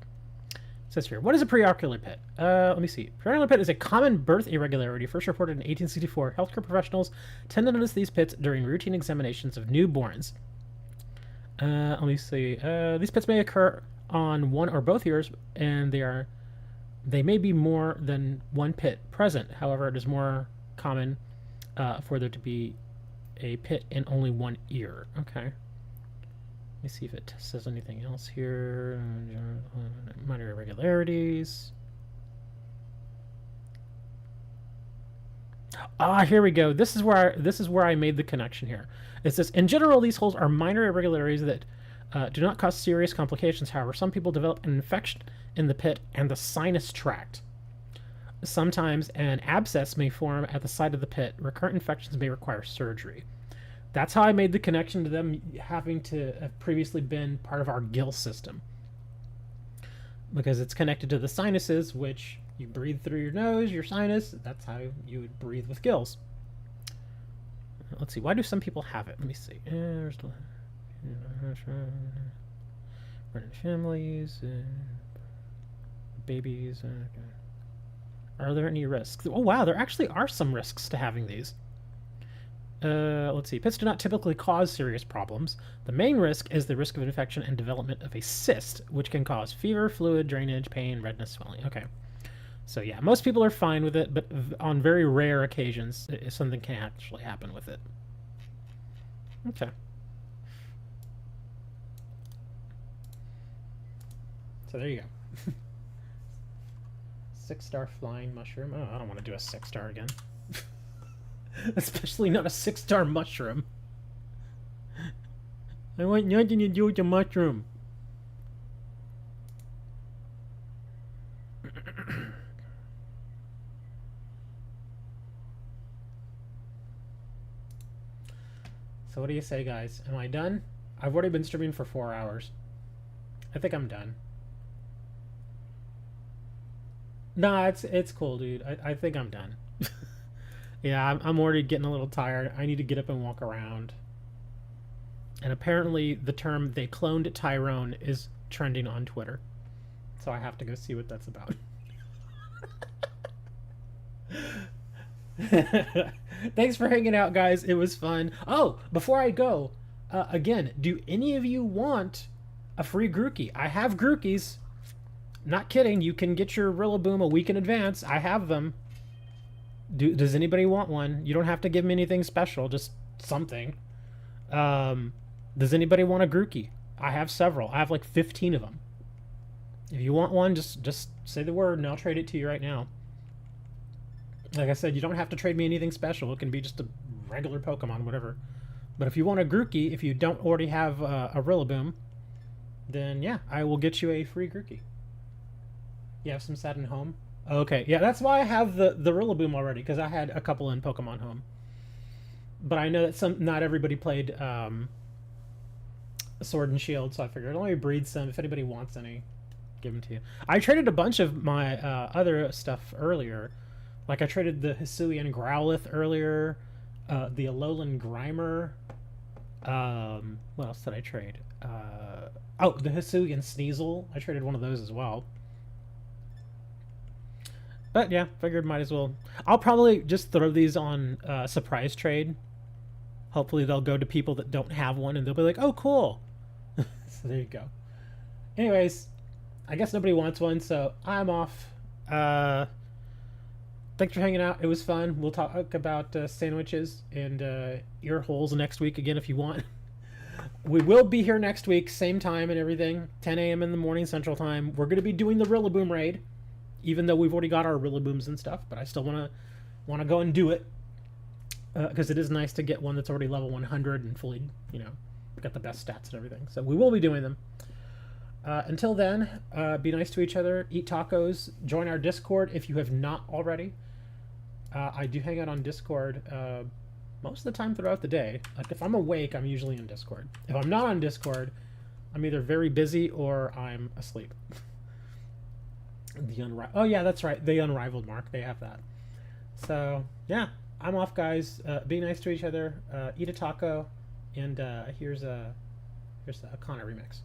A: says here, what is a preocular pit? Let me see. Preocular pit is a common birth irregularity first reported in 1864. Healthcare professionals tend to notice these pits during routine examinations of newborns. Let me see. These pits may occur on one or both ears, and they may be more than one pit present. However, it is more common for there to be a pit in only one ear. Okay. Let me see if it says anything else here. Minor irregularities. Ah, here we go. This is where I made the connection here. It says, in general, these holes are minor irregularities that do not cause serious complications. However, some people develop an infection in the pit and the sinus tract. Sometimes an abscess may form at the side of the pit. Recurrent infections may require surgery. That's how I made the connection to them having to have previously been part of our gill system. Because it's connected to the sinuses, which you breathe through your nose, your sinus. That's how you would breathe with gills. Let's see. Why do some people have it? Let me see. There's families, babies. Okay. Are there any risks? Oh, wow. There actually are some risks to having these. Let's see. Pits do not typically cause serious problems. The main risk is the risk of infection and development of a cyst, which can cause fever, fluid drainage, pain, redness, swelling. Okay. So yeah, most people are fine with it, but on very rare occasions, something can actually happen with it. Okay. So there you go. 6-star flying mushroom. Oh, I don't want to do a 6-star again. Especially not a 6-star mushroom. I want nothing to do with the mushroom. So what do you say, guys? Am I done? I've already been streaming for 4 hours. I think I'm done. Nah, it's cool, dude. I think I'm done. Yeah, I'm already getting a little tired. I need to get up and walk around. And apparently the term "they cloned Tyrone" is trending on Twitter. So I have to go see what that's about. Thanks for hanging out, guys. It was fun. Oh, before I go, again, do any of you want a free Grookey? I have Grookies. Not kidding. You can get your Rillaboom a week in advance. I have them. Does anybody want one? You don't have to give me anything special, just something. Does anybody want a Grookey? I have several. I have like 15 of them. If you want one, just say the word and I'll trade it to you right now. Like I said, you don't have to trade me anything special. It can be just a regular Pokemon, whatever. But if you want a Grookey, if you don't already have a Rillaboom, then yeah, I will get you a free Grookey. You have some sat in home? Okay, yeah, that's why I have the Rillaboom already, because I had a couple in Pokemon Home. But I know that not everybody played Sword and Shield, so I figured let me breed some. If anybody wants any, give them to you. I traded a bunch of my other stuff earlier. Like I traded the Hisuian Growlithe earlier, the Alolan Grimer. What else did I trade? Oh, the Hisuian Sneasel. I traded one of those as well. But yeah, figured might as well. I'll probably just throw these on surprise trade. Hopefully they'll go to people that don't have one and they'll be like, oh, cool. So there you go. Anyways, I guess nobody wants one, so I'm off. Thanks for hanging out. It was fun. We'll talk about sandwiches and ear holes next week again if you want. We will be here next week, same time and everything, 10 a.m. in the morning Central Time. We're going to be doing the Rillaboom raid, even though we've already got our Rillabooms and stuff, but I still want to go and do it because it is nice to get one that's already level 100 and fully, got the best stats and everything. So we will be doing them. Until then, be nice to each other, eat tacos, join our Discord if you have not already. I do hang out on Discord most of the time throughout the day. Like if I'm awake, I'm usually in Discord. If I'm not on Discord, I'm either very busy or I'm asleep. Oh yeah, that's right. The Unrivaled mark. They have that. So yeah, I'm off, guys. Be nice to each other. Eat a taco, and here's a Akana remix.